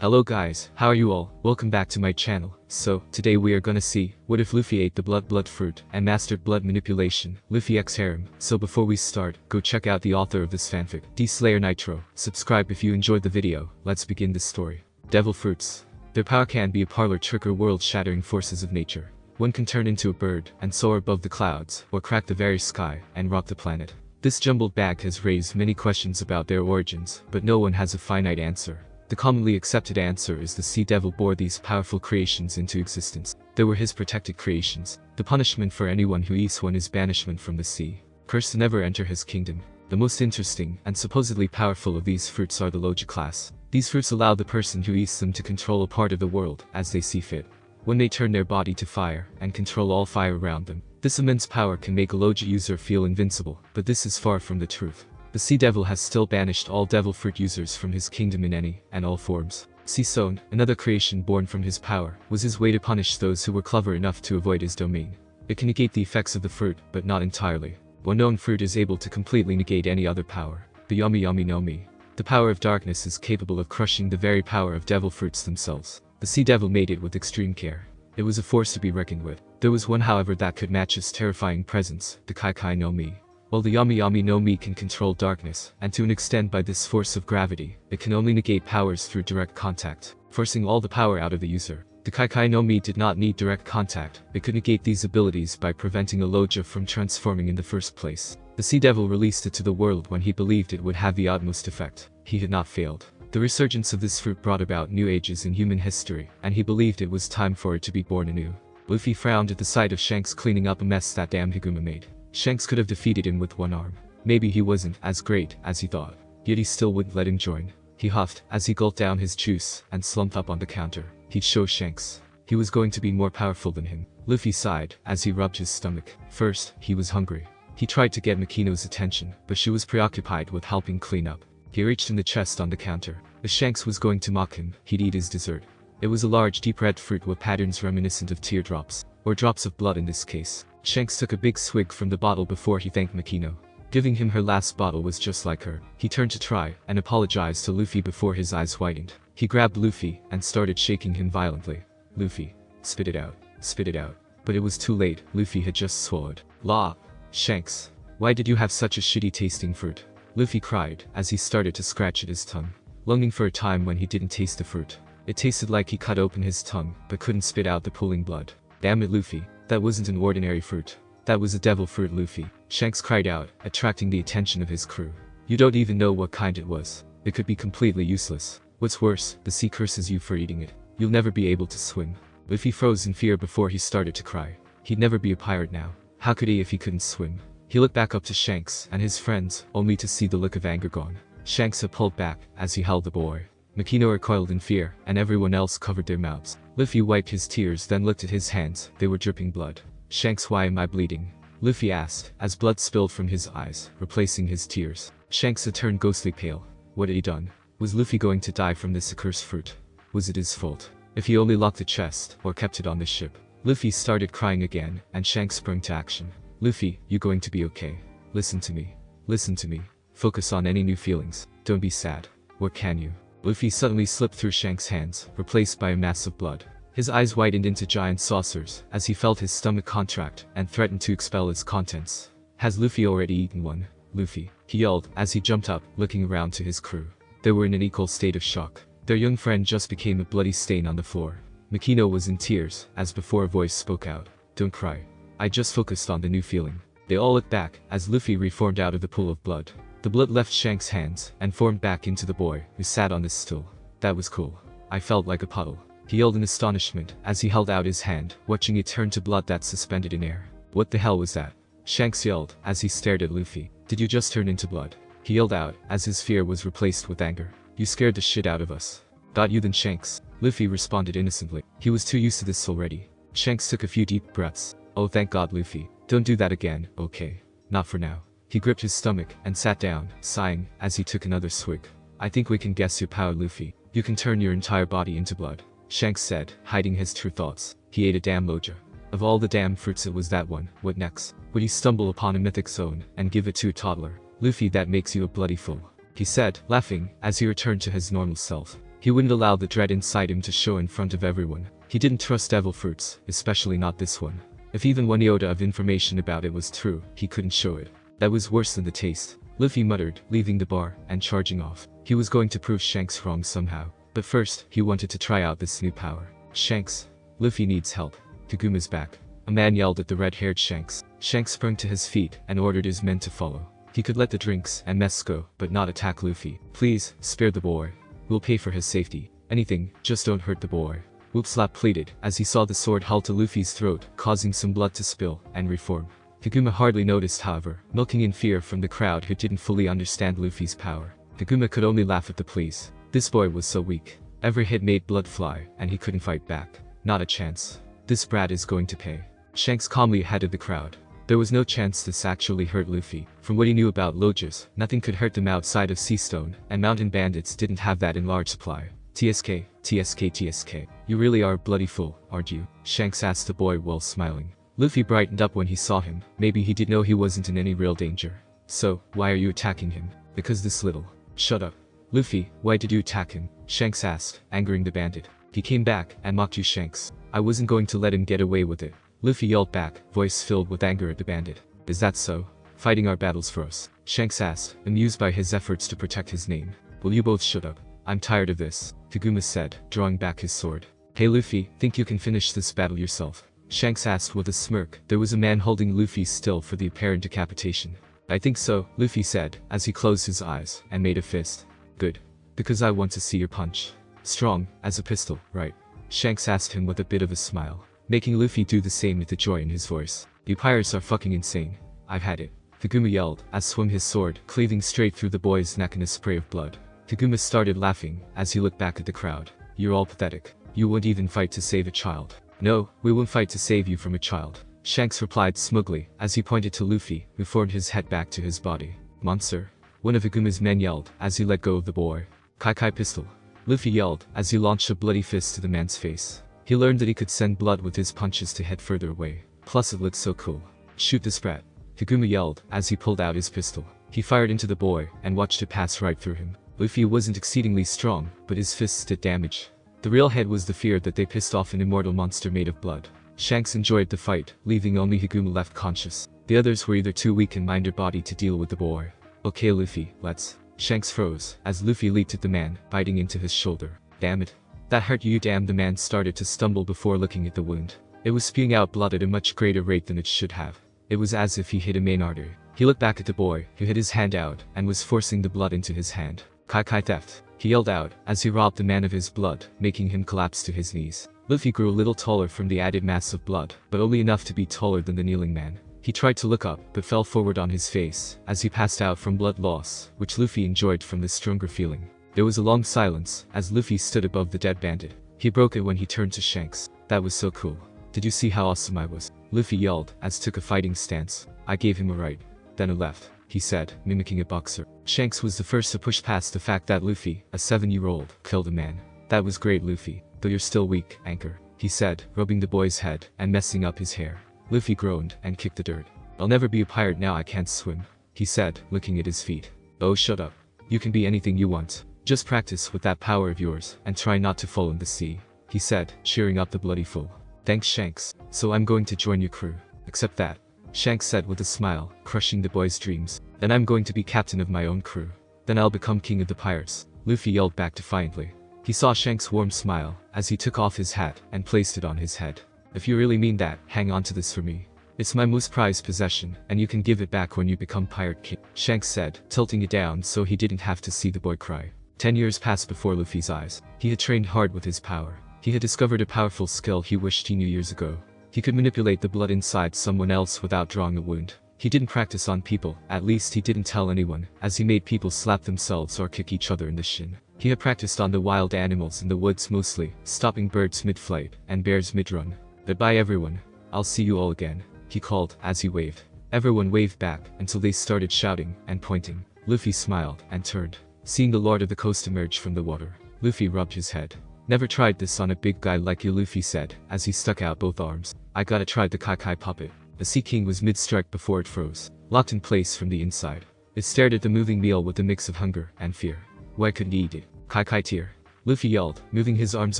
Hello guys, how are you all? Welcome back to my channel. So, today we are gonna see, what if Luffy ate the blood fruit, and mastered blood manipulation, Luffy x Harem. So before we start, go check out the author of this fanfic, Dslayernitro. Subscribe if you enjoyed the video. Let's begin this story. Devil fruits. Their power can be a parlor trick or world-shattering forces of nature. One can turn into a bird, and soar above the clouds, or crack the very sky, and rock the planet. This jumbled bag has raised many questions about their origins, but no one has a finite answer. The commonly accepted answer is the sea devil bore these powerful creations into existence. They were his protected creations. The punishment for anyone who eats one is banishment from the sea. Cursed to never enter his kingdom. The most interesting, and supposedly powerful of these fruits are the Logia class. These fruits allow the person who eats them to control a part of the world, as they see fit. One may turn their body to fire, and control all fire around them. This immense power can make a Logia user feel invincible, but this is far from the truth. The Sea Devil has still banished all devil fruit users from his kingdom in any and all forms. Sea Stone, another creation born from his power, was his way to punish those who were clever enough to avoid his domain. It can negate the effects of the fruit, but not entirely. One known fruit is able to completely negate any other power. The Yami no Mi. The power of darkness is capable of crushing the very power of devil fruits themselves. The Sea Devil made it with extreme care. It was a force to be reckoned with. There was one however that could match its terrifying presence, the Kai no Mi. While the Yami no Mi can control darkness, and to an extent by this force of gravity, it can only negate powers through direct contact, forcing all the power out of the user. The Kai no Mi did not need direct contact. It could negate these abilities by preventing a Logia from transforming in the first place. The Sea Devil released it to the world when he believed it would have the utmost effect. He had not failed. The resurgence of this fruit brought about new ages in human history, and he believed it was time for it to be born anew. Luffy frowned at the sight of Shanks cleaning up a mess that damn Higuma made. Shanks could have defeated him with one arm. Maybe he wasn't as great as he thought. Yet he still wouldn't let him join. He huffed as he gulped down his juice and slumped up on the counter. He'd show Shanks he was going to be more powerful than him. Luffy sighed as he rubbed his stomach. First, he was hungry. He tried to get Makino's attention, but she was preoccupied with helping clean up. He reached in the chest on the counter. If Shanks was going to mock him, he'd eat his dessert. It was a large deep red fruit with patterns reminiscent of teardrops, or drops of blood in this case. Shanks took a big swig from the bottle before he thanked Makino. Giving him her last bottle was just like her. He turned to try and apologized to Luffy before his eyes widened. He grabbed Luffy and started shaking him violently. Luffy, spit it out, spit it out. But it was too late. Luffy had just swallowed. La! Shanks, why did you have such a shitty tasting fruit? Luffy cried as he started to scratch at his tongue, longing for a time when he didn't taste the fruit. It tasted like he cut open his tongue but couldn't spit out the pooling blood. Damn it, Luffy. That wasn't an ordinary fruit. That was a devil fruit, Luffy. Shanks cried out, attracting the attention of his crew. You don't even know what kind it was. It could be completely useless. What's worse, the sea curses you for eating it. You'll never be able to swim. Luffy froze in fear before he started to cry. He'd never be a pirate now. How could he if he couldn't swim? He looked back up to Shanks and his friends, only to see the look of anger gone. Shanks had pulled back as he held the boy. Makino recoiled in fear, and everyone else covered their mouths. Luffy wiped his tears, then looked at his hands. They were dripping blood. Shanks, why am I bleeding? Luffy asked, as blood spilled from his eyes, replacing his tears. Shanks had turned ghostly pale. What had he done? Was Luffy going to die from this accursed fruit? Was it his fault? If he only locked the chest, or kept it on the ship. Luffy started crying again, and Shanks sprang to action. Luffy, you going to be okay? Listen to me. Listen to me. Focus on any new feelings. Don't be sad. What can you? Luffy suddenly slipped through Shanks' hands, replaced by a mass of blood. His eyes widened into giant saucers as he felt his stomach contract and threatened to expel its contents. Has Luffy already eaten one? Luffy, he yelled as he jumped up, looking around to his crew. They were in an equal state of shock. Their young friend just became a bloody stain on the floor. Makino was in tears, as before a voice spoke out. Don't cry. I just focused on the new feeling. They all looked back as Luffy reformed out of the pool of blood. The blood left Shanks' hands and formed back into the boy who sat on this stool. That was cool. I felt like a puddle. He yelled in astonishment as he held out his hand, watching it turn to blood that suspended in air. What the hell was that? Shanks yelled as he stared at Luffy. Did you just turn into blood? He yelled out as his fear was replaced with anger. You scared the shit out of us. Got you then, Shanks. Luffy responded innocently. He was too used to this already. Shanks took a few deep breaths. Oh, thank God, Luffy. Don't do that again, okay? Not for now. He gripped his stomach and sat down, sighing as he took another swig. I think we can guess your power, Luffy. You can turn your entire body into blood. Shanks said, hiding his true thoughts. He ate a damn Logia. Of all the damn fruits, it was that one. What next? Would he stumble upon a mythic zone and give it to a toddler? Luffy, that makes you a bloody fool. He said, laughing, as he returned to his normal self. He wouldn't allow the dread inside him to show in front of everyone. He didn't trust devil fruits, especially not this one. If even one iota of information about it was true, he couldn't show it. That was worse than the taste. Luffy muttered, leaving the bar and charging off. He was going to prove Shanks wrong somehow. But first, he wanted to try out this new power. Shanks. Luffy needs help. Kaguma's back. A man yelled at the red-haired Shanks. Shanks sprang to his feet and ordered his men to follow. He could let the drinks and mess go, but not attack Luffy. Please, spare the boy. We'll pay for his safety. Anything, just don't hurt the boy. Whoopslap pleaded, as he saw the sword hull to Luffy's throat, causing some blood to spill and reform. Kaguma hardly noticed, however, milking in fear from the crowd who didn't fully understand Luffy's power. Kaguma could only laugh at the pleas. This boy was so weak. Every hit made blood fly, and he couldn't fight back. Not a chance. This brat is going to pay. Shanks calmly headed the crowd. There was no chance this actually hurt Luffy. From what he knew about Lojas, nothing could hurt them outside of Seastone, and mountain bandits didn't have that in large supply. TSK, TSK, TSK. You really are a bloody fool, aren't you? Shanks asked the boy while smiling. Luffy brightened up when he saw him. Maybe he did know he wasn't in any real danger. So, why are you attacking him? Because this little. Shut up. Luffy, why did you attack him? Shanks asked, angering the bandit. He came back and mocked you, Shanks. I wasn't going to let him get away with it. Luffy yelled back, voice filled with anger at the bandit. Is that so? Fighting our battles for us? Shanks asked, amused by his efforts to protect his name. Will you both shut up? I'm tired of this, Kaguma said, drawing back his sword. Hey Luffy, think you can finish this battle yourself? Shanks asked with a smirk. There was a man holding Luffy still for the apparent decapitation. I think so, Luffy said, as he closed his eyes and made a fist. Good. Because I want to see your punch. Strong, as a pistol, right? Shanks asked him with a bit of a smile, making Luffy do the same with the joy in his voice. You pirates are fucking insane. I've had it. Kaguma yelled, as swung his sword, cleaving straight through the boy's neck in a spray of blood. Kaguma started laughing, as he looked back at the crowd. You're all pathetic. You won't even fight to save a child. No, we won't fight to save you from a child. Shanks replied smugly, as he pointed to Luffy, who formed his head back to his body. Monster. One of Kaguma's men yelled, as he let go of the boy. Kai pistol. Luffy yelled, as he launched a bloody fist to the man's face. He learned that he could send blood with his punches to head further away. Plus it looked so cool. Shoot this brat. Kaguma yelled, as he pulled out his pistol. He fired into the boy, and watched it pass right through him. Luffy wasn't exceedingly strong, but his fists did damage. The real head was the fear that they pissed off an immortal monster made of blood. Shanks enjoyed the fight, leaving only Kaguma left conscious. The others were either too weak in mind or body to deal with the boy. Okay Luffy, let's. Shanks froze, as Luffy leaped at the man, biting into his shoulder. Damn it. That hurt you damn. The man started to stumble before looking at the wound. It was spewing out blood at a much greater rate than it should have. It was as if he hit a main artery. He looked back at the boy, who had his hand out, and was forcing the blood into his hand. Kai theft. He yelled out, as he robbed the man of his blood, making him collapse to his knees. Luffy grew a little taller from the added mass of blood, but only enough to be taller than the kneeling man. He tried to look up, but fell forward on his face, as he passed out from blood loss, which Luffy enjoyed from this stronger feeling. There was a long silence, as Luffy stood above the dead bandit. He broke it when he turned to Shanks. That was so cool. Did you see how awesome I was? Luffy yelled, as took a fighting stance. I gave him a right. Then a left, he said, mimicking a boxer. Shanks was the first to push past the fact that Luffy, a 7-year-old, killed a man. That was great Luffy, though you're still weak, Anchor, he said, rubbing the boy's head and messing up his hair. Luffy groaned and kicked the dirt. I'll never be a pirate now I can't swim, he said, looking at his feet. Oh shut up. You can be anything you want. Just practice with that power of yours and try not to fall in the sea, he said, cheering up the bloody fool. Thanks Shanks, so I'm going to join your crew. Except that, Shanks said with a smile, crushing the boy's dreams. Then I'm going to be captain of my own crew. Then I'll become king of the pirates, Luffy yelled back defiantly. He saw Shanks' warm smile, as he took off his hat and placed it on his head. If you really mean that, hang on to this for me. It's my most prized possession, and you can give it back when you become pirate king, Shanks said, tilting it down so he didn't have to see the boy cry. 10 years passed before Luffy's eyes. He had trained hard with his power. He had discovered a powerful skill he wished he knew years ago. He could manipulate the blood inside someone else without drawing a wound. He didn't practice on people, at least he didn't tell anyone, as he made people slap themselves or kick each other in the shin. He had practiced on the wild animals in the woods mostly, stopping birds mid-flight and bears mid-run. Goodbye everyone. I'll see you all again, he called as he waved. Everyone waved back until they started shouting and pointing. Luffy smiled and turned. Seeing the Lord of the Coast emerge from the water, Luffy rubbed his head. Never tried this on a big guy like you, Luffy said, as he stuck out both arms. I gotta try the Kai puppet. The Sea King was mid-strike before it froze, locked in place from the inside. It stared at the moving meal with a mix of hunger and fear. Why couldn't he eat it? Kai tear. Luffy yelled, moving his arms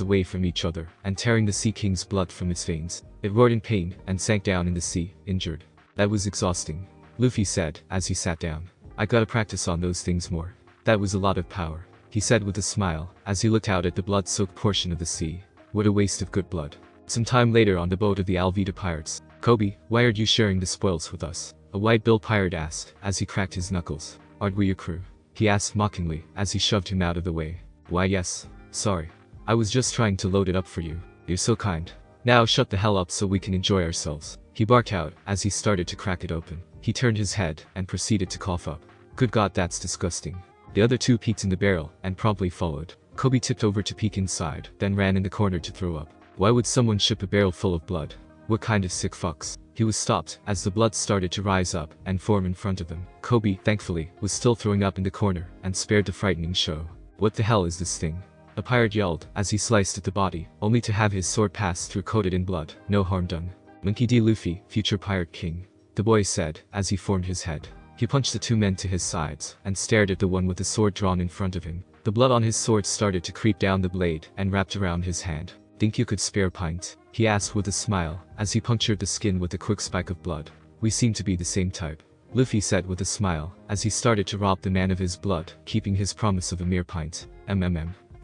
away from each other and tearing the Sea King's blood from his veins. It roared in pain and sank down in the sea, injured. That was exhausting. Luffy said, as he sat down. I gotta practice on those things more. That was a lot of power, he said with a smile, as he looked out at the blood-soaked portion of the sea. What a waste of good blood. Some time later on the boat of the Alvida pirates. Kobe, why aren't you sharing the spoils with us? A white-billed pirate asked, as he cracked his knuckles. Aren't we your crew? He asked mockingly, as he shoved him out of the way. Why yes. Sorry. I was just trying to load it up for you. You're so kind. Now shut the hell up so we can enjoy ourselves. He barked out, as he started to crack it open. He turned his head, and proceeded to cough up. Good God, that's disgusting. The other two peeked in the barrel, and promptly followed. Kobe tipped over to peek inside, then ran in the corner to throw up. Why would someone ship a barrel full of blood? What kind of sick fucks? He was stopped, as the blood started to rise up, and form in front of them. Kobe, thankfully, was still throwing up in the corner, and spared the frightening show. What the hell is this thing? A pirate yelled, as he sliced at the body, only to have his sword pass through coated in blood. No harm done. Monkey D. Luffy, future pirate king. The boy said, as he formed his head. He punched the two men to his sides, and stared at the one with the sword drawn in front of him. The blood on his sword started to creep down the blade, and wrapped around his hand. Think you could spare a pint? He asked with a smile, as he punctured the skin with a quick spike of blood. We seem to be the same type. Luffy said with a smile, as he started to rob the man of his blood, keeping his promise of a mere pint.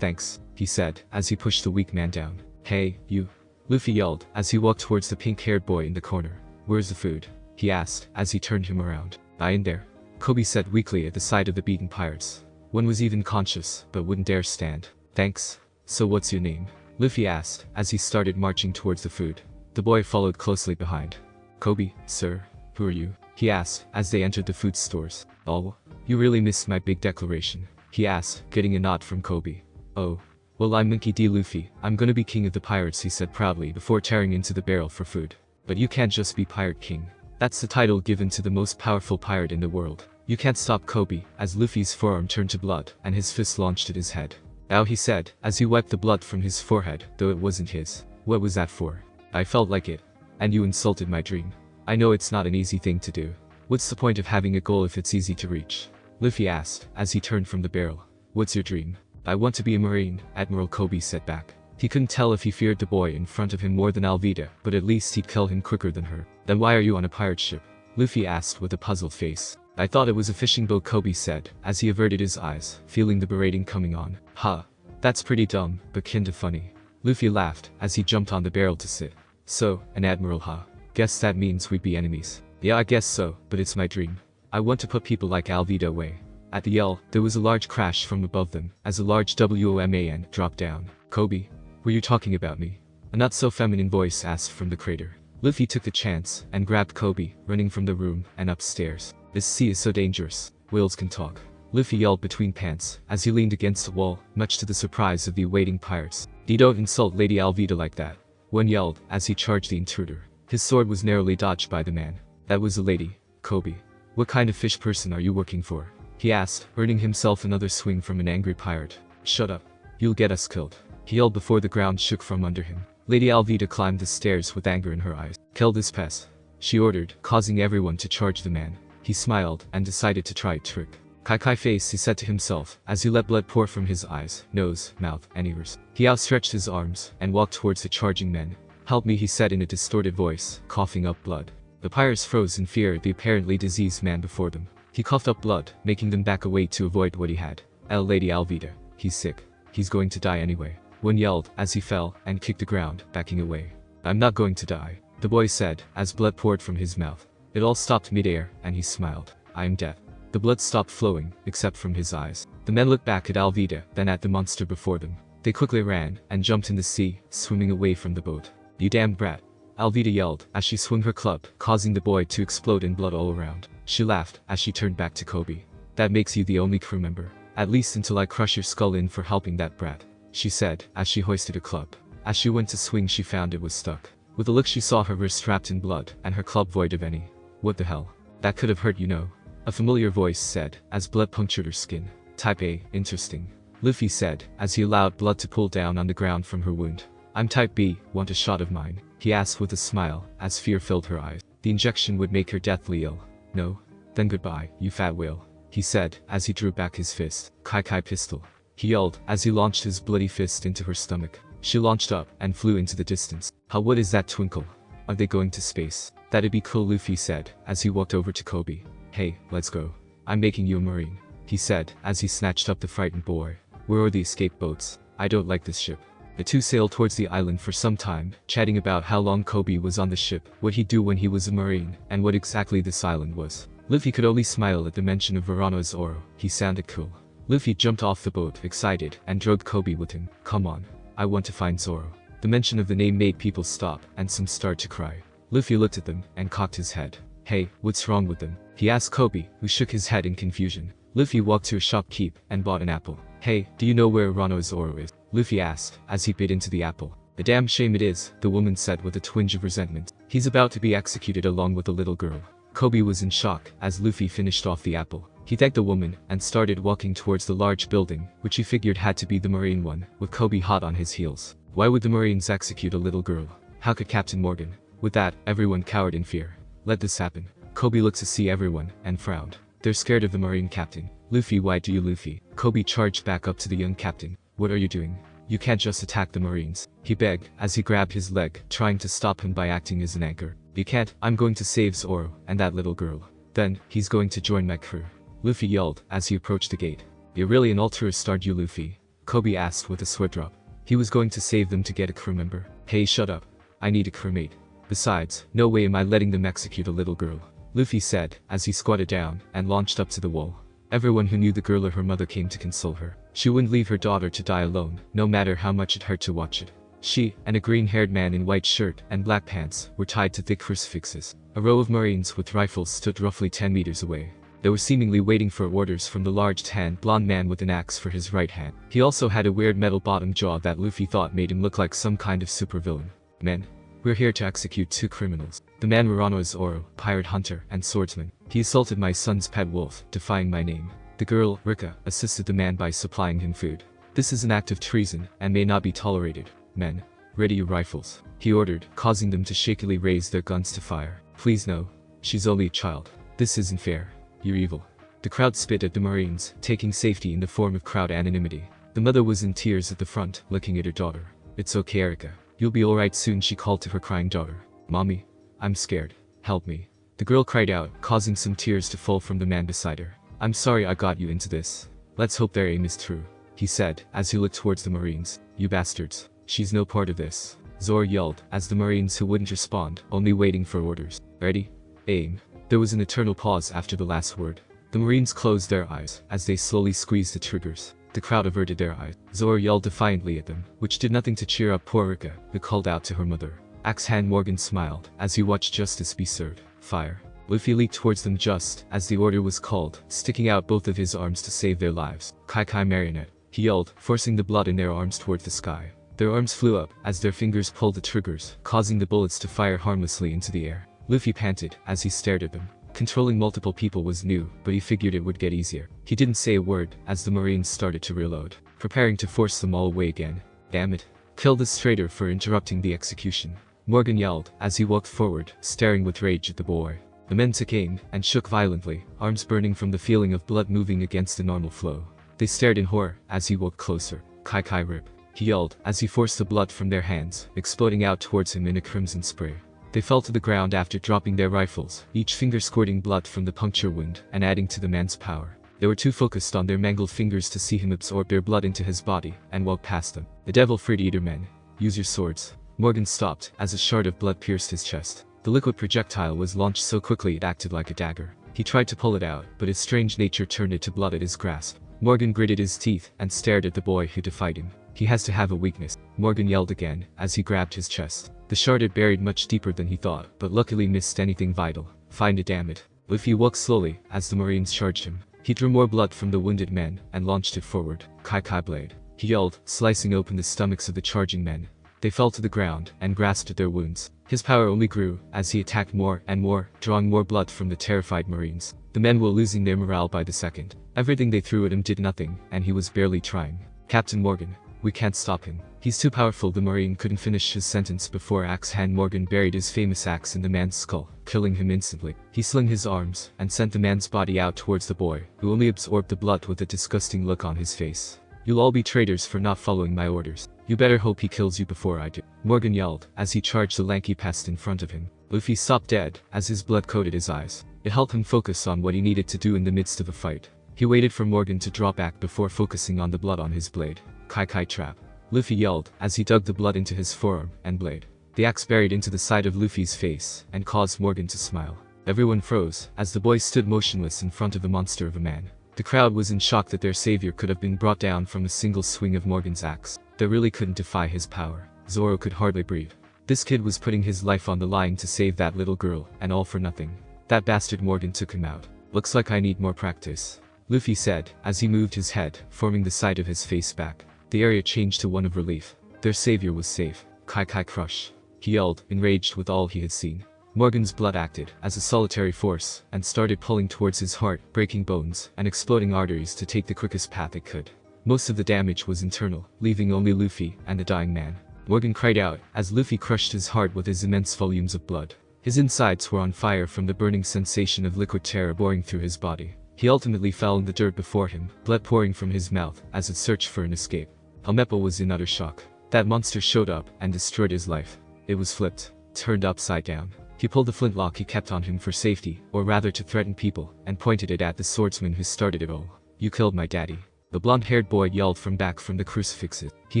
Thanks, he said, as he pushed the weak man down. Hey, you. Luffy yelled, as he walked towards the pink-haired boy in the corner. Where's the food? He asked, as he turned him around. In there. Kobe said weakly at the sight of the beaten pirates. One was even conscious, but wouldn't dare stand. Thanks. So what's your name? Luffy asked, as he started marching towards the food. The boy followed closely behind. Kobe, sir. Who are you? He asked, as they entered the food stores. Oh, you really missed my big declaration? He asked, getting a nod from Kobe. Oh. Well, I'm Monkey D. Luffy. I'm gonna be king of the pirates, he said proudly before tearing into the barrel for food. But you can't just be pirate king. That's the title given to the most powerful pirate in the world. You can't stop Kobe, as Luffy's forearm turned to blood, and his fist launched at his head. Ow, he said, as he wiped the blood from his forehead, though it wasn't his. What was that for? I felt like it. And you insulted my dream. I know it's not an easy thing to do. What's the point of having a goal if it's easy to reach? Luffy asked, as he turned from the barrel. What's your dream? I want to be a marine, Admiral Kobe said back. He couldn't tell if he feared the boy in front of him more than Alvida, but at least he'd kill him quicker than her. Then why are you on a pirate ship? Luffy asked with a puzzled face. I thought it was a fishing boat, Kobe said, as he averted his eyes, feeling the berating coming on. Huh. That's pretty dumb, but kinda funny. Luffy laughed, as he jumped on the barrel to sit. So, an admiral, huh? Guess that means we'd be enemies. Yeah, I guess so, but it's my dream. I want to put people like Alvida away. At the yell, there was a large crash from above them, as a large WOMAN dropped down. Kobe, were you talking about me? A not-so-feminine voice asked from the crater. Luffy took the chance, and grabbed Kobe, running from the room, and upstairs. This sea is so dangerous. Whales can talk. Luffy yelled between pants, as he leaned against the wall, much to the surprise of the awaiting pirates. Don't insult Lady Alvida like that. One yelled, as he charged the intruder. His sword was narrowly dodged by the man. That was a lady, Kobe. What kind of fish person are you working for? He asked, earning himself another swing from an angry pirate. Shut up. You'll get us killed. He yelled before the ground shook from under him. Lady Alvida climbed the stairs with anger in her eyes. Kill this pest, she ordered, causing everyone to charge the man. He smiled, and decided to try a trick. Kai face, he said to himself, as he let blood pour from his eyes, nose, mouth, and ears. He outstretched his arms, and walked towards the charging men. Help me, he said in a distorted voice, coughing up blood. The pirates froze in fear at the apparently diseased man before them. He coughed up blood, making them back away to avoid what he had. Lady Alvida, he's sick. He's going to die anyway. One yelled, as he fell, and kicked the ground, backing away. I'm not going to die, the boy said, as blood poured from his mouth. It all stopped mid-air, and he smiled. I am dead. The blood stopped flowing, except from his eyes. The men looked back at Alvida, then at the monster before them. They quickly ran, and jumped in the sea, swimming away from the boat. You damn brat. Alvida yelled, as she swung her club, causing the boy to explode in blood all around. She laughed, as she turned back to Kobe. That makes you the only crew member. At least until I crush your skull in for helping that brat, she said, as she hoisted her club. As she went to swing, she found it was stuck. With a look, she saw her wrist wrapped in blood, and her club void of any. What the hell? That could have hurt, you know. A familiar voice said, as blood punctured her skin. Type A, interesting. Luffy said, as he allowed blood to pool down on the ground from her wound. I'm type B, want a shot of mine? He asked with a smile, as fear filled her eyes. The injection would make her deathly ill. No? Then goodbye, you fat whale, he said, as he drew back his fist. Kai pistol. he yelled as he launched his bloody fist into her stomach. She launched up and flew into the distance. What is that twinkle? Are they going to space? That'd be cool, Luffy said as he walked over to Kobe. Hey, let's go. I'm making you a marine, he said as he snatched up the frightened boy. Where are the escape boats? I don't like this ship. The two sailed towards the island for some time, chatting about how long Kobe was on the ship, what he'd do when he was a marine, and what exactly this island was. Luffy could only smile at the mention of Verano Zoro. He sounded cool. Luffy jumped off the boat, excited, and dragged Kobe with him. Come on. I want to find Zoro. The mention of the name made people stop, and some started to cry. Luffy looked at them, and cocked his head. Hey, what's wrong with them? He asked Kobe, who shook his head in confusion. Luffy walked to a shopkeep, and bought an apple. Hey, do you know where Verano Zoro is? Luffy asked, as he bit into the apple. A damn shame it is, the woman said with a twinge of resentment. He's about to be executed along with a little girl. Kobe was in shock, as Luffy finished off the apple. He thanked the woman, and started walking towards the large building, which he figured had to be the marine one, with Kobe hot on his heels. Why would the marines execute a little girl? How could Captain Morgan? With that, everyone cowered in fear. Let this happen. Kobe looked to see everyone, and frowned. They're scared of the marine captain. Luffy, why do you, Luffy? Kobe charged back up to the young captain. What are you doing? You can't just attack the marines, he begged, as he grabbed his leg, trying to stop him by acting as an anchor. You can't. I'm going to save Zoro, and that little girl. Then, he's going to join my crew. Luffy yelled, as he approached the gate. You're really an altruist, aren't you, Luffy? Kobe asked with a sweat drop. He was going to save them to get a crew member. Hey, shut up. I need a crewmate. Besides, no way am I letting them execute a little girl. Luffy said, as he squatted down, and launched up to the wall. Everyone who knew the girl or her mother came to console her. She wouldn't leave her daughter to die alone, no matter how much it hurt to watch it. She, and a green-haired man in white shirt and black pants, were tied to thick crucifixes. A row of marines with rifles stood roughly 10 meters away. They were seemingly waiting for orders from the large-tanned blonde man with an axe for his right hand. He also had a weird metal-bottom jaw that Luffy thought made him look like some kind of supervillain. Men, we're here to execute 2 criminals. The man Verano Zoro, pirate hunter and swordsman. He assaulted my son's pet wolf, defying my name. The girl, Rika, assisted the man by supplying him food. This is an act of treason, and may not be tolerated. Men, ready your rifles, he ordered, causing them to shakily raise their guns to fire. Please no. She's only a child. This isn't fair. You're evil. The crowd spit at the marines, taking safety in the form of crowd anonymity. The mother was in tears at the front, looking at her daughter. It's okay, Erika. You'll be alright soon, she called to her crying daughter. Mommy, I'm scared. Help me. The girl cried out, causing some tears to fall from the man beside her. I'm sorry I got you into this. Let's hope their aim is true, he said, as he looked towards the marines. You bastards. She's no part of this. Zoro yelled, as the marines who wouldn't respond, only waiting for orders. Ready? Aim. There was an eternal pause after the last word. The marines closed their eyes, as they slowly squeezed the triggers. The crowd averted their eyes. Zoro yelled defiantly at them, which did nothing to cheer up poor Rika, who called out to her mother. Axe-Hand Morgan smiled, as he watched justice be served. Fire. Luffy leaped towards them just as the order was called, sticking out both of his arms to save their lives. Kai Marionette, he yelled, forcing the blood in their arms towards the sky. Their arms flew up, as their fingers pulled the triggers, causing the bullets to fire harmlessly into the air. Luffy panted, as he stared at them. Controlling multiple people was new, but he figured it would get easier. He didn't say a word, as the marines started to reload, preparing to force them all away again. Damn it. Kill this traitor for interrupting the execution, Morgan yelled, as he walked forward, staring with rage at the boy. The men took aim, and shook violently, arms burning from the feeling of blood moving against the normal flow. They stared in horror, as he walked closer. Kai rip, he yelled, as he forced the blood from their hands, exploding out towards him in a crimson spray. They fell to the ground after dropping their rifles, each finger squirting blood from the puncture wound, and adding to the man's power. They were too focused on their mangled fingers to see him absorb their blood into his body, and walk past them. The devil fruit eater men, use your swords. Morgan stopped, as a shard of blood pierced his chest. The liquid projectile was launched so quickly it acted like a dagger. He tried to pull it out, but his strange nature turned it to blood at his grasp. Morgan gritted his teeth, and stared at the boy who defied him. He has to have a weakness, Morgan yelled again, as he grabbed his chest. The shard had buried much deeper than he thought, but luckily missed anything vital. Find it, damn it. Luffy walked slowly, as the marines charged him. He drew more blood from the wounded men, and launched it forward. Kai blade, he yelled, slicing open the stomachs of the charging men. They fell to the ground, and grasped at their wounds. His power only grew, as he attacked more and more, drawing more blood from the terrified marines. The men were losing their morale by the second. Everything they threw at him did nothing, and he was barely trying. Captain Morgan, we can't stop him. He's too powerful. The marine couldn't finish his sentence before Axe-Hand Morgan buried his famous axe in the man's skull, killing him instantly. He slung his arms, and sent the man's body out towards the boy, who only absorbed the blood with a disgusting look on his face. You'll all be traitors for not following my orders. You better hope he kills you before I do. Morgan yelled as he charged the lanky pest in front of him. Luffy stopped dead as his blood coated his eyes. It helped him focus on what he needed to do in the midst of a fight. He waited for Morgan to draw back before focusing on the blood on his blade. Kai trap. Luffy yelled as he dug the blood into his forearm and blade. The axe buried into the side of Luffy's face and caused Morgan to smile. Everyone froze as the boy stood motionless in front of the monster of a man. The crowd was in shock that their savior could have been brought down from a single swing of Morgan's axe. They really couldn't defy his power. Zoro could hardly breathe. This kid was putting his life on the line to save that little girl, and all for nothing. That bastard Morgan took him out. Looks like I need more practice, Luffy said as he moved his head, forming the side of his face back. The area changed to one of relief. Their savior was safe. Kai crush. He yelled, enraged with all he had seen. Morgan's blood acted as a solitary force and started pulling towards his heart, breaking bones and exploding arteries to take the quickest path it could. Most of the damage was internal, leaving only Luffy and the dying man. Morgan cried out as Luffy crushed his heart with his immense volumes of blood. His insides were on fire from the burning sensation of liquid terror boring through his body. He ultimately fell in the dirt before him, blood pouring from his mouth as it searched for an escape. Helmeppo was in utter shock. That monster showed up and destroyed his life. It was flipped, turned upside down. He pulled the flintlock he kept on him for safety, or rather to threaten people, and pointed it at the swordsman who started it all. You killed my daddy. The blonde-haired boy yelled from back from the crucifixes. He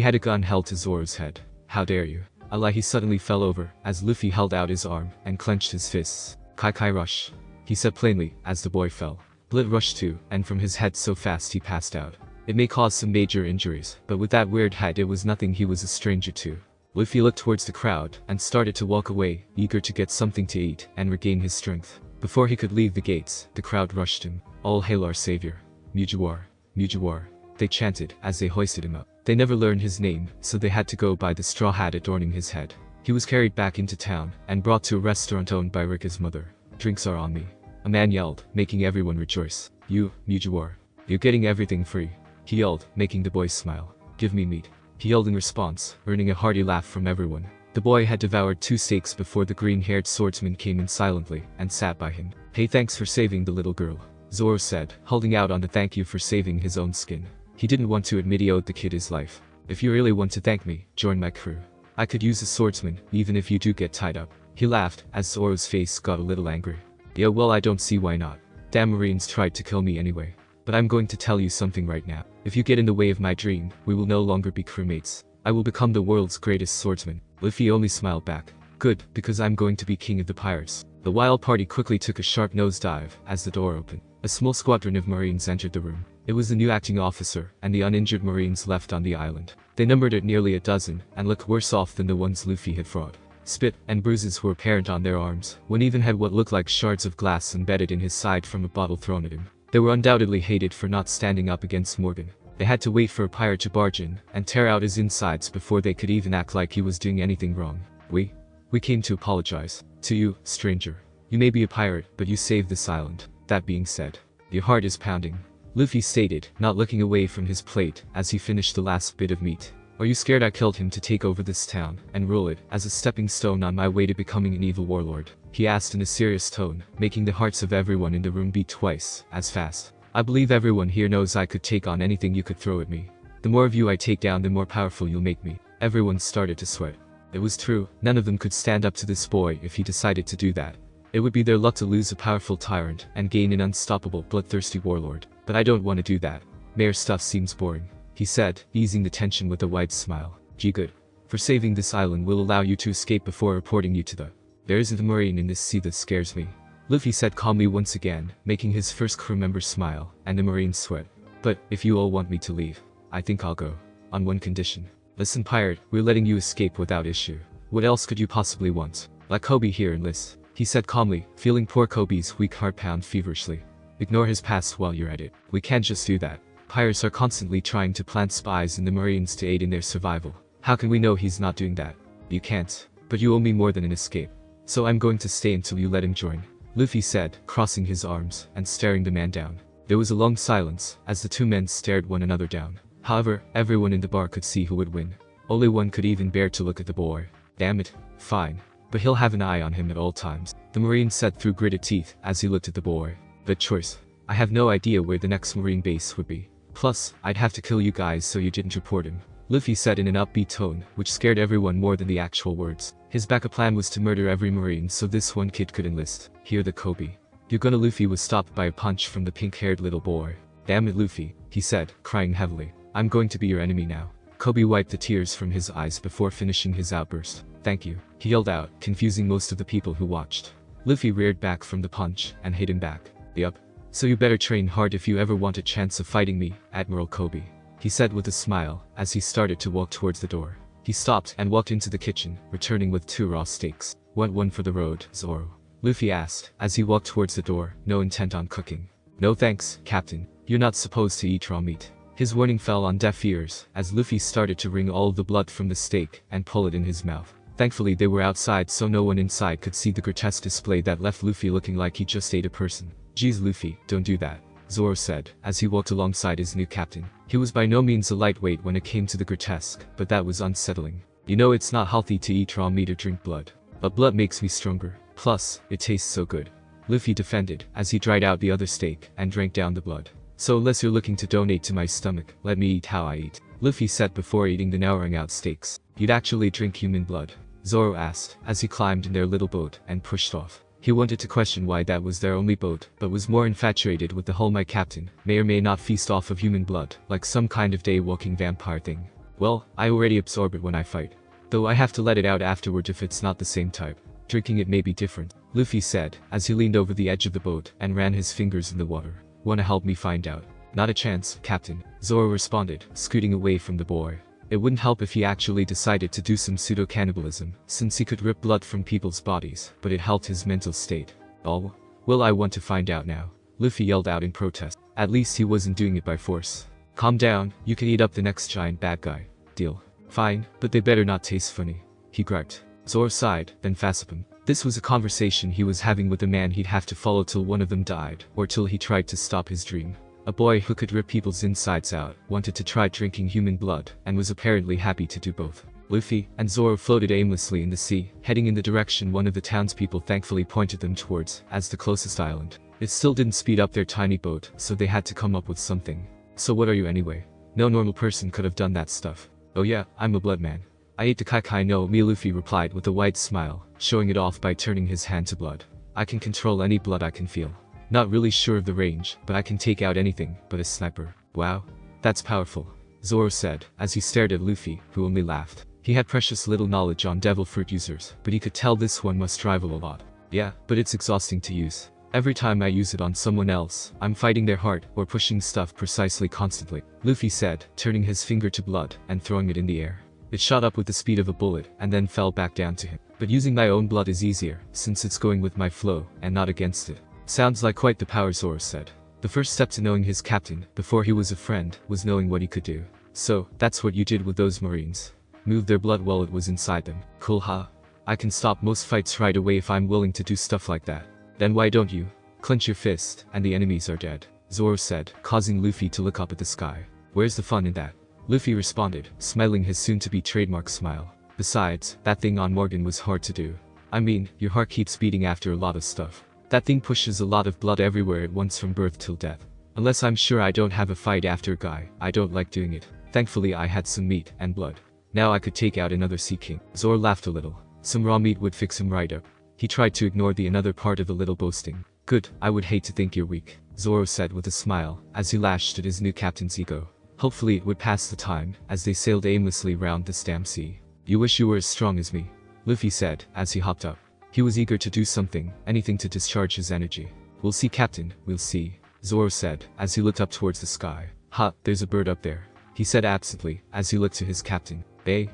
had a gun held to Zoro's head. How dare you? Allah! He suddenly fell over as Luffy held out his arm and clenched his fists. Kai rush, he said plainly as the boy fell. Blood rushed too, and from his head so fast he passed out. It may cause some major injuries, but with that weird head it was nothing he was a stranger to. Luffy looked towards the crowd and started to walk away, eager to get something to eat and regain his strength. Before he could leave the gates, the crowd rushed him. All hail our savior. Mugiwara, they chanted as they hoisted him up. They never learned his name, so they had to go by the straw hat adorning his head. He was carried back into town and brought to a restaurant owned by Rika's mother. Drinks are on me, a man yelled, making everyone rejoice. You, Mugiwara, you're getting everything free, he yelled, making the boys smile. Give me meat, he yelled in response, earning a hearty laugh from everyone. The boy had devoured 2 steaks before the green-haired swordsman came in silently and sat by him. Hey, thanks for saving the little girl, Zoro said, holding out on the thank you for saving his own skin. He didn't want to admit he owed the kid his life. If you really want to thank me, join my crew. I could use a swordsman, even if you do get tied up. He laughed as Zoro's face got a little angry. Yeah, well, I don't see why not. Damn Marines tried to kill me anyway. But I'm going to tell you something right now. If you get in the way of my dream, we will no longer be crewmates. I will become the world's greatest swordsman. Luffy only smiled back. Good, because I'm going to be king of the pirates. The wild party quickly took a sharp nosedive as the door opened. A small squadron of Marines entered the room. It was the new acting officer and the uninjured Marines left on the island. They numbered at nearly a dozen and looked worse off than the ones Luffy had fought. Spit and bruises were apparent on their arms. One even had what looked like shards of glass embedded in his side from a bottle thrown at him. They were undoubtedly hated for not standing up against Morgan. They had to wait for a pirate to barge in and tear out his insides before they could even act like he was doing anything wrong. We came to apologize. To you, stranger. You may be a pirate, but you saved this island. That being said, your heart is pounding, Luffy stated, not looking away from his plate as he finished the last bit of meat. Are you scared I killed him to take over this town and rule it as a stepping stone on my way to becoming an evil warlord? He asked in a serious tone, making the hearts of everyone in the room beat twice as fast. I believe everyone here knows I could take on anything you could throw at me. The more of you I take down, the more powerful you'll make me. Everyone started to sweat. It was true, none of them could stand up to this boy if he decided to do that. It would be their luck to lose a powerful tyrant and gain an unstoppable, bloodthirsty warlord. But I don't want to do that. Mayor stuff seems boring, he said, easing the tension with a wide smile. Gee, good. For saving this island will allow you to escape before reporting you to the... There isn't a Marine in this sea that scares me, Luffy said calmly once again, making his first crew member smile, and the Marines sweat. But, if you all want me to leave, I think I'll go. On one condition. Listen, pirate, we're letting you escape without issue. What else could you possibly want? Let Kobe here enlist, he said calmly, feeling poor Kobe's weak heart pound feverishly. Ignore his past while you're at it. We can't just do that. Pirates are constantly trying to plant spies in the Marines to aid in their survival. How can we know he's not doing that? You can't. But you owe me more than an escape. So I'm going to stay until you let him join, Luffy said, crossing his arms and staring the man down. There was a long silence as the two men stared one another down. However, everyone in the bar could see who would win. Only one could even bear to look at the boy. Damn it, fine. But he'll have an eye on him at all times, the Marine said through gritted teeth as he looked at the boy. Good choice. I have no idea where the next Marine base would be. Plus, I'd have to kill you guys so you didn't report him. Luffy said in an upbeat tone, which scared everyone more than the actual words. His backup plan was to murder every marine so this one kid could enlist. Hear the Kobe. You're gonna. Luffy was stopped by a punch from the pink-haired little boy. Damn it, Luffy, he said, crying heavily. I'm going to be your enemy now. Kobe wiped the tears from his eyes before finishing his outburst. Thank you, he yelled out, confusing most of the people who watched. Luffy reared back from the punch and hit him back. Yup. So you better train hard if you ever want a chance of fighting me, Admiral Kobe, he said with a smile as he started to walk towards the door. He stopped and walked into the kitchen, returning with 2 raw steaks. Want one for the road, Zoro? Luffy asked as he walked towards the door, no intent on cooking. No thanks, Captain. You're not supposed to eat raw meat. His warning fell on deaf ears as Luffy started to wring all of the blood from the steak and pull it in his mouth. Thankfully they were outside so no one inside could see the grotesque display that left Luffy looking like he just ate a person. Geez Luffy, don't do that, Zoro said as he walked alongside his new captain. He was by no means a lightweight when it came to the grotesque, but that was unsettling. You know it's not healthy to eat raw meat or drink blood. But blood makes me stronger. Plus, it tastes so good. Luffy defended as he dried out the other steak and drank down the blood. So unless you're looking to donate to my stomach, let me eat how I eat, Luffy said before eating the now wrung out steaks. You'd actually drink human blood? Zoro asked as he climbed in their little boat and pushed off. He wanted to question why that was their only boat, but was more infatuated with the whole my captain may or may not feast off of human blood, like some kind of day-walking vampire thing. Well, I already absorb it when I fight. Though I have to let it out afterward if it's not the same type. Drinking it may be different, Luffy said as he leaned over the edge of the boat and ran his fingers in the water. Wanna help me find out? Not a chance, Captain, Zoro responded, scooting away from the boy. It wouldn't help if he actually decided to do some pseudo-cannibalism, since he could rip blood from people's bodies, but it helped his mental state. Oh, well I want to find out now, Luffy yelled out in protest. At least he wasn't doing it by force. Calm down, you can eat up the next giant bad guy. Deal. Fine, but they better not taste funny, he griped. Zoro sighed, then faceted him. This was a conversation he was having with a man he'd have to follow till one of them died, or till he tried to stop his dream. A boy who could rip people's insides out, wanted to try drinking human blood, and was apparently happy to do both. Luffy and Zoro floated aimlessly in the sea, heading in the direction one of the townspeople thankfully pointed them towards, as the closest island. It still didn't speed up their tiny boat, so they had to come up with something. So what are you anyway? No normal person could have done that stuff. Oh yeah, I'm a blood man. I ate the Kaikai no Mi, Luffy replied with a wide smile, showing it off by turning his hand to blood. I can control any blood I can feel. Not really sure of the range, but I can take out anything but a sniper. Wow. That's powerful, Zoro said, as he stared at Luffy, who only laughed. He had precious little knowledge on devil fruit users, but he could tell this one must rival a lot. Yeah, but it's exhausting to use. Every time I use it on someone else, I'm fighting their heart or pushing stuff precisely constantly, Luffy said, turning his finger to blood and throwing it in the air. It shot up with the speed of a bullet and then fell back down to him. But using my own blood is easier, since it's going with my flow and not against it. Sounds like quite the power, Zoro said. The first step to knowing his captain, before he was a friend, was knowing what he could do. So, that's what you did with those marines. Move their blood while it was inside them. Cool, huh? I can stop most fights right away if I'm willing to do stuff like that. Then why don't you? Clench your fist, and the enemies are dead, Zoro said, causing Luffy to look up at the sky. Where's the fun in that? Luffy responded, smiling his soon-to-be trademark smile. Besides, that thing on Morgan was hard to do. I mean, your heart keeps beating after a lot of stuff. That thing pushes a lot of blood everywhere at once from birth till death. Unless I'm sure I don't have a fight after a guy, I don't like doing it. Thankfully I had some meat and blood. Now I could take out another Sea King. Zoro laughed a little. Some raw meat would fix him right up. He tried to ignore the another part of the little boasting. Good, I would hate to think you're weak, Zoro said with a smile, as he lashed at his new captain's ego. Hopefully it would pass the time, as they sailed aimlessly round this damn sea. You wish you were as strong as me, Luffy said, as he hopped up. He was eager to do something, anything to discharge his energy. We'll see, Captain, we'll see, Zoro said, as he looked up towards the sky. Ha, there's a bird up there, he said absently, as he looked to his captain.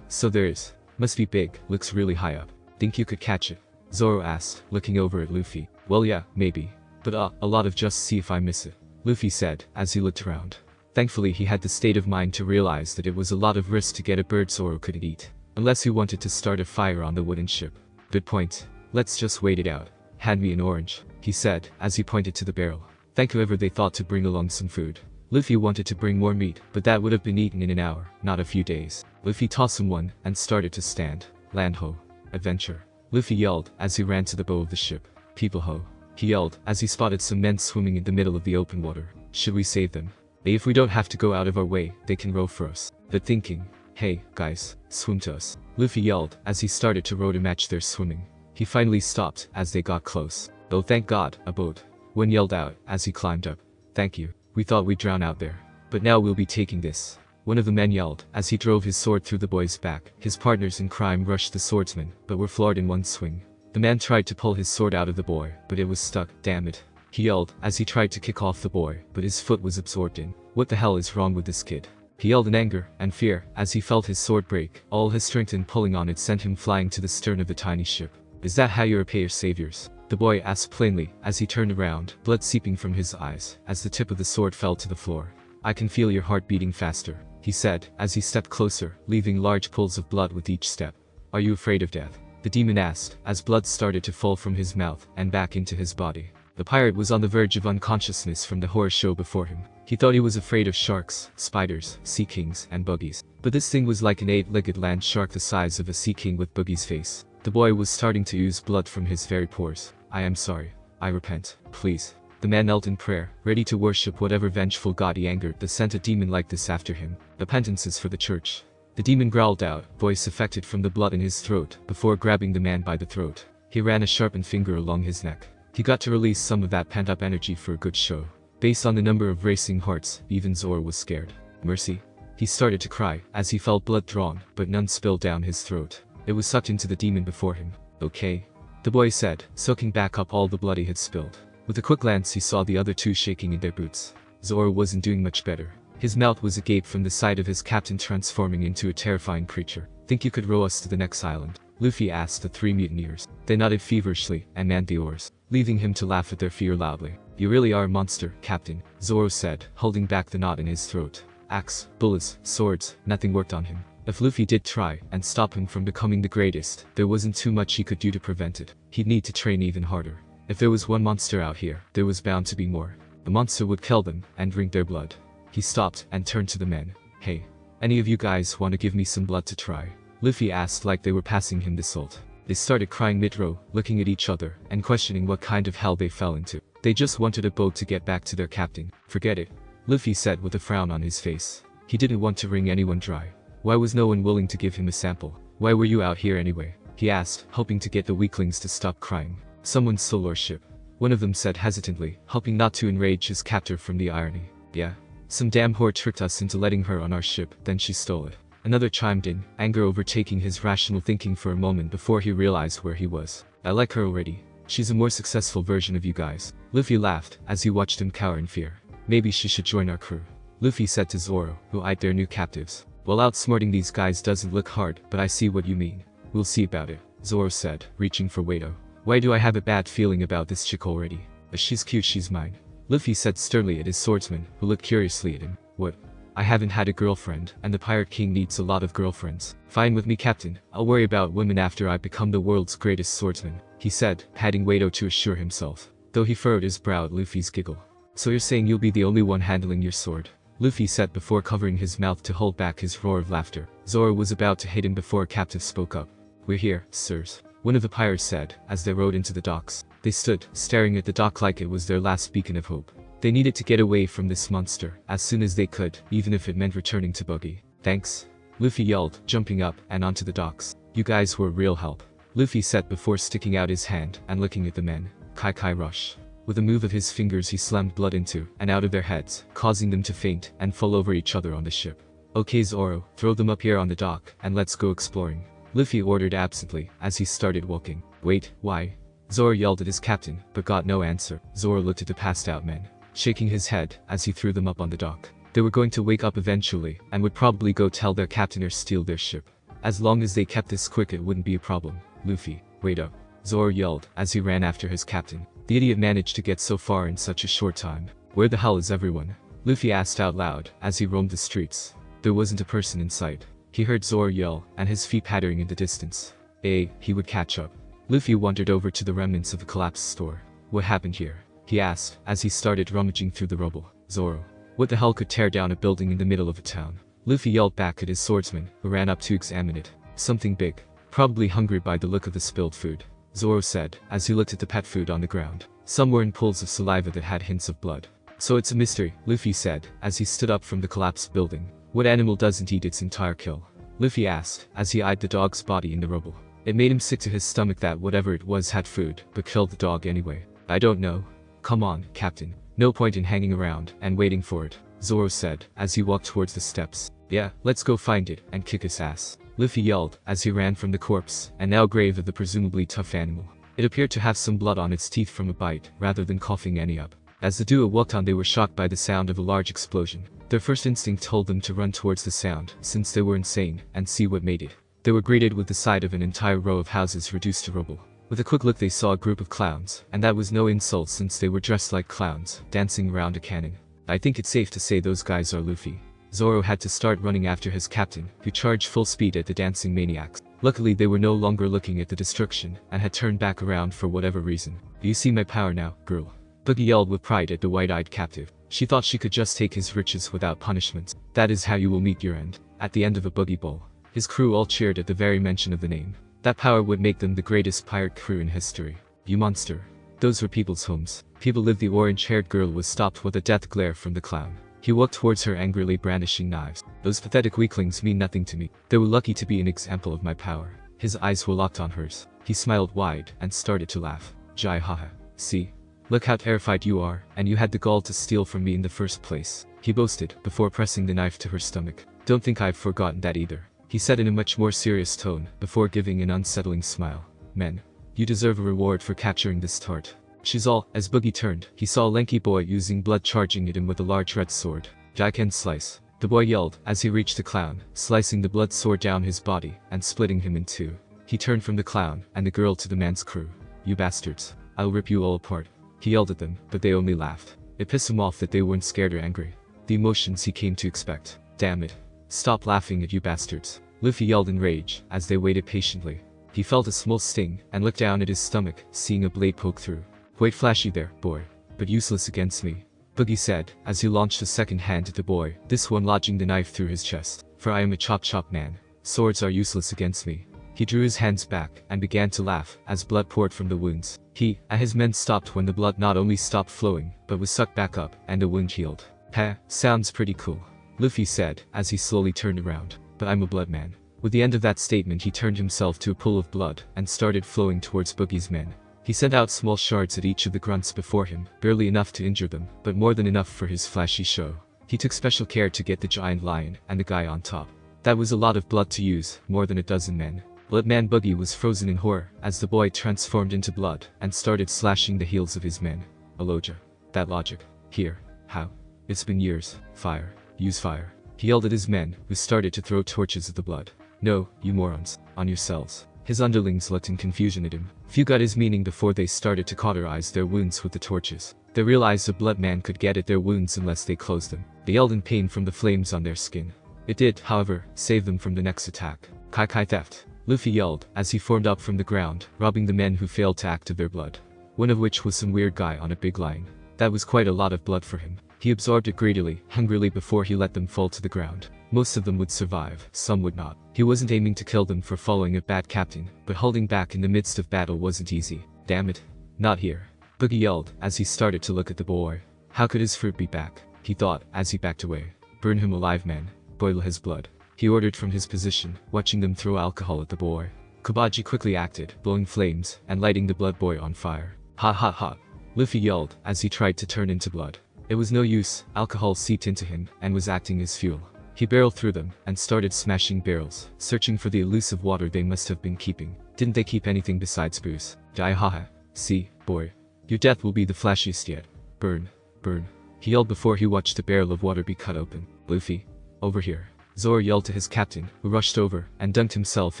So there is. Must be big, looks really high up. Think you could catch it? Zoro asked, looking over at Luffy. Well yeah, maybe. But a lot of just see if I miss it, Luffy said, as he looked around. Thankfully he had the state of mind to realize that it was a lot of risk to get a bird Zoro couldn't eat. Unless he wanted to start a fire on the wooden ship. Good point. Let's just wait it out. Hand me an orange, he said, as he pointed to the barrel. Thank whoever they thought to bring along some food. Luffy wanted to bring more meat, but that would have been eaten in an hour, not a few days. Luffy tossed him one, and started to stand. Land ho. Adventure. Luffy yelled, as he ran to the bow of the ship. People ho. He yelled, as he spotted some men swimming in the middle of the open water. Should we save them? If we don't have to go out of our way, they can row for us. They're thinking, hey, guys, swim to us. Luffy yelled as he started to row to match their swimming. He finally stopped as they got close. Oh, thank God, a boat. Wen yelled out as he climbed up. Thank you. We thought we'd drown out there. But now we'll be taking this. One of the men yelled as he drove his sword through the boy's back. His partners in crime rushed the swordsman, but were floored in one swing. The man tried to pull his sword out of the boy, but it was stuck. Damn it. He yelled as he tried to kick off the boy, but his foot was absorbed in. What the hell is wrong with this kid? He yelled in anger and fear as he felt his sword break. All his strength in pulling on it sent him flying to the stern of the tiny ship. Is that how you repay your saviors? The boy asked plainly as he turned around, blood seeping from his eyes as the tip of the sword fell to the floor. I can feel your heart beating faster, he said as he stepped closer, leaving large pools of blood with each step. Are you afraid of death? The demon asked as blood started to fall from his mouth and back into his body. The pirate was on the verge of unconsciousness from the horror show before him. He thought he was afraid of sharks, spiders, sea kings, and buggies. But this thing was like an 8-legged land shark the size of a sea king with Boogie's face. The boy was starting to ooze blood from his very pores. I am sorry. I repent. Please. The man knelt in prayer, ready to worship whatever vengeful god he angered that sent a demon like this after him. Repentance is for the church. The demon growled out, voice affected from the blood in his throat, before grabbing the man by the throat. He ran a sharpened finger along his neck. He got to release some of that pent-up energy for a good show. Based on the number of racing hearts, even Zoro was scared. Mercy. He started to cry as he felt blood drawn, but none spilled down his throat. It was sucked into the demon before him. Okay. The boy said, soaking back up all the blood he had spilled. With a quick glance he saw the other two shaking in their boots. Zoro wasn't doing much better. His mouth was agape from the sight of his captain transforming into a terrifying creature. Think you could row us to the next island? Luffy asked the three mutineers. They nodded feverishly and manned the oars, leaving him to laugh at their fear loudly. You really are a monster, Captain, Zoro said, holding back the knot in his throat. Axe, bullets, swords, nothing worked on him. If Luffy did try and stop him from becoming the greatest, there wasn't too much he could do to prevent it. He'd need to train even harder. If there was one monster out here, there was bound to be more. The monster would kill them and drink their blood. He stopped and turned to the men. Hey, any of you guys want to give me some blood to try? Luffy asked like they were passing him the salt. They started crying mid-row, looking at each other and questioning what kind of hell they fell into. They just wanted a boat to get back to their captain. Forget it, Luffy said with a frown on his face. He didn't want to wring anyone dry. Why was no one willing to give him a sample? Why were you out here anyway? He asked, hoping to get the weaklings to stop crying. Someone stole our ship. One of them said hesitantly, hoping not to enrage his captor from the irony. Yeah. Some damn whore tricked us into letting her on our ship, then she stole it. Another chimed in, anger overtaking his rational thinking for a moment before he realized where he was. I like her already. She's a more successful version of you guys. Luffy laughed as he watched him cower in fear. Maybe she should join our crew, Luffy said to Zoro, who eyed their new captives. Well, outsmarting these guys doesn't look hard, but I see what you mean. We'll see about it, Zoro said, reaching for Wado. Why do I have a bad feeling about this chick already? If she's cute, she's mine, Luffy said sternly at his swordsman, who looked curiously at him. What? I haven't had a girlfriend, and the Pirate King needs a lot of girlfriends. Fine with me, Captain. I'll worry about women after I become the world's greatest swordsman, he said, patting Wado to assure himself. Though he furrowed his brow at Luffy's giggle. So you're saying you'll be the only one handling your sword? Luffy said before covering his mouth to hold back his roar of laughter. Zoro was about to hit him before a captive spoke up. We're here, sirs, one of the pirates said, as they rowed into the docks. They stood, staring at the dock like it was their last beacon of hope. They needed to get away from this monster, as soon as they could, even if it meant returning to Buggy. Thanks, Luffy yelled, jumping up and onto the docks. You guys were real help, Luffy said before sticking out his hand and looking at the men. Kai rush. With a move of his fingers he slammed blood into and out of their heads, causing them to faint and fall over each other on the ship. Okay Zoro, throw them up here on the dock, and let's go exploring, Luffy ordered absently, as he started walking. Wait, why? Zoro yelled at his captain, but got no answer. Zoro looked at the passed out men, shaking his head as he threw them up on the dock. They were going to wake up eventually, and would probably go tell their captain or steal their ship. As long as they kept this quick it wouldn't be a problem. Luffy, wait up, Zoro yelled as he ran after his captain. The idiot managed to get so far in such a short time. Where the hell is everyone? Luffy asked out loud as he roamed the streets. There wasn't a person in sight. He heard Zoro yell and his feet pattering in the distance. He would catch up. Luffy wandered over to the remnants of the collapsed store. What happened here? He asked as he started rummaging through the rubble. Zoro, what the hell could tear down a building in the middle of a town? Luffy yelled back at his swordsman, who ran up to examine it. Something big. Probably hungry by the look of the spilled food, Zoro said, as he looked at the pet food on the ground. Some were in pools of saliva that had hints of blood. So it's a mystery, Luffy said, as he stood up from the collapsed building. What animal doesn't eat its entire kill? Luffy asked, as he eyed the dog's body in the rubble. It made him sick to his stomach that whatever it was had food, but killed the dog anyway. I don't know. Come on, Captain. No point in hanging around and waiting for it, Zoro said, as he walked towards the steps. Yeah, let's go find it and kick its ass, Luffy yelled as he ran from the corpse and now grave of the presumably tough animal. It appeared to have some blood on its teeth from a bite, rather than coughing any up. As the duo walked on, they were shocked by the sound of a large explosion. Their first instinct told them to run towards the sound, since they were insane, and see what made it. They were greeted with the sight of an entire row of houses reduced to rubble. With a quick look they saw a group of clowns, and that was no insult since they were dressed like clowns, dancing around a cannon. I think it's safe to say those guys are Luffy. Zoro had to start running after his captain, who charged full speed at the dancing maniacs. Luckily they were no longer looking at the destruction, and had turned back around for whatever reason. Do you see my power now, girl? Boogie yelled with pride at the wide-eyed captive. She thought she could just take his riches without punishments. That is how you will meet your end. At the end of a boogie bowl. His crew all cheered at the very mention of the name. That power would make them the greatest pirate crew in history. You monster. Those were people's homes. People lived. The orange-haired girl was stopped with a death glare from the clown. He walked towards her angrily brandishing knives. Those pathetic weaklings mean nothing to me. They were lucky to be an example of my power. His eyes were locked on hers. He smiled wide and started to laugh. Jai haha. See? Look how terrified you are, and you had the gall to steal from me in the first place, he boasted, before pressing the knife to her stomach. Don't think I've forgotten that either, he said in a much more serious tone, before giving an unsettling smile. Men, you deserve a reward for capturing this tart. She's all. As Boogie turned, he saw a lanky boy using blood charging at him with a large red sword. I can slice, the boy yelled, as he reached the clown, slicing the blood sword down his body, and splitting him in two. He turned from the clown, and the girl to the man's crew. You bastards. I'll rip you all apart. He yelled at them, but they only laughed. It pissed him off that they weren't scared or angry. The emotions he came to expect. Damn it. Stop laughing at you bastards, Luffy yelled in rage, as they waited patiently. He felt a small sting, and looked down at his stomach, seeing a blade poke through. Quite flashy there, boy. But useless against me, Boogie said, as he launched a second hand at the boy, this one lodging the knife through his chest. For I am a chop man. Swords are useless against me. He drew his hands back, and began to laugh, as blood poured from the wounds. He and his men stopped when the blood not only stopped flowing, but was sucked back up, and the wound healed. Heh, sounds pretty cool, Luffy said, as he slowly turned around. But I'm a blood man. With the end of that statement he turned himself to a pool of blood, and started flowing towards Boogie's men. He sent out small shards at each of the grunts before him, barely enough to injure them, but more than enough for his flashy show. He took special care to get the giant lion, and the guy on top. That was a lot of blood to use, more than a dozen men. Bloodman Boogie was frozen in horror, as the boy transformed into blood, and started slashing the heels of his men. Aloja. That logic. Here. How? It's been years. Fire. Use fire. He yelled at his men, who started to throw torches at the blood. No, you morons. On yourselves. His underlings looked in confusion at him. Few got his meaning before they started to cauterize their wounds with the torches. They realized a blood man could get at their wounds unless they closed them. They yelled in pain from the flames on their skin. It did, however, save them from the next attack. Kai theft. Luffy yelled, as he formed up from the ground, robbing the men who failed to act of their blood. One of which was some weird guy on a big lion. That was quite a lot of blood for him. He absorbed it greedily, hungrily before he let them fall to the ground. Most of them would survive, some would not. He wasn't aiming to kill them for following a bad captain, but holding back in the midst of battle wasn't easy. Damn it. Not here. Boogie yelled, as he started to look at the boy. How could his fruit be back? He thought, as he backed away. Burn him alive, man. Boil his blood. He ordered from his position, watching them throw alcohol at the boy. Kobaji quickly acted, blowing flames, and lighting the blood boy on fire. Ha ha ha. Luffy yelled, as he tried to turn into blood. It was no use, alcohol seeped into him, and was acting as fuel. He barreled through them, and started smashing barrels, searching for the elusive water they must have been keeping. Didn't they keep anything besides booze? Die haha. See, boy. Your death will be the flashiest yet. Burn. Burn. He yelled before he watched the barrel of water be cut open. Luffy. Over here. Zoro yelled to his captain, who rushed over, and dunked himself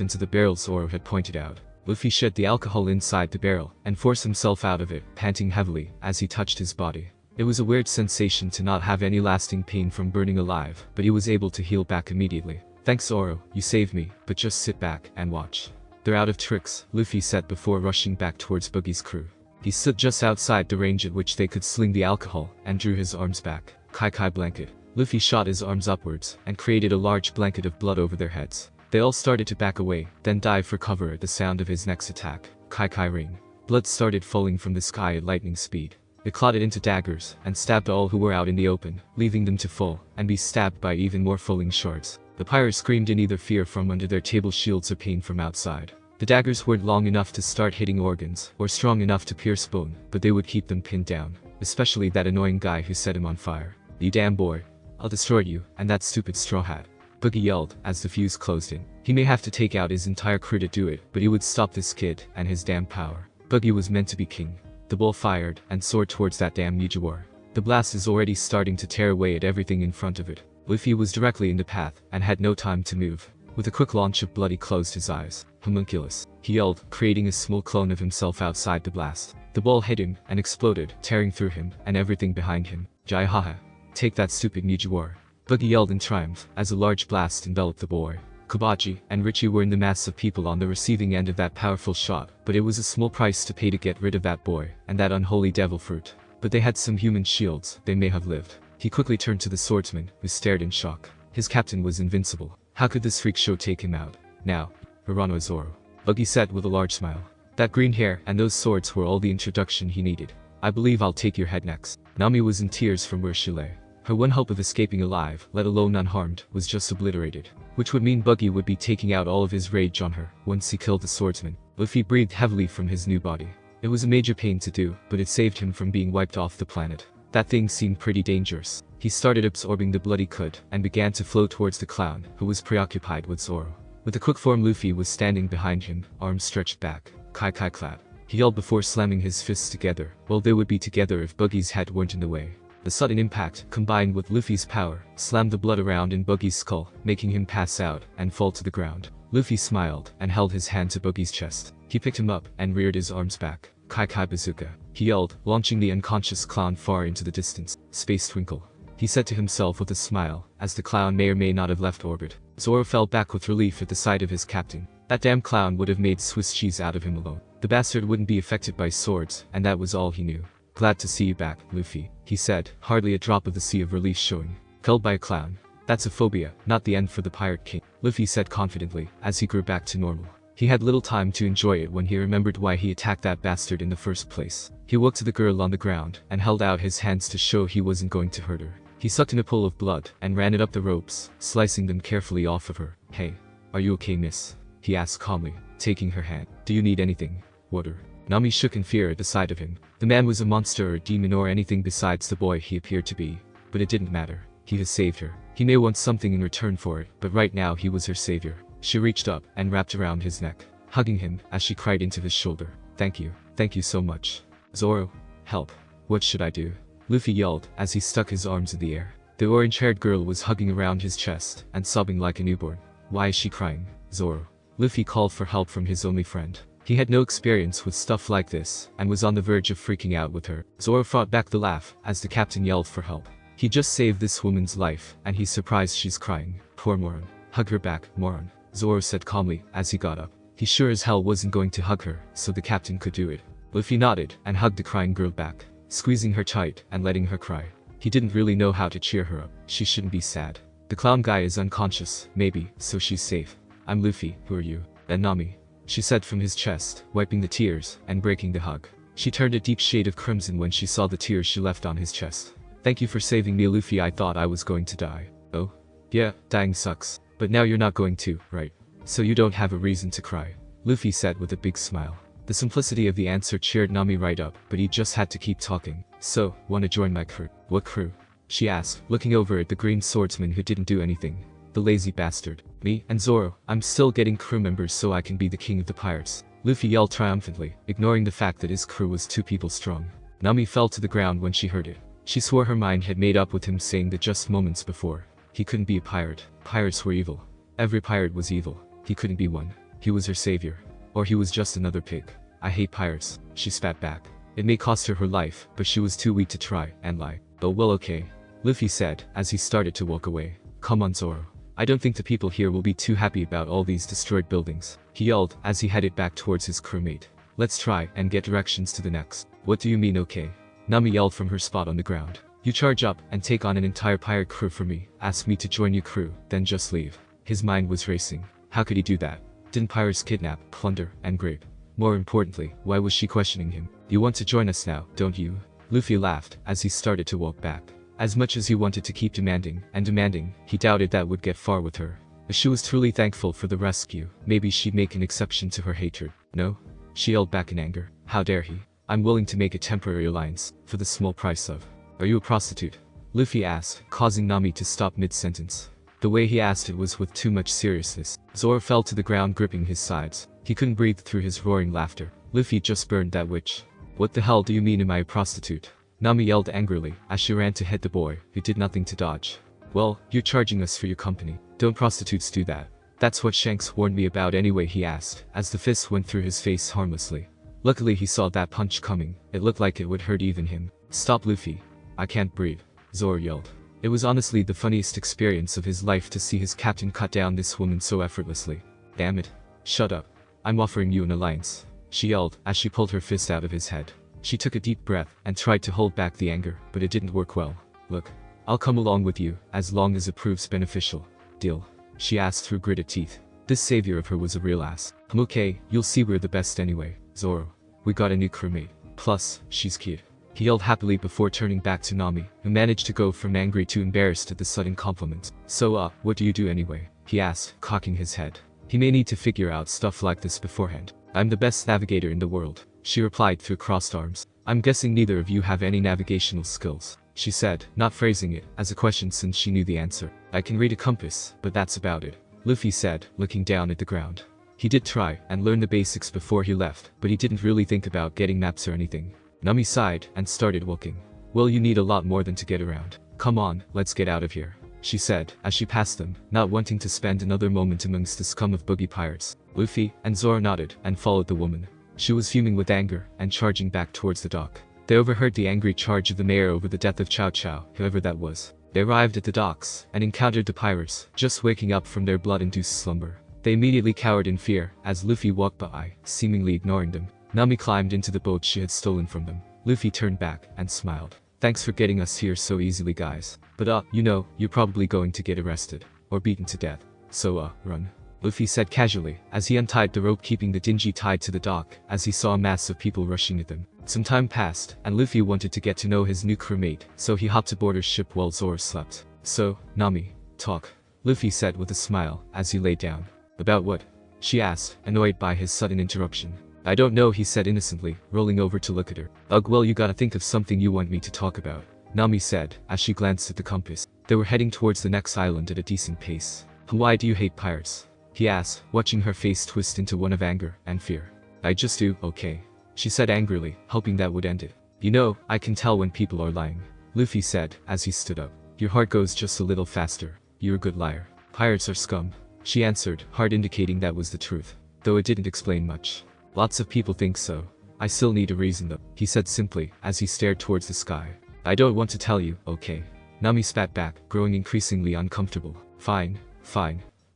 into the barrel Zoro had pointed out. Luffy shed the alcohol inside the barrel, and forced himself out of it, panting heavily, as he touched his body. It was a weird sensation to not have any lasting pain from burning alive, but he was able to heal back immediately. Thanks Zoro, you saved me, but just sit back, and watch. They're out of tricks, Luffy said before rushing back towards Boogie's crew. He stood just outside the range at which they could sling the alcohol, and drew his arms back. Kai blanket. Luffy shot his arms upwards, and created a large blanket of blood over their heads. They all started to back away, then dive for cover at the sound of his next attack. Kai rain. Blood started falling from the sky at lightning speed. It clotted into daggers, and stabbed all who were out in the open, leaving them to fall, and be stabbed by even more falling shards. The pirates screamed in either fear from under their table shields or pain from outside. The daggers weren't long enough to start hitting organs, or strong enough to pierce bone, but they would keep them pinned down. Especially that annoying guy who set him on fire. "You damn boy. I'll destroy you, and that stupid straw hat," Boogie yelled, as the fuse closed in. He may have to take out his entire crew to do it, but he would stop this kid, and his damn power. Boogie was meant to be king. The bull fired, and soared towards that damn Nijiwar. The blast is already starting to tear away at everything in front of it. Luffy was directly in the path, and had no time to move. With a quick launch of blood he closed his eyes. "Homunculus," he yelled, creating a small clone of himself outside the blast. The ball hit him, and exploded, tearing through him, and everything behind him. "Jai haha. Take that stupid Nijiwar," Boogie yelled in triumph, as a large blast enveloped the boy. Kobachi and Richie were in the mass of people on the receiving end of that powerful shot, but it was a small price to pay to get rid of that boy, and that unholy devil fruit. But they had some human shields, they may have lived. He quickly turned to the swordsman, who stared in shock. His captain was invincible. How could this freak show take him out? Now, Hirano Zoro. Buggy said with a large smile. That green hair and those swords were all the introduction he needed. "I believe I'll take your head next." Nami was in tears from where she lay. Her one hope of escaping alive, let alone unharmed, was just obliterated. Which would mean Buggy would be taking out all of his rage on her, once he killed the swordsman. Luffy breathed heavily from his new body. It was a major pain to do, but it saved him from being wiped off the planet. That thing seemed pretty dangerous. He started absorbing the blood he could, and began to flow towards the clown, who was preoccupied with Zoro. With a quick form, Luffy was standing behind him, arms stretched back. "Kai Kai clap," he yelled before slamming his fists together. Well, they would be together if Buggy's head weren't in the way. The sudden impact, combined with Luffy's power, slammed the blood around in Buggy's skull, making him pass out and fall to the ground. Luffy smiled and held his hand to Buggy's chest. He picked him up and reared his arms back. "Kai Kai bazooka," he yelled, launching the unconscious clown far into the distance. "Space twinkle," he said to himself with a smile, as the clown may or may not have left orbit. Zoro fell back with relief at the sight of his captain. That damn clown would have made Swiss cheese out of him alone. The bastard wouldn't be affected by swords, and that was all he knew. "Glad to see you back, Luffy," he said, hardly a drop of the sea of relief showing. "Killed by a clown. That's a phobia, not the end for the Pirate King," Luffy said confidently, as he grew back to normal. He had little time to enjoy it when he remembered why he attacked that bastard in the first place. He walked to the girl on the ground, and held out his hands to show he wasn't going to hurt her. He sucked in a pool of blood, and ran it up the ropes, slicing them carefully off of her. "Hey, are you okay, miss?" he asked calmly, taking her hand. "Do you need anything? Water?" Nami shook in fear at the sight of him. The man was a monster or a demon or anything besides the boy he appeared to be. But it didn't matter. He has saved her. He may want something in return for it, but right now he was her savior. She reached up and wrapped around his neck, hugging him as she cried into his shoulder. Thank you so much." "Zoro, help. What should I do?" Luffy yelled as he stuck his arms in the air. The orange-haired girl was hugging around his chest and sobbing like a newborn. "Why is she crying, Zoro?" Luffy called for help from his only friend. He had no experience with stuff like this, and was on the verge of freaking out with her. Zoro fought back the laugh, as the captain yelled for help. He just saved this woman's life, and he's surprised she's crying. "Poor moron. Hug her back, moron," Zoro said calmly, as he got up. He sure as hell wasn't going to hug her, so the captain could do it. Luffy nodded, and hugged the crying girl back, squeezing her tight, and letting her cry. He didn't really know how to cheer her up. She shouldn't be sad. The clown guy is unconscious, maybe, so she's safe. "I'm Luffy, who are you?" "And Nami," she said from his chest, wiping the tears, and breaking the hug. She turned a deep shade of crimson when she saw the tears she left on his chest. "Thank you for saving me, Luffy. I thought I was going to die." "Oh? Yeah, dying sucks. But now you're not going to, right? So you don't have a reason to cry," Luffy said with a big smile. The simplicity of the answer cheered Nami right up, but he just had to keep talking. "So, wanna join my crew?" "What crew?" she asked, looking over at the green swordsman who didn't do anything. "The lazy bastard. Me and Zoro. I'm still getting crew members so I can be the king of the pirates," Luffy yelled triumphantly, ignoring the fact that his crew was 2 people strong. Nami fell to the ground when she heard it. She swore her mind had made up with him saying that just moments before. He couldn't be a pirate. Pirates were evil. Every pirate was evil. He couldn't be one. He was her savior. Or he was just another pig. "I hate pirates," she spat back. It may cost her her life, but she was too weak to try and lie. "Oh well, okay," Luffy said, as he started to walk away. "Come on, Zoro. I don't think the people here will be too happy about all these destroyed buildings," he yelled as he headed back towards his crewmate. "Let's try and get directions to the next." "What do you mean okay?" Nami yelled from her spot on the ground. "You charge up and take on an entire pirate crew for me, ask me to join your crew, then just leave." His mind was racing. How could he do that? Didn't pirates kidnap, plunder, and rape? More importantly, why was she questioning him? "You want to join us now, don't you?" Luffy laughed as he started to walk back. As much as he wanted to keep demanding, he doubted that would get far with her. If she was truly thankful for the rescue, maybe she'd make an exception to her hatred. No? She yelled back in anger. How dare he? I'm willing to make a temporary alliance, for the small price of... Are you a prostitute? Luffy asked, causing Nami to stop mid-sentence. The way he asked it was with too much seriousness. Zoro fell to the ground gripping his sides. He couldn't breathe through his roaring laughter. Luffy just burned that witch. What the hell do you mean am I a prostitute? Nami yelled angrily, as she ran to hit the boy, who did nothing to dodge. Well, you're charging us for your company. Don't prostitutes do that? That's what Shanks warned me about anyway, he asked, as the fist went through his face harmlessly. Luckily he saw that punch coming. It looked like it would hurt even him. Stop, Luffy. I can't breathe. Zoro yelled. It was honestly the funniest experience of his life to see his captain cut down this woman so effortlessly. Damn it. Shut up. I'm offering you an alliance. She yelled, as she pulled her fist out of his head. She took a deep breath and tried to hold back the anger, but it didn't work well. Look. I'll come along with you, as long as it proves beneficial. Deal? She asked through gritted teeth. This savior of her was a real ass. I'm okay, you'll see we're the best anyway. Zoro. We got a new crewmate. Plus, she's cute. He yelled happily before turning back to Nami, who managed to go from angry to embarrassed at the sudden compliment. So what do you do anyway? He asked, cocking his head. He may need to figure out stuff like this beforehand. I'm the best navigator in the world, she replied through crossed arms. I'm guessing neither of you have any navigational skills, she said, not phrasing it as a question since she knew the answer. I can read a compass, but that's about it, Luffy said, looking down at the ground. He did try and learn the basics before he left, but he didn't really think about getting maps or anything. Nami sighed and started walking. Well, you need a lot more than to get around. Come on, let's get out of here, she said, as she passed them, not wanting to spend another moment amongst the scum of boogie pirates. Luffy and Zoro nodded and followed the woman. She was fuming with anger and charging back towards the dock. They overheard the angry charge of the mayor over the death of Chow Chow, whoever that was. They arrived at the docks and encountered the pirates, just waking up from their blood-induced slumber. They immediately cowered in fear as Luffy walked by, seemingly ignoring them. Nami climbed into the boat she had stolen from them. Luffy turned back and smiled. Thanks for getting us here so easily, guys. But you know, you're probably going to get arrested. Or beaten to death. So run. Luffy said casually, as he untied the rope keeping the dinghy tied to the dock, as he saw a mass of people rushing at them. Some time passed, and Luffy wanted to get to know his new crewmate, so he hopped aboard her ship while Zoro slept. So, Nami, talk. Luffy said with a smile, as he lay down. About what? She asked, annoyed by his sudden interruption. I don't know, he said innocently, rolling over to look at her. Ugh, well, you gotta think of something you want me to talk about, Nami said, as she glanced at the compass. They were heading towards the next island at a decent pace. Why do you hate pirates? He asked, watching her face twist into one of anger and fear. I just do, okay, she said angrily, hoping that would end it. You know, I can tell when people are lying, Luffy said, as he stood up. Your heart goes just a little faster. You're a good liar. Pirates are scum, she answered, heart indicating that was the truth, though it didn't explain much. Lots of people think so. I still need a reason though, he said simply, as he stared towards the sky. I don't want to tell you, okay? Nami spat back, growing increasingly uncomfortable. Fine,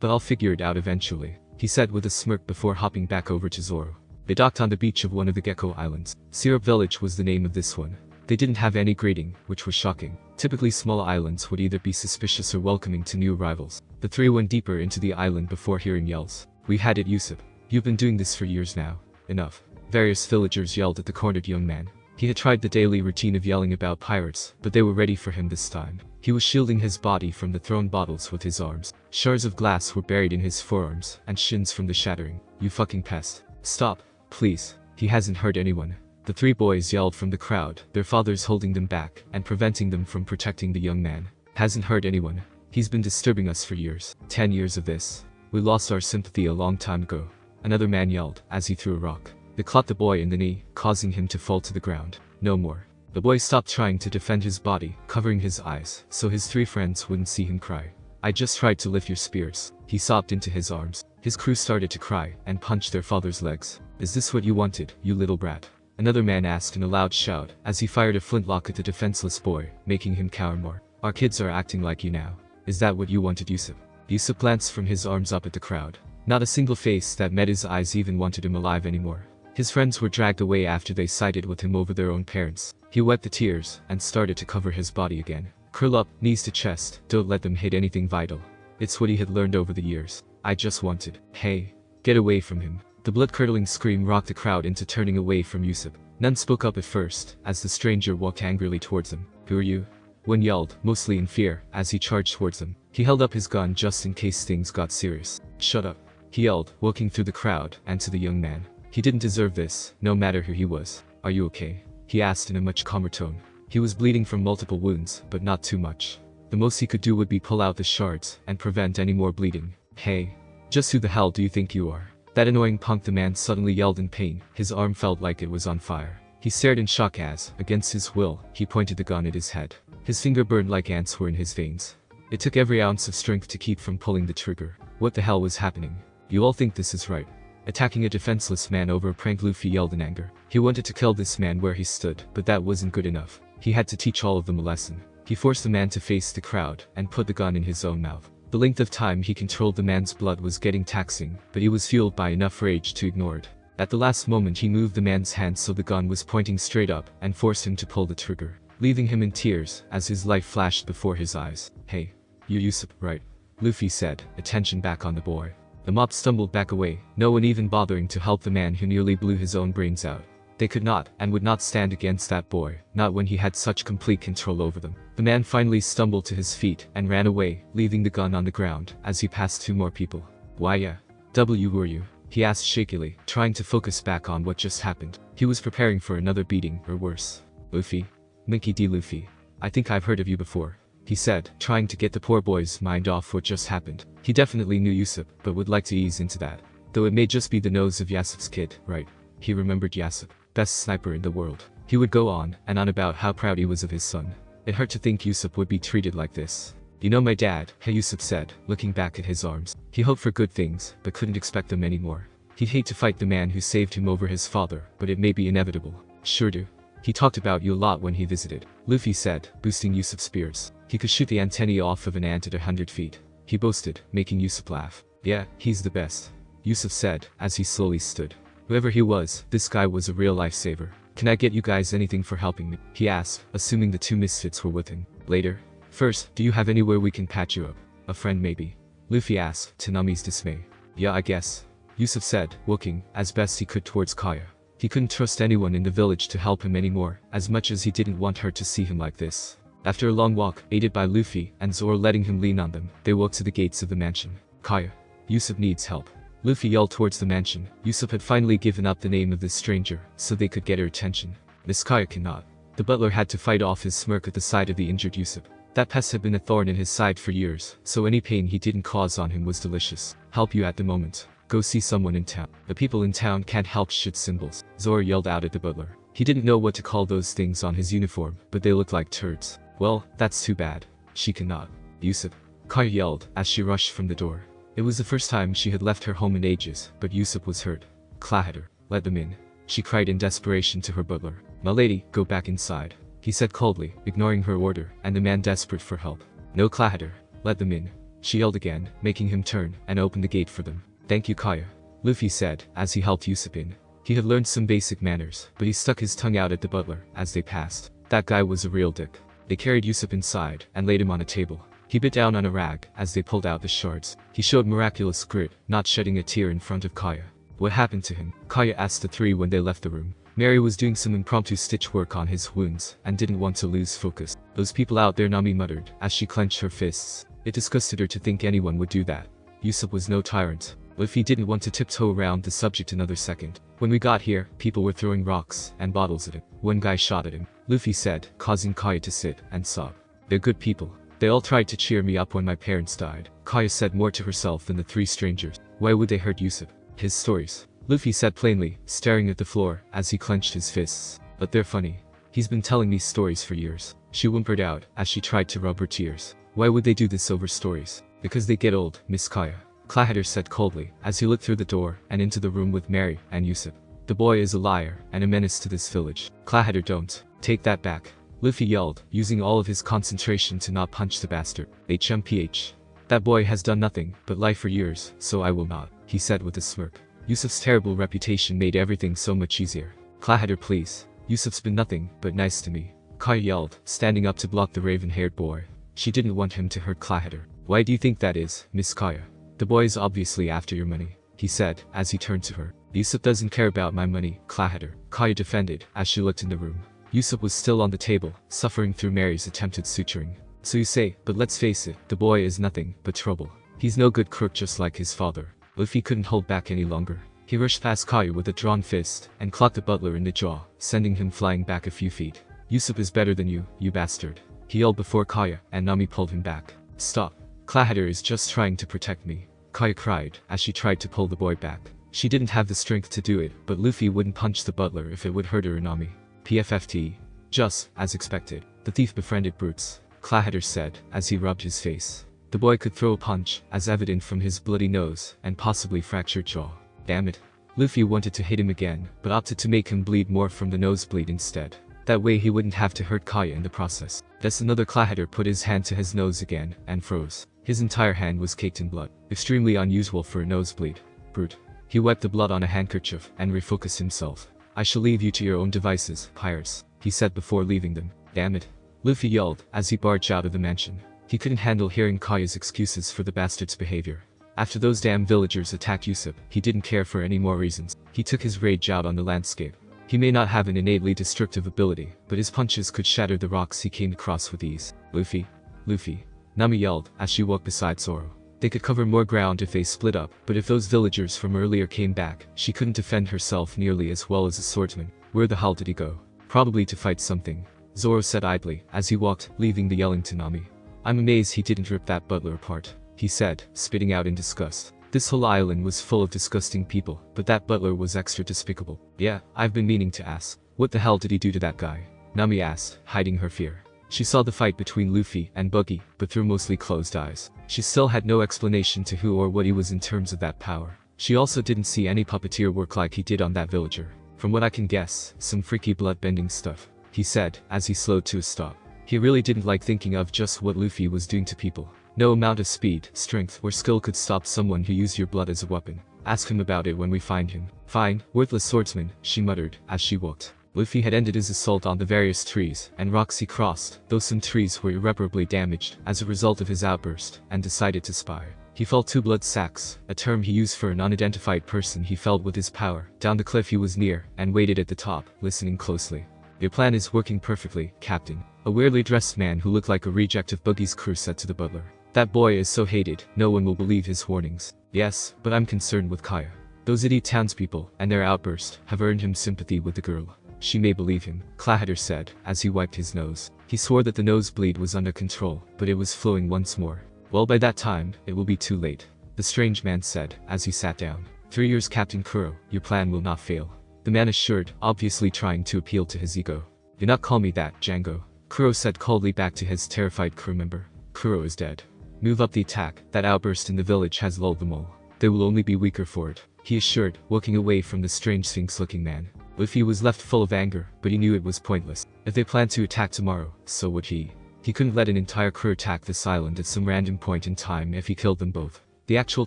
but I'll figure it out eventually, he said with a smirk before hopping back over to Zoro. They docked on the beach of one of the Gecko Islands. Syrup Village was the name of this one. They didn't have any grading, which was shocking. Typically small islands would either be suspicious or welcoming to new arrivals. The three went deeper into the island before hearing yells. We had it, Yusuf. You've been doing this for years now. Enough. Various villagers yelled at the cornered young man. He had tried the daily routine of yelling about pirates, but they were ready for him this time. He was shielding his body from the thrown bottles with his arms. Shards of glass were buried in his forearms and shins from the shattering. You fucking pest. Stop, please. He hasn't hurt anyone. The three boys yelled from the crowd, their fathers holding them back and preventing them from protecting the young man. Hasn't hurt anyone. He's been disturbing us for years. 10 years of this. We lost our sympathy a long time ago. Another man yelled as he threw a rock. It caught the boy in the knee, causing him to fall to the ground. No more. The boy stopped trying to defend his body, covering his eyes, so his three friends wouldn't see him cry. I just tried to lift your spirits. He sobbed into his arms. His crew started to cry and punched their father's legs. Is this what you wanted, you little brat? Another man asked in a loud shout, as he fired a flintlock at the defenseless boy, making him cower more. Our kids are acting like you now. Is that what you wanted, Yusuf? Yusuf glanced from his arms up at the crowd. Not a single face that met his eyes even wanted him alive anymore. His friends were dragged away after they sided with him over their own parents. He wiped the tears and started to cover his body again. Curl up, knees to chest, don't let them hit anything vital. It's what he had learned over the years. I just wanted. Hey, get away from him. The blood-curdling scream rocked the crowd into turning away from Yusuf. None spoke up at first, as the stranger walked angrily towards them. Who are you? One yelled, mostly in fear, as he charged towards them. He held up his gun just in case things got serious. Shut up, he yelled, walking through the crowd, and to the young man. He didn't deserve this, no matter who he was. Are you okay? He asked in a much calmer tone. He was bleeding from multiple wounds, but not too much. The most he could do would be pull out the shards, and prevent any more bleeding. Hey, just who the hell do you think you are? That annoying punk, the man suddenly yelled in pain. His arm felt like it was on fire. He stared in shock as, against his will, he pointed the gun at his head. His finger burned like ants were in his veins. It took every ounce of strength to keep from pulling the trigger. What the hell was happening? You all think this is right. Attacking a defenseless man over a prank, Luffy yelled in anger. He wanted to kill this man where he stood, but that wasn't good enough. He had to teach all of them a lesson. He forced the man to face the crowd, and put the gun in his own mouth. The length of time he controlled the man's blood was getting taxing, but he was fueled by enough rage to ignore it. At the last moment he moved the man's hand so the gun was pointing straight up, and forced him to pull the trigger, leaving him in tears as his life flashed before his eyes. Hey, you Usopp, right? Luffy said, attention back on the boy. The mob stumbled back away, no one even bothering to help the man who nearly blew his own brains out. They could not, and would not stand against that boy, not when he had such complete control over them. The man finally stumbled to his feet and ran away, leaving the gun on the ground, as he passed two more people. Why yeah. Who are you? He asked shakily, trying to focus back on what just happened. He was preparing for another beating, or worse. Luffy? Mickey D. Luffy. I think I've heard of you before, he said, trying to get the poor boy's mind off what just happened. He definitely knew Usopp, but would like to ease into that. Though it may just be the nose of Yasop's kid, right? He remembered Yasop, best sniper in the world. He would go on and on about how proud he was of his son. It hurt to think Usopp would be treated like this. You know my dad, Usopp said, looking back at his arms. He hoped for good things, but couldn't expect them anymore. He'd hate to fight the man who saved him over his father, but it may be inevitable. Sure do. He talked about you a lot when he visited, Luffy said, boosting Usopp's spirits. He could shoot the antennae off of an ant at 100 feet. He boasted, making Usopp laugh. Yeah, he's the best, Usopp said, as he slowly stood. Whoever he was, this guy was a real lifesaver. Can I get you guys anything for helping me? He asked, assuming the two misfits were with him. Later. First, do you have anywhere we can patch you up? A friend maybe? Luffy asked, to Nami's dismay. Yeah, I guess, Usopp said, looking, as best he could towards Kaya. He couldn't trust anyone in the village to help him anymore, as much as he didn't want her to see him like this. After a long walk, aided by Luffy and Zoro letting him lean on them, they walked to the gates of the mansion. Kaya. Usopp needs help. Luffy yelled towards the mansion. Usopp had finally given up the name of this stranger, so they could get her attention. Miss Kaya cannot. The butler had to fight off his smirk at the sight of the injured Usopp. That pest had been a thorn in his side for years, so any pain he didn't cause on him was delicious. Help you at the moment. Go see someone in town. The people in town can't help shit symbols, Zoro yelled out at the butler. He didn't know what to call those things on his uniform, but they looked like turds. Well, that's too bad. She cannot. Usopp. Kaya yelled, as she rushed from the door. It was the first time she had left her home in ages, but Usopp was hurt. Clahater, let them in, she cried in desperation to her butler. My lady, go back inside, he said coldly, ignoring her order, and the man desperate for help. No Clahater, let them in, she yelled again, making him turn and open the gate for them. Thank you Kaya, Luffy said, as he helped Usopp in. He had learned some basic manners, but he stuck his tongue out at the butler as they passed. That guy was a real dick. They carried Usopp inside and laid him on a table. He bit down on a rag as they pulled out the shards. He showed miraculous grit, not shedding a tear in front of Kaya. What happened to him? Kaya asked the three when they left the room. Mary was doing some impromptu stitch work on his wounds and didn't want to lose focus. Those people out there, Nami muttered as she clenched her fists. It disgusted her to think anyone would do that. Usopp was no tyrant. Luffy didn't want to tiptoe around the subject another second. When we got here, people were throwing rocks and bottles at him. One guy shot at him, Luffy said, causing Kaya to sit and sob. They're good people. They all tried to cheer me up when my parents died. Kaya said more to herself than the three strangers. Why would they hurt Usopp? His stories, Luffy said plainly, staring at the floor as he clenched his fists. But they're funny. He's been telling me stories for years. She whimpered out as she tried to rub her tears. Why would they do this over stories? Because they get old, Miss Kaya, Clahater said coldly as he looked through the door and into the room with Mary and Usopp. The boy is a liar and a menace to this village. Clahater, don't take that back, Luffy yelled, using all of his concentration to not punch the bastard. HMPH. That boy has done nothing but lie for years, so I will not, he said with a smirk. Usopp's terrible reputation made everything so much easier. Clahater, please. Usopp's been nothing but nice to me, Kaya yelled, standing up to block the raven-haired boy. She didn't want him to hurt Clahater. Why do you think that is, Miss Kaya? The boy is obviously after your money, he said, as he turned to her. Usopp doesn't care about my money, Clahatter, Kaya defended, as she looked in the room. Usopp was still on the table, suffering through Mary's attempted suturing. So you say, but let's face it, the boy is nothing but trouble. He's no good crook just like his father. Luffy couldn't hold back any longer. He rushed past Kaya with a drawn fist, and clocked the butler in the jaw, sending him flying back a few feet. Usopp is better than you bastard. He yelled before Kaya, and Nami pulled him back. Stop. Clahatter is just trying to protect me, Kaya cried, as she tried to pull the boy back. She didn't have the strength to do it, but Luffy wouldn't punch the butler if it would hurt her or Nami. PFFT. Just, as expected, the thief befriended brutes, Clahatter said, as he rubbed his face. The boy could throw a punch, as evident from his bloody nose, and possibly fractured jaw. Damn it. Luffy wanted to hit him again, but opted to make him bleed more from the nosebleed instead. That way he wouldn't have to hurt Kaya in the process. Thus another Clahatter put his hand to his nose again, and froze. His entire hand was caked in blood. Extremely unusual for a nosebleed. Brute. He wiped the blood on a handkerchief, and refocused himself. I shall leave you to your own devices, pirates, he said before leaving them. Damn it. Luffy yelled, as he barged out of the mansion. He couldn't handle hearing Kaya's excuses for the bastard's behavior. After those damn villagers attacked Usopp, he didn't care for any more reasons. He took his rage out on the landscape. He may not have an innately destructive ability, but his punches could shatter the rocks he came across with ease. Luffy. Luffy. Nami yelled, as she walked beside Zoro. They could cover more ground if they split up, but if those villagers from earlier came back, she couldn't defend herself nearly as well as a swordsman. Where the hell did he go? Probably to fight something, Zoro said idly, as he walked, leaving the yelling to Nami. I'm amazed he didn't rip that butler apart, he said, spitting out in disgust. This whole island was full of disgusting people, but that butler was extra despicable. Yeah, I've been meaning to ask. What the hell did he do to that guy? Nami asked, hiding her fear. She saw the fight between Luffy and Buggy, but through mostly closed eyes. She still had no explanation to who or what he was in terms of that power. She also didn't see any puppeteer work like he did on that villager. From what I can guess, some freaky blood-bending stuff, he said, as he slowed to a stop. He really didn't like thinking of just what Luffy was doing to people. No amount of speed, strength, or skill could stop someone who used your blood as a weapon. Ask him about it when we find him. Fine, worthless swordsman, she muttered, as she walked. Luffy had ended his assault on the various trees and rocks he crossed, though some trees were irreparably damaged as a result of his outburst, and decided to spy. He fell 2 blood sacks, a term he used for an unidentified person he felled with his power, down the cliff he was near, and waited at the top, listening closely. Your plan is working perfectly, Captain. A weirdly dressed man who looked like a reject of Buggy's crew said to the butler. That boy is so hated, no one will believe his warnings. Yes, but I'm concerned with Kaya. Those idiot townspeople, and their outburst, have earned him sympathy with the girl. She may believe him, Clahatter said, as he wiped his nose. He swore that the nosebleed was under control, but it was flowing once more. Well, by that time, it will be too late, the strange man said, as he sat down. 3 years, Captain Kuro, your plan will not fail. The man assured, obviously trying to appeal to his ego. Do not call me that, Django, Kuro said coldly back to his terrified crew member. Kuro is dead. Move up the attack, that outburst in the village has lulled them all. They will only be weaker for it, he assured, walking away from the strange sphinx-looking man. Luffy was left full of anger, but he knew it was pointless. If they planned to attack tomorrow, so would he. He couldn't let an entire crew attack this island at some random point in time if he killed them both. The actual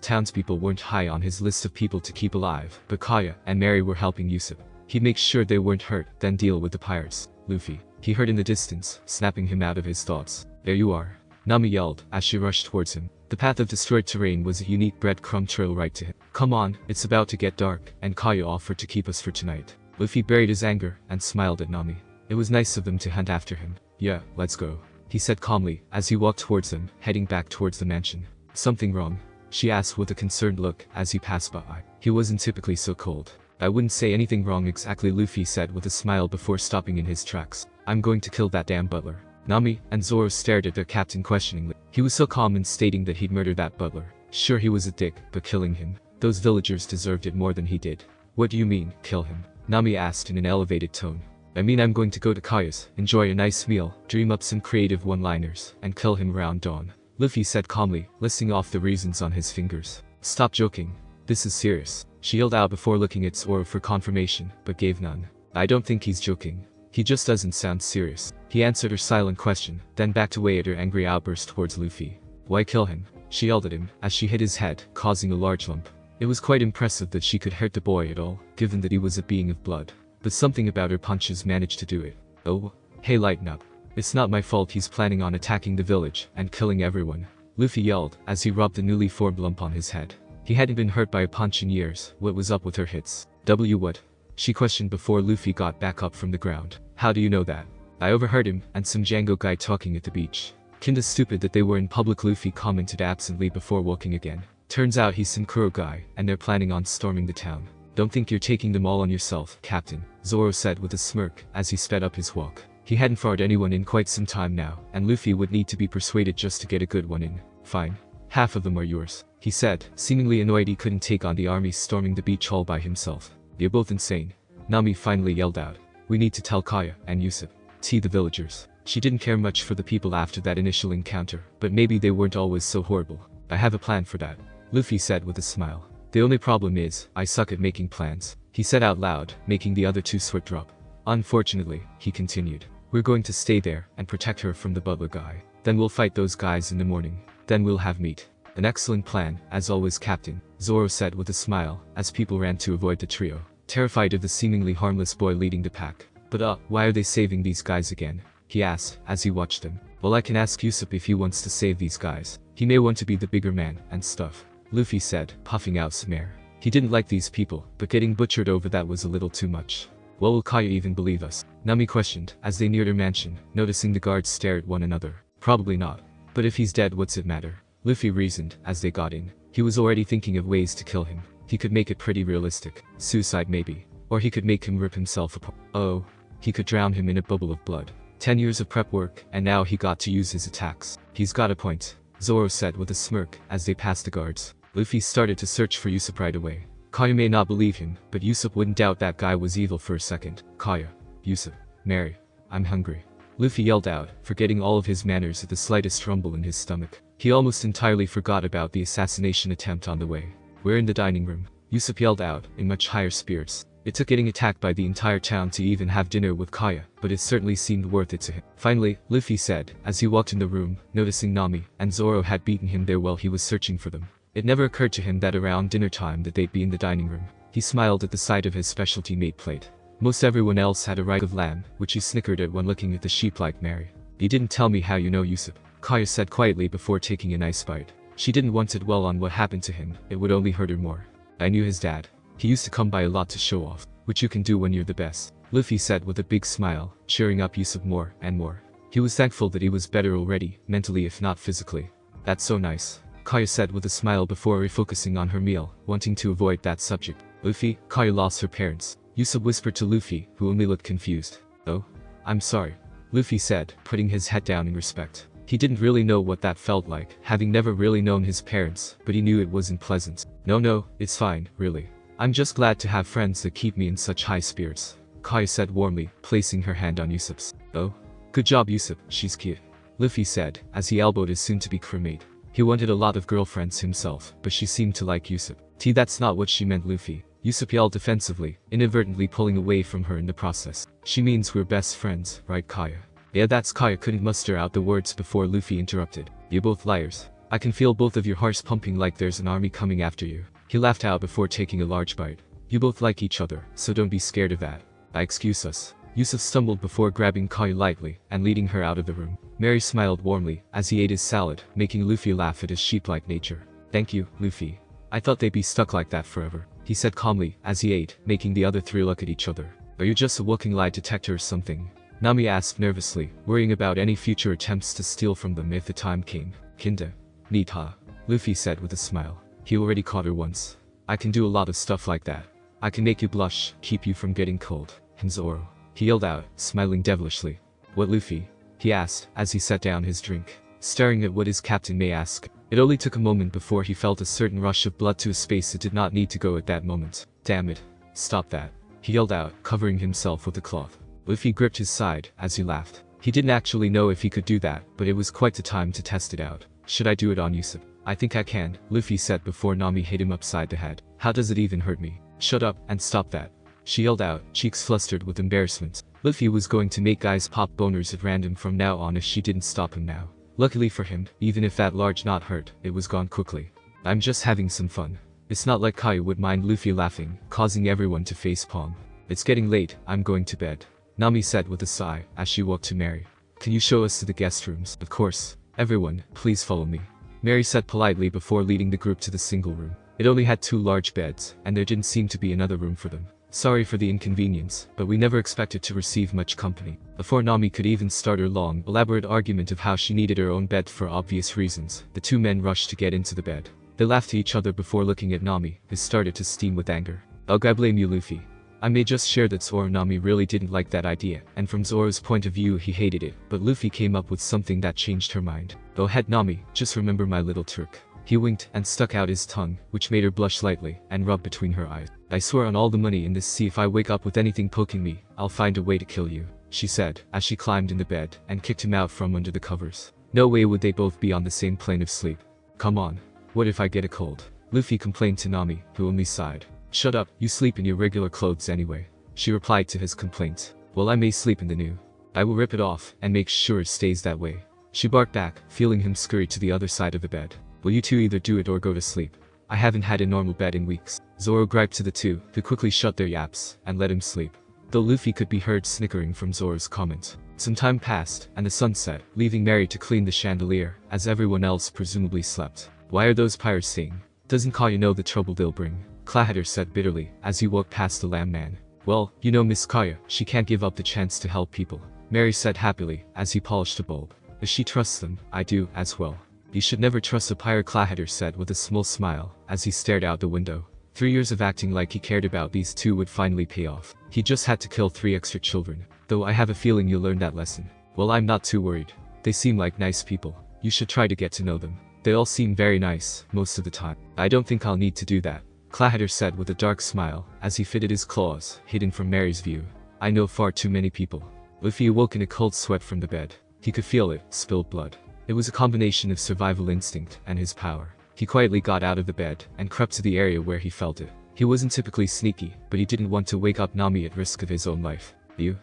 townspeople weren't high on his list of people to keep alive, but Kaya and Mary were helping Usopp. He'd make sure they weren't hurt, then deal with the pirates. Luffy. He heard in the distance, snapping him out of his thoughts. There you are. Nami yelled, as she rushed towards him. The path of destroyed terrain was a unique breadcrumb trail right to him. Come on, it's about to get dark, and Kaya offered to keep us for tonight. Luffy buried his anger, and smiled at Nami. It was nice of them to hunt after him. Yeah, let's go, he said calmly, as he walked towards them, heading back towards the mansion. Something wrong? She asked with a concerned look, as he passed by. He wasn't typically so cold. I wouldn't say anything wrong exactly, Luffy said with a smile before stopping in his tracks. I'm going to kill that damn butler. Nami and Zoro stared at their captain questioningly. He was so calm in stating that he'd murdered that butler. Sure, he was a dick, but killing him, those villagers deserved it more than he did. What do you mean, kill him? Nami asked in an elevated tone. I mean, I'm going to go to Kaya's, enjoy a nice meal, dream up some creative one-liners, and kill him around dawn, Luffy said calmly, listing off the reasons on his fingers. Stop joking. This is serious. She yelled out before looking at Zoro for confirmation, but gave none. I don't think he's joking. He just doesn't sound serious. He answered her silent question, then backed away at her angry outburst towards Luffy. Why kill him? She yelled at him, as she hit his head, causing a large lump. It was quite impressive that she could hurt the boy at all, given that he was a being of blood. But something about her punches managed to do it. Oh, hey, lighten up. It's not my fault he's planning on attacking the village and killing everyone, Luffy yelled, as he rubbed the newly formed lump on his head. He hadn't been hurt by a punch in years. What was up with her hits? What? She questioned before Luffy got back up from the ground. How do you know that? I overheard him and some Django guy talking at the beach. Kinda stupid that they were in public, Luffy commented absently before walking again. Turns out he's some Kuro guy, and they're planning on storming the town. Don't think you're taking them all on yourself, Captain, Zoro said with a smirk as he sped up his walk. He hadn't fought anyone in quite some time now, and Luffy would need to be persuaded just to get a good one in. Fine. Half of them are yours, he said, seemingly annoyed he couldn't take on the army storming the beach all by himself. You're both insane. Nami finally yelled out. We need to tell Kaya and Usopp. The villagers. She didn't care much for the people after that initial encounter, but maybe they weren't always so horrible. I have a plan for that, Luffy said with a smile. The only problem is, I suck at making plans, he said out loud, making the other two sweat drop. Unfortunately, he continued, we're going to stay there and protect her from the butler guy. Then we'll fight those guys in the morning. Then we'll have meat. An excellent plan, as always, Captain, Zoro said with a smile, as people ran to avoid the trio, terrified of the seemingly harmless boy leading the pack. But why are they saving these guys again? He asked, as he watched them. Well, I can ask Usopp if he wants to save these guys. He may want to be the bigger man, and stuff, Luffy said, puffing out some air. He didn't like these people, but getting butchered over that was a little too much. Well, will Kaya even believe us? Nami questioned, as they neared her mansion, noticing the guards stare at one another. Probably not. But if he's dead, what's it matter? Luffy reasoned, as they got in. He was already thinking of ways to kill him. He could make it pretty realistic. Suicide maybe. Or he could make him rip himself apart. Oh. He could drown him in a bubble of blood. 10 years of prep work, and now he got to use his attacks. He's got a point, Zoro said with a smirk, as they passed the guards. Luffy started to search for Usopp right away. Kaya may not believe him, but Usopp wouldn't doubt that guy was evil for a second. Kaya. Usopp. Mary. I'm hungry. Luffy yelled out, forgetting all of his manners at the slightest rumble in his stomach. He almost entirely forgot about the assassination attempt on the way. We're in the dining room, Usopp yelled out, in much higher spirits. It took getting attacked by the entire town to even have dinner with Kaya, but it certainly seemed worth it to him. Finally, Luffy said, as he walked in the room, noticing Nami and Zoro had beaten him there while he was searching for them. It never occurred to him that around dinner time that they'd be in the dining room. He smiled at the sight of his specialty made plate. Most everyone else had a rag of lamb, which he snickered at when looking at the sheep like Mary. You didn't tell me how you know Usopp, Kaya said quietly before taking a nice bite. She didn't want to dwell on what happened to him, it would only hurt her more. I knew his dad. He used to come by a lot to show off, which you can do when you're the best, Luffy said with a big smile, cheering up Usopp more and more. He was thankful that he was better already, mentally if not physically. That's so nice, Kaya said with a smile before refocusing on her meal, wanting to avoid that subject. Luffy, Kaya lost her parents, Usopp whispered to Luffy, who only looked confused. Oh? I'm sorry, Luffy said, putting his head down in respect. He didn't really know what that felt like, having never really known his parents, but he knew it wasn't pleasant. No, it's fine, really. I'm just glad to have friends that keep me in such high spirits, Kaya said warmly, placing her hand on Usopp's. Oh? Good job, Usopp, she's cute, Luffy said, as he elbowed his soon-to-be crewmate. He wanted a lot of girlfriends himself, but she seemed to like Usopp. That's not what she meant, Luffy, Usopp yelled defensively, inadvertently pulling away from her in the process. She means we're best friends, right, Kaya? Yeah, that's Kaya couldn't muster out the words before Luffy interrupted. You're both liars. I can feel both of your hearts pumping like there's an army coming after you. He laughed out before taking a large bite. You both like each other, so don't be scared of that. Excuse us. Usopp stumbled before grabbing Kaya lightly and leading her out of the room. Mary smiled warmly as he ate his salad, making Luffy laugh at his sheep-like nature. Thank you, Luffy. I thought they'd be stuck like that forever, he said calmly as he ate, making the other three look at each other. Are you just a walking lie detector or something? Nami asked nervously, worrying about any future attempts to steal from them if the time came. Kinda. Neat, huh? Luffy said with a smile. He already caught her once. I can do a lot of stuff like that. I can make you blush, keep you from getting cold. And Zoro. He yelled out, smiling devilishly. What, Luffy? He asked, as he set down his drink, staring at what his captain may ask. It only took a moment before he felt a certain rush of blood to a space it did not need to go at that moment. Damn it. Stop that. He yelled out, covering himself with a cloth. Luffy gripped his side, as he laughed. He didn't actually know if he could do that, but it was quite the time to test it out. Should I do it on Usopp? I think I can, Luffy said before Nami hit him upside the head. How does it even hurt me? Shut up, and stop that. She yelled out, cheeks flustered with embarrassment. Luffy was going to make guys pop boners at random from now on if she didn't stop him now. Luckily for him, even if that large knot hurt, it was gone quickly. I'm just having some fun. It's not like Kaya would mind Luffy laughing, causing everyone to facepalm. It's getting late, I'm going to bed, Nami said with a sigh, as she walked to Mary. Can you show us to the guest rooms? Of course. Everyone, please follow me, Mary said politely before leading the group to the single room. It only had 2 large beds, and there didn't seem to be another room for them. Sorry for the inconvenience, but we never expected to receive much company. Before Nami could even start her long, elaborate argument of how she needed her own bed for obvious reasons, the 2 men rushed to get into the bed. They laughed to each other before looking at Nami, who started to steam with anger. "Ugh, I blame you, Luffy. I may just share that Zoro Nami really didn't like that idea, and from Zoro's point of view he hated it, but Luffy came up with something that changed her mind. Go ahead Nami, just remember my little trick." He winked and stuck out his tongue, which made her blush slightly, and rubbed between her eyes. "I swear on all the money in this sea, if I wake up with anything poking me, I'll find a way to kill you," she said, as she climbed into bed, and kicked him out from under the covers. No way would they both be on the same plane of sleep. "Come on. What if I get a cold?" Luffy complained to Nami, who only sighed. "Shut up, you sleep in your regular clothes anyway," she replied to his complaints. "Well, I may sleep in the new. I will rip it off, and make sure it stays that way," she barked back, feeling him scurry to the other side of the bed. "Will you two either do it or go to sleep? I haven't had a normal bed in weeks." Zoro griped to the 2, who quickly shut their yaps, and let him sleep. Though Luffy could be heard snickering from Zoro's comment. Some time passed, and the sun set, leaving Mary to clean the chandelier, as everyone else presumably slept. "Why are those pirates saying? Doesn't Kaya know the trouble they'll bring?" Clahatter said bitterly, as he walked past the lamb man. "Well, you know Miss Kaya, she can't give up the chance to help people," Mary said happily, as he polished a bulb. "If she trusts them, I do, as well." "You should never trust a pirate," Clahatter said with a small smile, as he stared out the window. 3 years of acting like he cared about these 2 would finally pay off. He just had to kill 3 extra children. Though I have a feeling you'll learn that lesson. "Well, I'm not too worried. They seem like nice people. You should try to get to know them. They all seem very nice, most of the time." "I don't think I'll need to do that," Clahatter said with a dark smile, as he fitted his claws, hidden from Mary's view. "I know far too many people." Luffy awoke in a cold sweat from the bed. He could feel it, spilled blood. It was a combination of survival instinct and his power. He quietly got out of the bed and crept to the area where he felt it. He wasn't typically sneaky, but he didn't want to wake up Nami at risk of his own life. You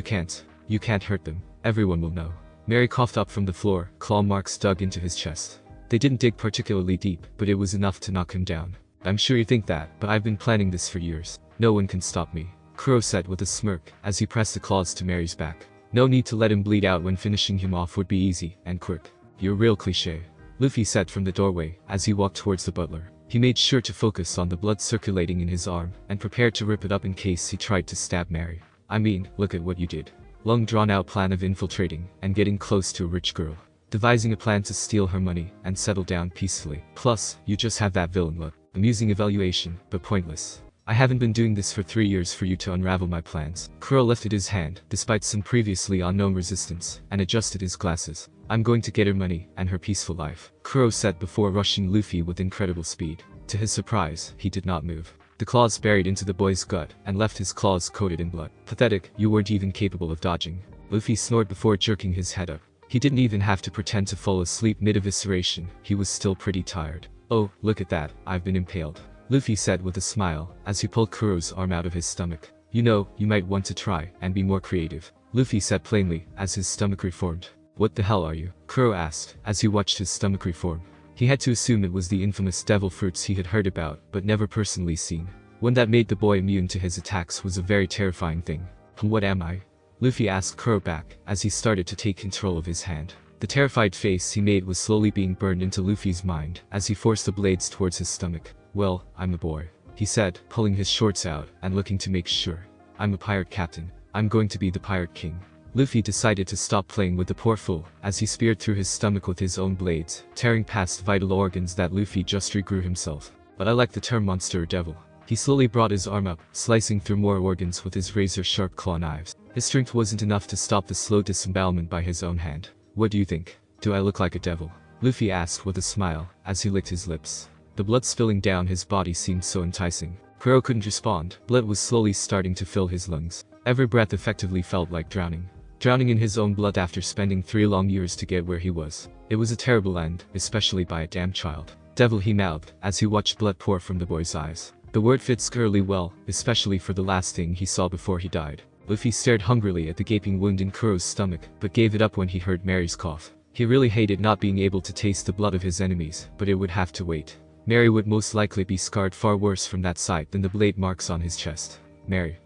can't hurt them. Everyone will know." Mary coughed up from the floor, claw marks dug into his chest. They didn't dig particularly deep, but it was enough to knock him down. "I'm sure you think that, but I've been planning this for years. No one can stop me," Kuro said with a smirk, as he pressed the claws to Mary's back. "No need to let him bleed out when finishing him off would be easy and quick." "You're a real cliché," Luffy said from the doorway, as he walked towards the butler. He made sure to focus on the blood circulating in his arm, and prepared to rip it up in case he tried to stab Mary. "I mean, look at what you did. Long drawn-out plan of infiltrating, and getting close to a rich girl. Devising a plan to steal her money, and settle down peacefully. Plus, you just have that villain look. Amusing evaluation, but pointless. I haven't been doing this for 3 years for you to unravel my plans." Kuro lifted his hand, despite some previously unknown resistance, and adjusted his glasses. "I'm going to get her money, and her peaceful life," Kuro said before rushing Luffy with incredible speed. To his surprise, he did not move. The claws buried into the boy's gut, and left his claws coated in blood. "Pathetic, you weren't even capable of dodging." Luffy snored before jerking his head up. He didn't even have to pretend to fall asleep mid-evisceration, he was still pretty tired. "Oh, look at that, I've been impaled," Luffy said with a smile, as he pulled Kuro's arm out of his stomach. "You know, you might want to try, and be more creative," Luffy said plainly, as his stomach reformed. "What the hell are you?" Kuro asked, as he watched his stomach reform. He had to assume it was the infamous devil fruits he had heard about, but never personally seen. One that made the boy immune to his attacks was a very terrifying thing. "What am I?" Luffy asked Kuro back, as he started to take control of his hand. The terrified face he made was slowly being burned into Luffy's mind, as he forced the blades towards his stomach. "Well, I'm a boy," he said, pulling his shorts out, and looking to make sure. "I'm a pirate captain. I'm going to be the pirate king." Luffy decided to stop playing with the poor fool, as he speared through his stomach with his own blades, tearing past vital organs that Luffy just regrew himself. "But I like the term monster or devil." He slowly brought his arm up, slicing through more organs with his razor-sharp claw knives. His strength wasn't enough to stop the slow disembowelment by his own hand. "What do you think? Do I look like a devil?" Luffy asked with a smile, as he licked his lips. The blood spilling down his body seemed so enticing. Kuro couldn't respond. Blood was slowly starting to fill his lungs. Every breath effectively felt like drowning. Drowning in his own blood after spending 3 long years to get where he was. It was a terrible end, especially by a damn child. "Devil," he mouthed, as he watched blood pour from the boy's eyes. The word fit squarely well, especially for the last thing he saw before he died. Luffy stared hungrily at the gaping wound in Kuro's stomach, but gave it up when he heard Mary's cough. He really hated not being able to taste the blood of his enemies, but it would have to wait. Mary would most likely be scarred far worse from that sight than the blade marks on his chest. "Mary.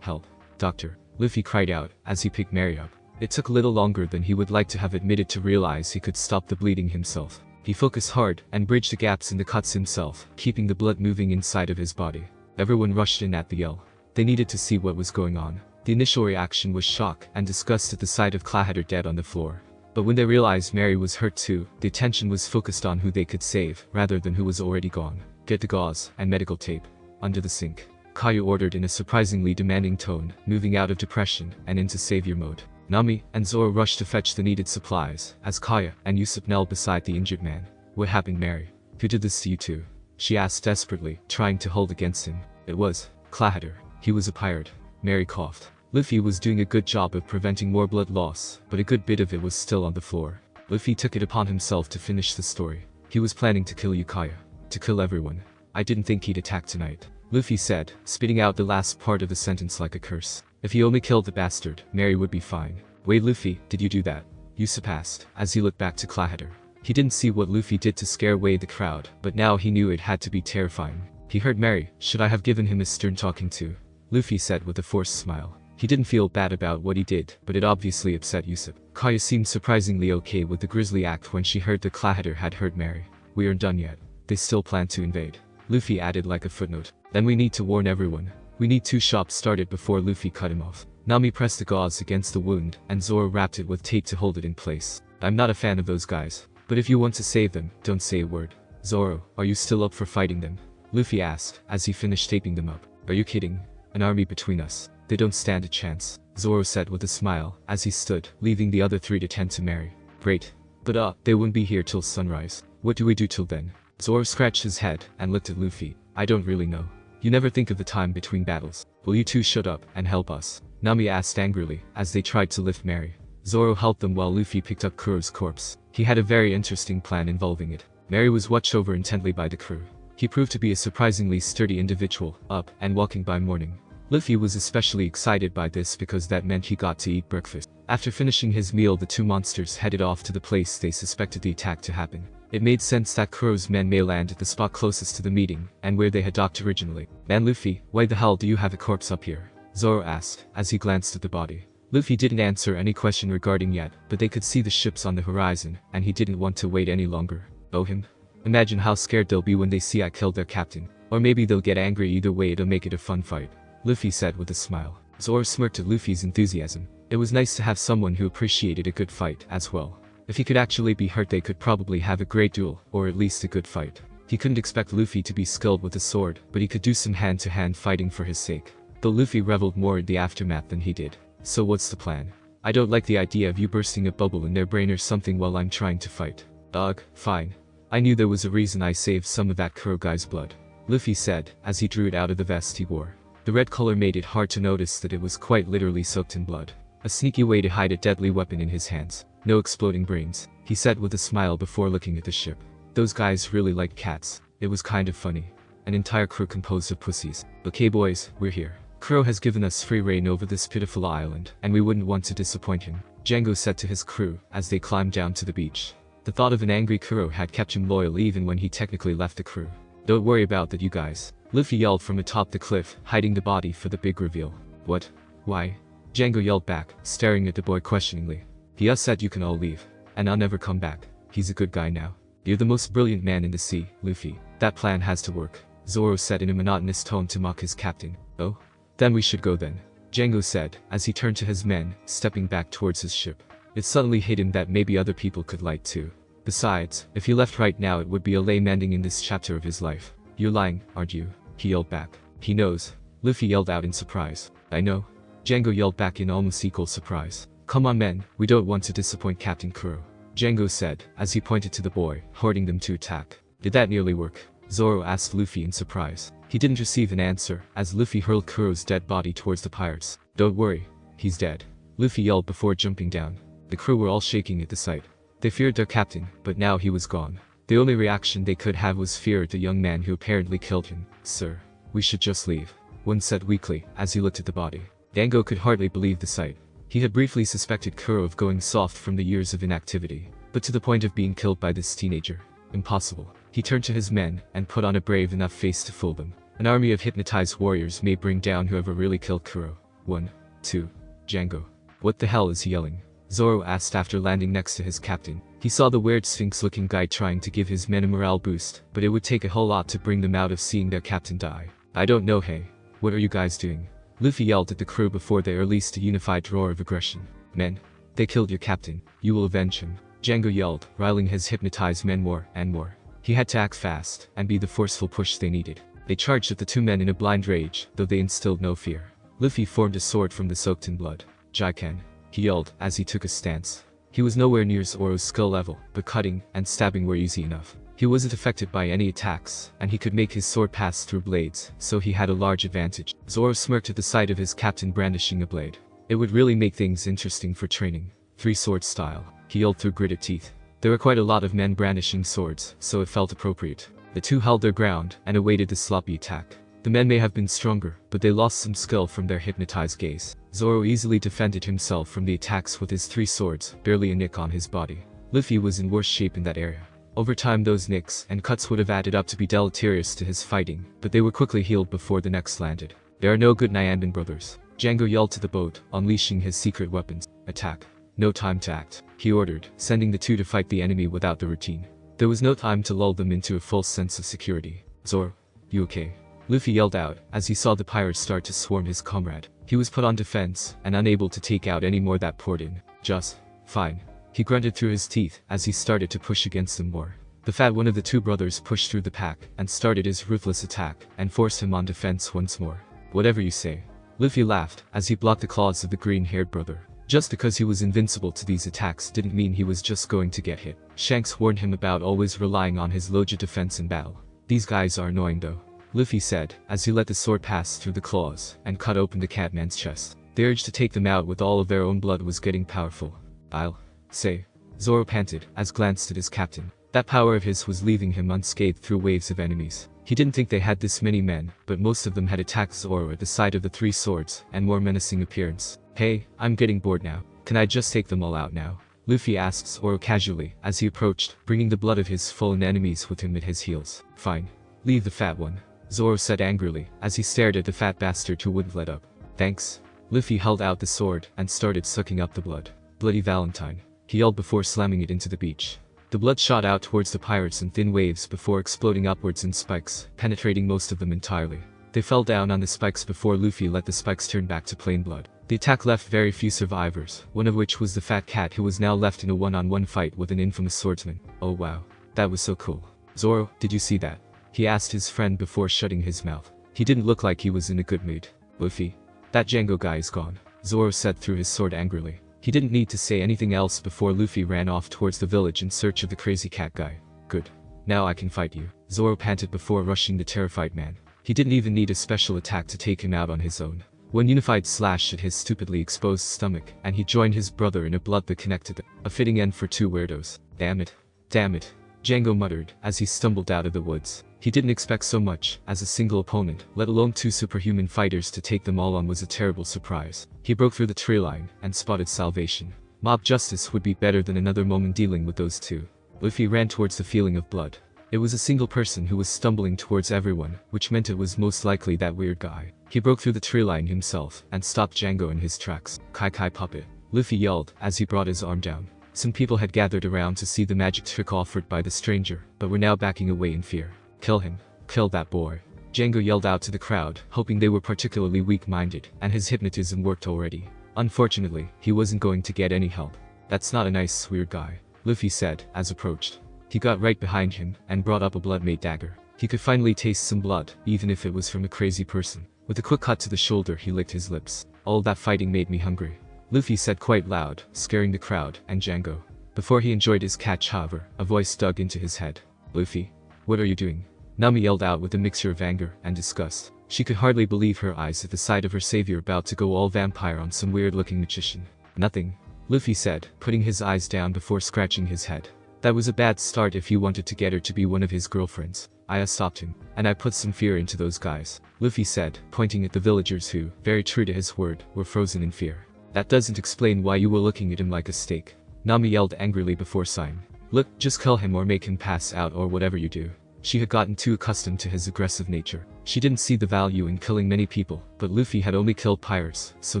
Help. Doctor," Luffy cried out, as he picked Mary up. It took a little longer than he would like to have admitted to realize he could stop the bleeding himself. He focused hard and bridged the gaps in the cuts himself, keeping the blood moving inside of his body. Everyone rushed in at the yell. They needed to see what was going on. The initial reaction was shock and disgust at the sight of Clahader dead on the floor. But when they realized Mary was hurt too, the attention was focused on who they could save, rather than who was already gone. Get the gauze and medical tape. Under the sink. Kaya ordered in a surprisingly demanding tone, moving out of depression and into savior mode. Nami and Zoro rushed to fetch the needed supplies, as Kaya and Usopp knelt beside the injured man. What happened, Mary? Who did this to you two? She asked desperately, trying to hold against him. It was Clahader. He was a pirate. Mary coughed. Luffy was doing a good job of preventing more blood loss, but a good bit of it was still on the floor. Luffy took it upon himself to finish the story. He was planning to kill Kaya. To kill everyone. I didn't think he'd attack tonight. Luffy said, spitting out the last part of the sentence like a curse. If he only killed the bastard, Mary would be fine. Wait, Luffy, did you do that? Usopp asked, as he looked back to Clahader. He didn't see what Luffy did to scare away the crowd, but now he knew it had to be terrifying. He heard Mary. Should I have given him a stern talking to? Luffy said with a forced smile. He didn't feel bad about what he did, but it obviously upset Usopp. Kaya seemed surprisingly okay with the grisly act when she heard that Clahader had hurt Mary. We aren't done yet. They still plan to invade. Luffy added like a footnote. Then we need to warn everyone. We need 2 shots started before Luffy cut him off. Nami pressed the gauze against the wound, and Zoro wrapped it with tape to hold it in place. I'm not a fan of those guys. But if you want to save them, don't say a word. Zoro, are you still up for fighting them? Luffy asked, as he finished taping them up. Are you kidding? An army between us. They don't stand a chance. Zoro said with a smile, as he stood, leaving the other 3 to tend to Mary. Great. But they won't be here till sunrise. What do we do till then? Zoro scratched his head, and looked at Luffy. I don't really know. You never think of the time between battles. Will you two shut up, and help us? Nami asked angrily, as they tried to lift Mary. Zoro helped them while Luffy picked up Kuro's corpse. He had a very interesting plan involving it. Mary was watched over intently by the crew. He proved to be a surprisingly sturdy individual, up and walking by morning. Luffy was especially excited by this because that meant he got to eat breakfast. After finishing his meal, the 2 monsters headed off to the place they suspected the attack to happen. It made sense that Kuro's men may land at the spot closest to the meeting, and where they had docked originally. Man, Luffy, why the hell do you have a corpse up here? Zoro asked, as he glanced at the body. Luffy didn't answer any question regarding yet, but they could see the ships on the horizon, and he didn't want to wait any longer. Oh him? Imagine how scared they'll be when they see I killed their captain. Or maybe they'll get angry. Either way, it'll make it a fun fight. Luffy said with a smile. Zoro smirked at Luffy's enthusiasm. It was nice to have someone who appreciated a good fight as well. If he could actually be hurt, they could probably have a great duel, or at least a good fight. He couldn't expect Luffy to be skilled with a sword, but he could do some hand-to-hand fighting for his sake. Though Luffy reveled more in the aftermath than he did. So what's the plan? I don't like the idea of you bursting a bubble in their brain or something while I'm trying to fight. Ugh, fine. I knew there was a reason I saved some of that Kuro guy's blood. Luffy said, as he drew it out of the vest he wore. The red color made it hard to notice that it was quite literally soaked in blood. A sneaky way to hide a deadly weapon in his hands. No exploding brains, he said with a smile before looking at the ship. Those guys really liked cats. It was kind of funny. An entire crew composed of pussies. Okay boys, we're here. Kuro has given us free reign over this pitiful island, and we wouldn't want to disappoint him, Django said to his crew as they climbed down to the beach. The thought of an angry Kuro had kept him loyal even when he technically left the crew. Don't worry about that, you guys. Luffy yelled from atop the cliff, hiding the body for the big reveal. What? Why? Django yelled back, staring at the boy questioningly. He said you can all leave, and I'll never come back. He's a good guy now. You're the most brilliant man in the sea, Luffy. That plan has to work, Zoro said in a monotonous tone to mock his captain. Oh? Then we should go then, Django said, as he turned to his men, stepping back towards his ship. It suddenly hit him that maybe other people could light too. Besides, if he left right now it would be a lame ending in this chapter of his life. You're lying, aren't you? He yelled back. He knows. Luffy yelled out in surprise. I know. Django yelled back in almost equal surprise. Come on men, we don't want to disappoint Captain Kuro, Django said, as he pointed to the boy, hoarding them to attack. Did that nearly work? Zoro asked Luffy in surprise. He didn't receive an answer, as Luffy hurled Kuro's dead body towards the pirates. Don't worry. He's dead, Luffy yelled before jumping down. The crew were all shaking at the sight. They feared their captain, but now he was gone. The only reaction they could have was fear at the young man who apparently killed him. Sir, we should just leave, one said weakly, as he looked at the body. Django could hardly believe the sight. He had briefly suspected Kuro of going soft from the years of inactivity, but to the point of being killed by this teenager. Impossible. He turned to his men, and put on a brave enough face to fool them. An army of hypnotized warriors may bring down whoever really killed Kuro. 1, 2, Django. What the hell is he yelling? Zoro asked after landing next to his captain. He saw the weird sphinx-looking guy trying to give his men a morale boost, but it would take a whole lot to bring them out of seeing their captain die. I don't know, hey. What are you guys doing? Luffy yelled at the crew before they released a unified roar of aggression. Men, they killed your captain. You will avenge him. Django yelled, riling his hypnotized men more and more. He had to act fast and be the forceful push they needed. They charged at the two men in a blind rage, though they instilled no fear. Luffy formed a sword from the soaked in blood. Jaiken, he yelled as he took a stance. He was nowhere near Zoro's skill level, but cutting and stabbing were easy enough. He wasn't affected by any attacks, and he could make his sword pass through blades, so he had a large advantage. Zoro smirked at the sight of his captain brandishing a blade. It would really make things interesting for training. Three-sword style, he yelled through gritted teeth. There were quite a lot of men brandishing swords, so it felt appropriate. The two held their ground and awaited the sloppy attack. The men may have been stronger, but they lost some skill from their hypnotized gaze. Zoro easily defended himself from the attacks with his three swords, barely a nick on his body. Luffy was in worse shape in that area. Over time those nicks and cuts would have added up to be deleterious to his fighting, but they were quickly healed before the next landed. There are no good Nyanban brothers. Django yelled to the boat, unleashing his secret weapons. Attack. No time to act, he ordered, sending the two to fight the enemy without the routine. There was no time to lull them into a false sense of security. Zoro, you okay? Luffy yelled out as he saw the pirates start to swarm his comrade. He was put on defense and unable to take out any more that poured in. Just fine. He grunted through his teeth as he started to push against them more. The fat one of the two brothers pushed through the pack and started his ruthless attack and forced him on defense once more. Whatever you say. Luffy laughed as he blocked the claws of the green-haired brother. Just because he was invincible to these attacks didn't mean he was just going to get hit. Shanks warned him about always relying on his Loja defense in battle. These guys are annoying though, Luffy said as he let the sword pass through the claws and cut open the catman's chest. The urge to take them out with all of their own blood was getting powerful. I'll say, Zoro panted as glanced at his captain. That power of his was leaving him unscathed through waves of enemies. He didn't think they had this many men, but most of them had attacked Zoro at the sight of the three swords and more menacing appearance. Hey, I'm getting bored now. Can I just take them all out now? Luffy asked Zoro casually as he approached, bringing the blood of his fallen enemies with him at his heels. Fine. Leave the fat one, Zoro said angrily as he stared at the fat bastard who wouldn't let up. Thanks. Luffy held out the sword and started sucking up the blood. Bloody Valentine, he yelled before slamming it into the beach. The blood shot out towards the pirates in thin waves before exploding upwards in spikes, penetrating most of them entirely. They fell down on the spikes before Luffy let the spikes turn back to plain blood. The attack left very few survivors, one of which was the fat cat who was now left in a one-on-one fight with an infamous swordsman. Oh wow. That was so cool. Zoro, did you see that? He asked his friend before shutting his mouth. He didn't look like he was in a good mood. Luffy. That Django guy is gone, Zoro said through his sword angrily. He didn't need to say anything else before Luffy ran off towards the village in search of the crazy cat guy. Good. Now I can fight you, Zoro panted before rushing the terrified man. He didn't even need a special attack to take him out on his own. One unified slash at his stupidly exposed stomach, and he joined his brother in a blood that connected them. A fitting end for two weirdos. Damn it. Damn it. Django muttered as he stumbled out of the woods. He didn't expect so much as a single opponent, let alone two superhuman fighters to take them all on was a terrible surprise. He broke through the tree line and spotted salvation. Mob justice would be better than another moment dealing with those two. Luffy ran towards the feeling of blood. It was a single person who was stumbling towards everyone, which meant it was most likely that weird guy. He broke through the tree line himself and stopped Django in his tracks. Kai Kai puppet, Luffy yelled as he brought his arm down. Some people had gathered around to see the magic trick offered by the stranger, but were now backing away in fear. Kill him. Kill that boy. Django yelled out to the crowd, hoping they were particularly weak-minded, and his hypnotism worked already. Unfortunately, he wasn't going to get any help. That's not a nice, weird guy, Luffy said as approached. He got right behind him and brought up a blood-made dagger. He could finally taste some blood, even if it was from a crazy person. With a quick cut to the shoulder he licked his lips. All that fighting made me hungry, Luffy said quite loud, scaring the crowd and Django. Before he enjoyed his catch, however, a voice dug into his head. Luffy? What are you doing? Nami yelled out with a mixture of anger and disgust. She could hardly believe her eyes at the sight of her savior about to go all vampire on some weird-looking magician. Nothing, Luffy said, putting his eyes down before scratching his head. That was a bad start if he wanted to get her to be one of his girlfriends. I stopped him, and I put some fear into those guys, Luffy said, pointing at the villagers who, very true to his word, were frozen in fear. That doesn't explain why you were looking at him like a steak, Nami yelled angrily before sighing. Look, just kill him or make him pass out or whatever you do. She had gotten too accustomed to his aggressive nature. She didn't see the value in killing many people, but Luffy had only killed pirates, so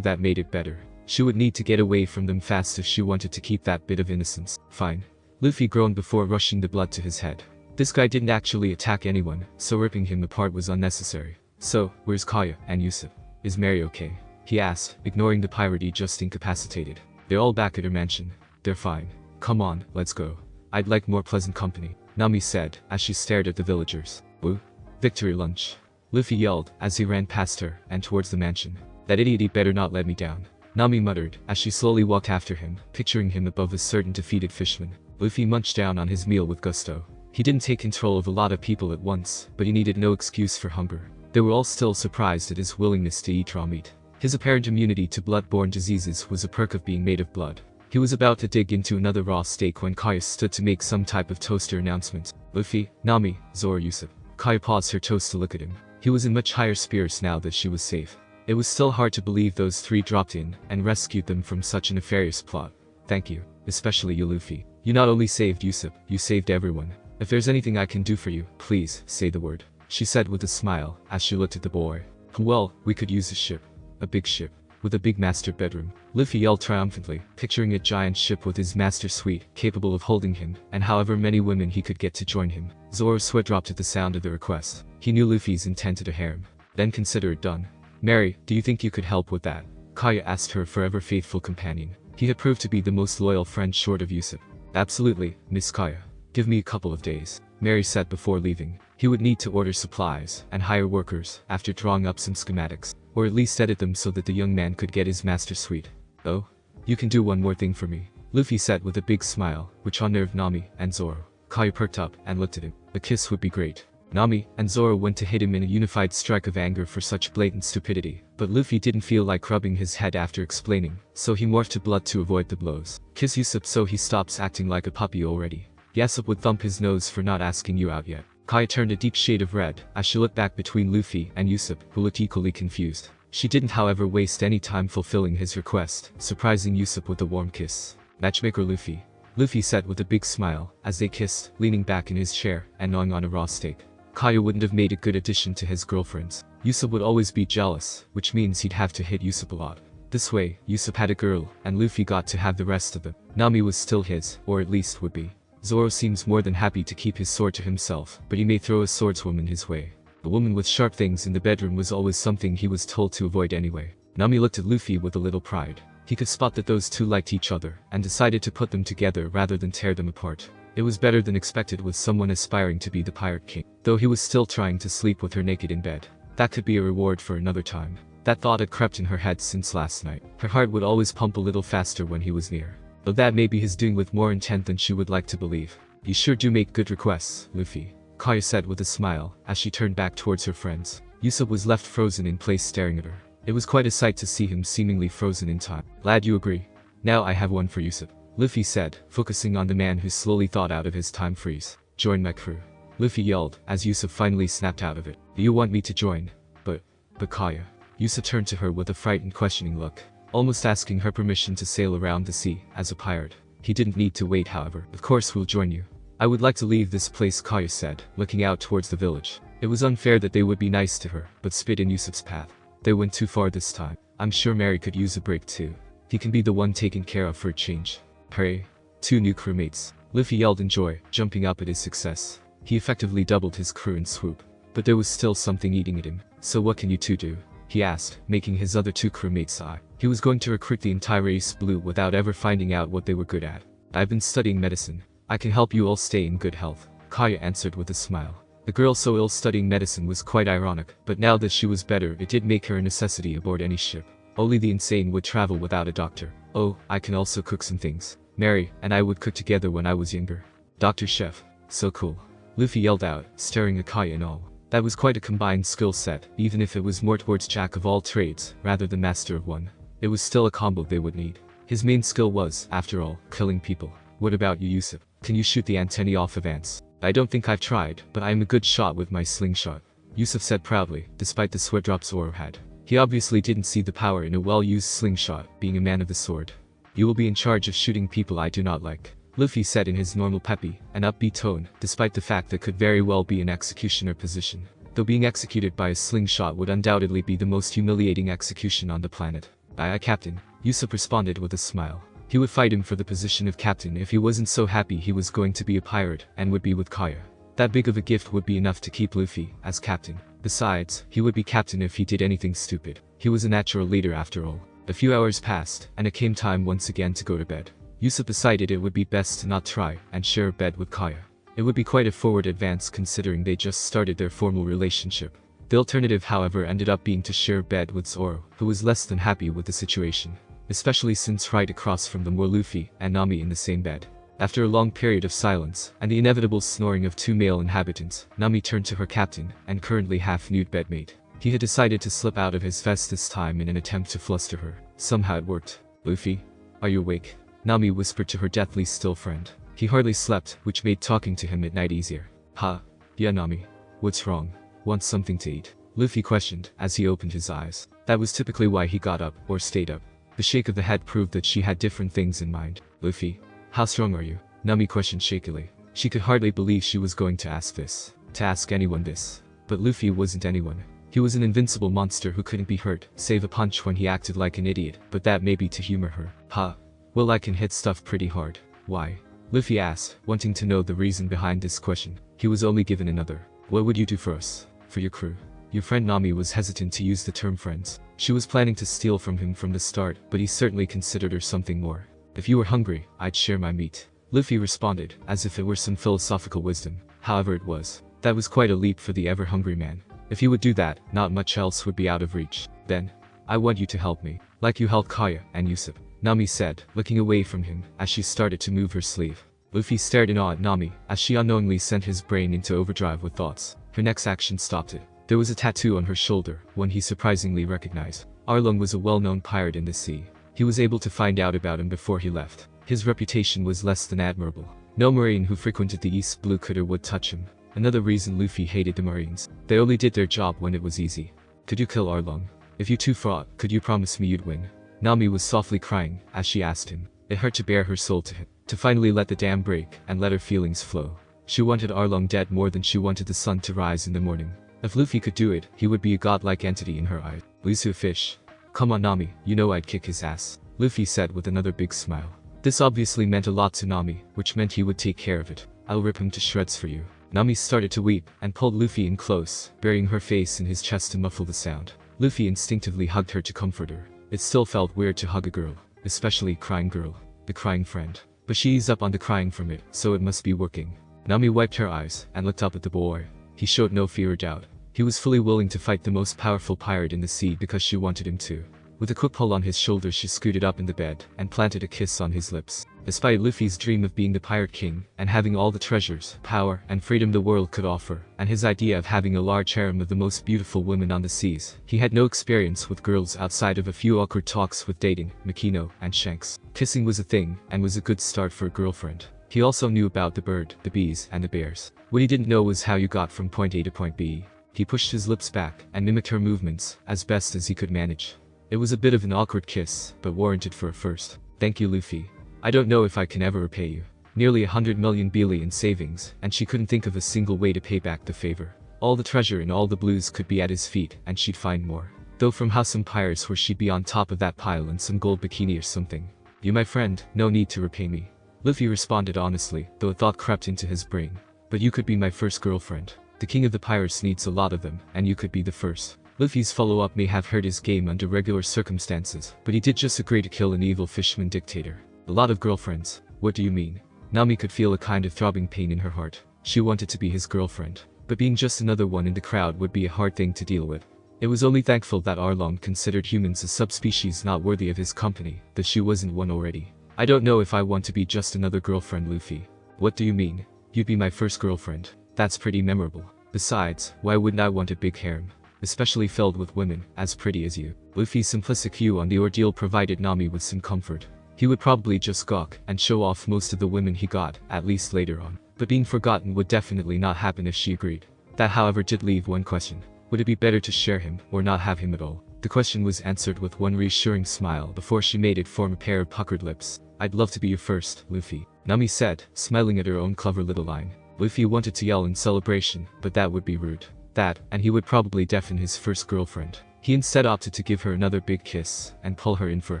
that made it better. She would need to get away from them fast if she wanted to keep that bit of innocence. Fine. Luffy groaned before rushing the blood to his head. This guy didn't actually attack anyone, so ripping him apart was unnecessary. So, where's Kaya and Yusuf? Is Mary okay? He asked, ignoring the pirate he just incapacitated. They're all back at her mansion. They're fine. Come on, let's go. I'd like more pleasant company, Nami said, as she stared at the villagers. Woo? Victory lunch. Luffy yelled, as he ran past her, and towards the mansion. That idiot he better not let me down. Nami muttered, as she slowly walked after him, picturing him above a certain defeated fisherman. Luffy munched down on his meal with gusto. He didn't take control of a lot of people at once, but he needed no excuse for hunger. They were all still surprised at his willingness to eat raw meat. His apparent immunity to blood-borne diseases was a perk of being made of blood. He was about to dig into another raw steak when Kaya stood to make some type of toaster announcement. Luffy, Nami, Zoro, Yusuf. Kaya paused her toast to look at him. He was in much higher spirits now that she was safe. It was still hard to believe those three dropped in and rescued them from such a nefarious plot. Thank you, especially you, Luffy. You not only saved Yusuf, you saved everyone. If there's anything I can do for you, please, say the word, she said with a smile, as she looked at the boy. Well, we could use a ship. A big ship. With a big master bedroom. Luffy yelled triumphantly, picturing a giant ship with his master suite, capable of holding him, and however many women he could get to join him. Zoro's sweat dropped at the sound of the request. He knew Luffy's intent at a harem. Then consider it done. Mary, do you think you could help with that? Kaya asked her forever faithful companion. He had proved to be the most loyal friend short of Yusuf. Absolutely, Miss Kaya. Give me a couple of days, Mary said before leaving. He would need to order supplies and hire workers after drawing up some schematics, or at least edit them so that the young man could get his master suite. Oh? You can do one more thing for me, Luffy said with a big smile, which unnerved Nami and Zoro. Kaya perked up and looked at him. A kiss would be great. Nami and Zoro went to hit him in a unified strike of anger for such blatant stupidity, but Luffy didn't feel like rubbing his head after explaining, so he morphed to blood to avoid the blows. Kiss Yusuf so he stops acting like a puppy already. Yusuf would thump his nose for not asking you out yet. Kaya turned a deep shade of red as she looked back between Luffy and Yusuf, who looked equally confused. She didn't however waste any time fulfilling his request, surprising Yusuf with a warm kiss. Matchmaker Luffy. Luffy said with a big smile, as they kissed, leaning back in his chair and gnawing on a raw steak. Kaya wouldn't have made a good addition to his girlfriends. Yusuf would always be jealous, which means he'd have to hit Yusuf a lot. This way, Yusuf had a girl, and Luffy got to have the rest of them. Nami was still his, or at least would be. Zoro seems more than happy to keep his sword to himself, but he may throw a swordswoman his way. A woman with sharp things in the bedroom was always something he was told to avoid anyway. Nami looked at Luffy with a little pride. He could spot that those two liked each other, and decided to put them together rather than tear them apart. It was better than expected with someone aspiring to be the pirate king, though he was still trying to sleep with her naked in bed. That could be a reward for another time. That thought had crept in her head since last night. Her heart would always pump a little faster when he was near. Though that may be his doing with more intent than she would like to believe. You sure do make good requests, Luffy, Kaya said with a smile, as she turned back towards her friends. Yusuf was left frozen in place staring at her. It was quite a sight to see him seemingly frozen in time. Glad you agree. Now I have one for Yusuf, Luffy said, focusing on the man who slowly thawed out of his time freeze. Join my crew. Luffy yelled, as Yusuf finally snapped out of it. Do you want me to join? But Kaya. Yusuf turned to her with a frightened questioning look, almost asking her permission to sail around the sea, as a pirate. He didn't need to wait however. Of course we'll join you. I would like to leave this place, Kaya said, looking out towards the village. It was unfair that they would be nice to her, but spit in Yusuf's path. They went too far this time. I'm sure Mary could use a break too. He can be the one taken care of for a change. Hooray. 2 new crewmates. Luffy yelled in joy, jumping up at his success. He effectively doubled his crew in swoop. But there was still something eating at him. So what can you two do? He asked, making his other 2 crewmates sigh. He was going to recruit the entire race blue without ever finding out what they were good at. I've been studying medicine. I can help you all stay in good health, Kaya answered with a smile. The girl so ill studying medicine was quite ironic, but now that she was better it did make her a necessity aboard any ship. Only the insane would travel without a doctor. Oh, I can also cook some things. Mary and I would cook together when I was younger. Dr. Chef. So cool. Luffy yelled out, staring at Kaya in awe. That was quite a combined skill set, even if it was more towards jack of all trades, rather than master of one. It was still a combo they would need. His main skill was, after all, killing people. What about you, Yusuf? Can you shoot the antennae off of ants? I don't think I've tried, but I am a good shot with my slingshot, Yusuf said proudly, despite the sweat drops Zoro had. He obviously didn't see the power in a well-used slingshot, being a man of the sword. You will be in charge of shooting people I do not like, Luffy said in his normal peppy and upbeat tone, despite the fact that could very well be an executioner position. Though being executed by a slingshot would undoubtedly be the most humiliating execution on the planet. Aye, Captain, Usopp responded with a smile. He would fight him for the position of captain if he wasn't so happy he was going to be a pirate and would be with Kaya. That big of a gift would be enough to keep Luffy as captain. Besides, he would be captain if he did anything stupid. He was a natural leader after all. A few hours passed, and it came time once again to go to bed. Usopp decided it would be best to not try and share a bed with Kaya. It would be quite a forward advance considering they just started their formal relationship. The alternative, however, ended up being to share a bed with Zoro, who was less than happy with the situation, especially since right across from them were Luffy and Nami in the same bed. After a long period of silence, and the inevitable snoring of two male inhabitants, Nami turned to her captain and currently half-nude bedmate. He had decided to slip out of his vest this time in an attempt to fluster her. Somehow it worked. "Luffy? Are you awake?" Nami whispered to her deathly still friend. He hardly slept, which made talking to him at night easier. "Ha. Yeah, Nami. What's wrong? Want something to eat?" Luffy questioned as he opened his eyes. That was typically why he got up or stayed up. The shake of the head proved that she had different things in mind. "Luffy, how strong are you?" Nami questioned shakily. She could hardly believe she was going to ask this. To ask anyone this. But Luffy wasn't anyone. He was an invincible monster who couldn't be hurt, save a punch when he acted like an idiot, but that may be to humor her. "Ha. Well, I can hit stuff pretty hard." "Why?" Luffy asked, wanting to know the reason behind this question. He was only given another. "What would you do for us? For your crew?" Your friend Nami was hesitant to use the term friends. She was planning to steal from him from the start, but he certainly considered her something more. "If you were hungry, I'd share my meat." Luffy responded, as if it were some philosophical wisdom. However it was. That was quite a leap for the ever-hungry man. If he would do that, not much else would be out of reach. "Then, I want you to help me, like you helped Kaya and Usopp," Nami said, looking away from him as she started to move her sleeve. Luffy stared in awe at Nami, as she unknowingly sent his brain into overdrive with thoughts. Her next action stopped it. There was a tattoo on her shoulder, one he surprisingly recognized. Arlong was a well-known pirate in the sea. He was able to find out about him before he left. His reputation was less than admirable. No marine who frequented the East Blue could or would touch him. Another reason Luffy hated the Marines. They only did their job when it was easy. "Could you kill Arlong? If you two fought, could you promise me you'd win?" Nami was softly crying as she asked him. It hurt to bare her soul to him, to finally let the dam break and let her feelings flow. She wanted Arlong dead more than she wanted the sun to rise in the morning. If Luffy could do it, he would be a godlike entity in her eyes. "Lisu fish. Come on, Nami, you know I'd kick his ass," Luffy said with another big smile. This obviously meant a lot to Nami, which meant he would take care of it. "I'll rip him to shreds for you." Nami started to weep and pulled Luffy in close, burying her face in his chest to muffle the sound. Luffy instinctively hugged her to comfort her. It still felt weird to hug a girl, especially a crying girl, the crying friend. But she eased up on the crying from it, so it must be working. Nami wiped her eyes and looked up at the boy. He showed no fear or doubt. He was fully willing to fight the most powerful pirate in the sea because she wanted him to. With a quick pull on his shoulder, she scooted up in the bed and planted a kiss on his lips. Despite Luffy's dream of being the pirate king and having all the treasures, power, and freedom the world could offer, and his idea of having a large harem of the most beautiful women on the seas, he had no experience with girls outside of a few awkward talks with dating, Makino, and Shanks. Kissing was a thing, and was a good start for a girlfriend. He also knew about the bird, the bees, and the bears. What he didn't know was how you got from point A to point B. He pushed his lips back and mimicked her movements as best as he could manage. It was a bit of an awkward kiss, but warranted for a first. "Thank you, Luffy. I don't know if I can ever repay you." Nearly 100 million Beely in savings, and she couldn't think of a single way to pay back the favor. All the treasure and all the blues could be at his feet, and she'd find more. Though from how some pirates were, she'd be on top of that pile in some gold bikini or something. "You my friend, no need to repay me." Luffy responded honestly, though a thought crept into his brain. "But you could be my first girlfriend. The king of the pirates needs a lot of them, and you could be the first." Luffy's follow-up may have hurt his game under regular circumstances, but he did just agree to kill an evil fisherman dictator. "A lot of girlfriends? What do you mean?" Nami could feel a kind of throbbing pain in her heart. She wanted to be his girlfriend, but being just another one in the crowd would be a hard thing to deal with. It was only thankful that Arlong considered humans a subspecies not worthy of his company, that she wasn't one already. "I don't know if I want to be just another girlfriend, Luffy." "What do you mean? You'd be my first girlfriend. That's pretty memorable. Besides, why wouldn't I want a big harem? Especially filled with women as pretty as you." Luffy's simplistic view on the ordeal provided Nami with some comfort. He would probably just gawk and show off most of the women he got, at least later on. But being forgotten would definitely not happen if she agreed. That, however, did leave one question. Would it be better to share him or not have him at all? The question was answered with one reassuring smile before she made it form a pair of puckered lips. "I'd love to be your first, Luffy," Nami said, smiling at her own clever little line. Luffy wanted to yell in celebration, but that would be rude. That, and he would probably deafen his first girlfriend. He instead opted to give her another big kiss and pull her in for a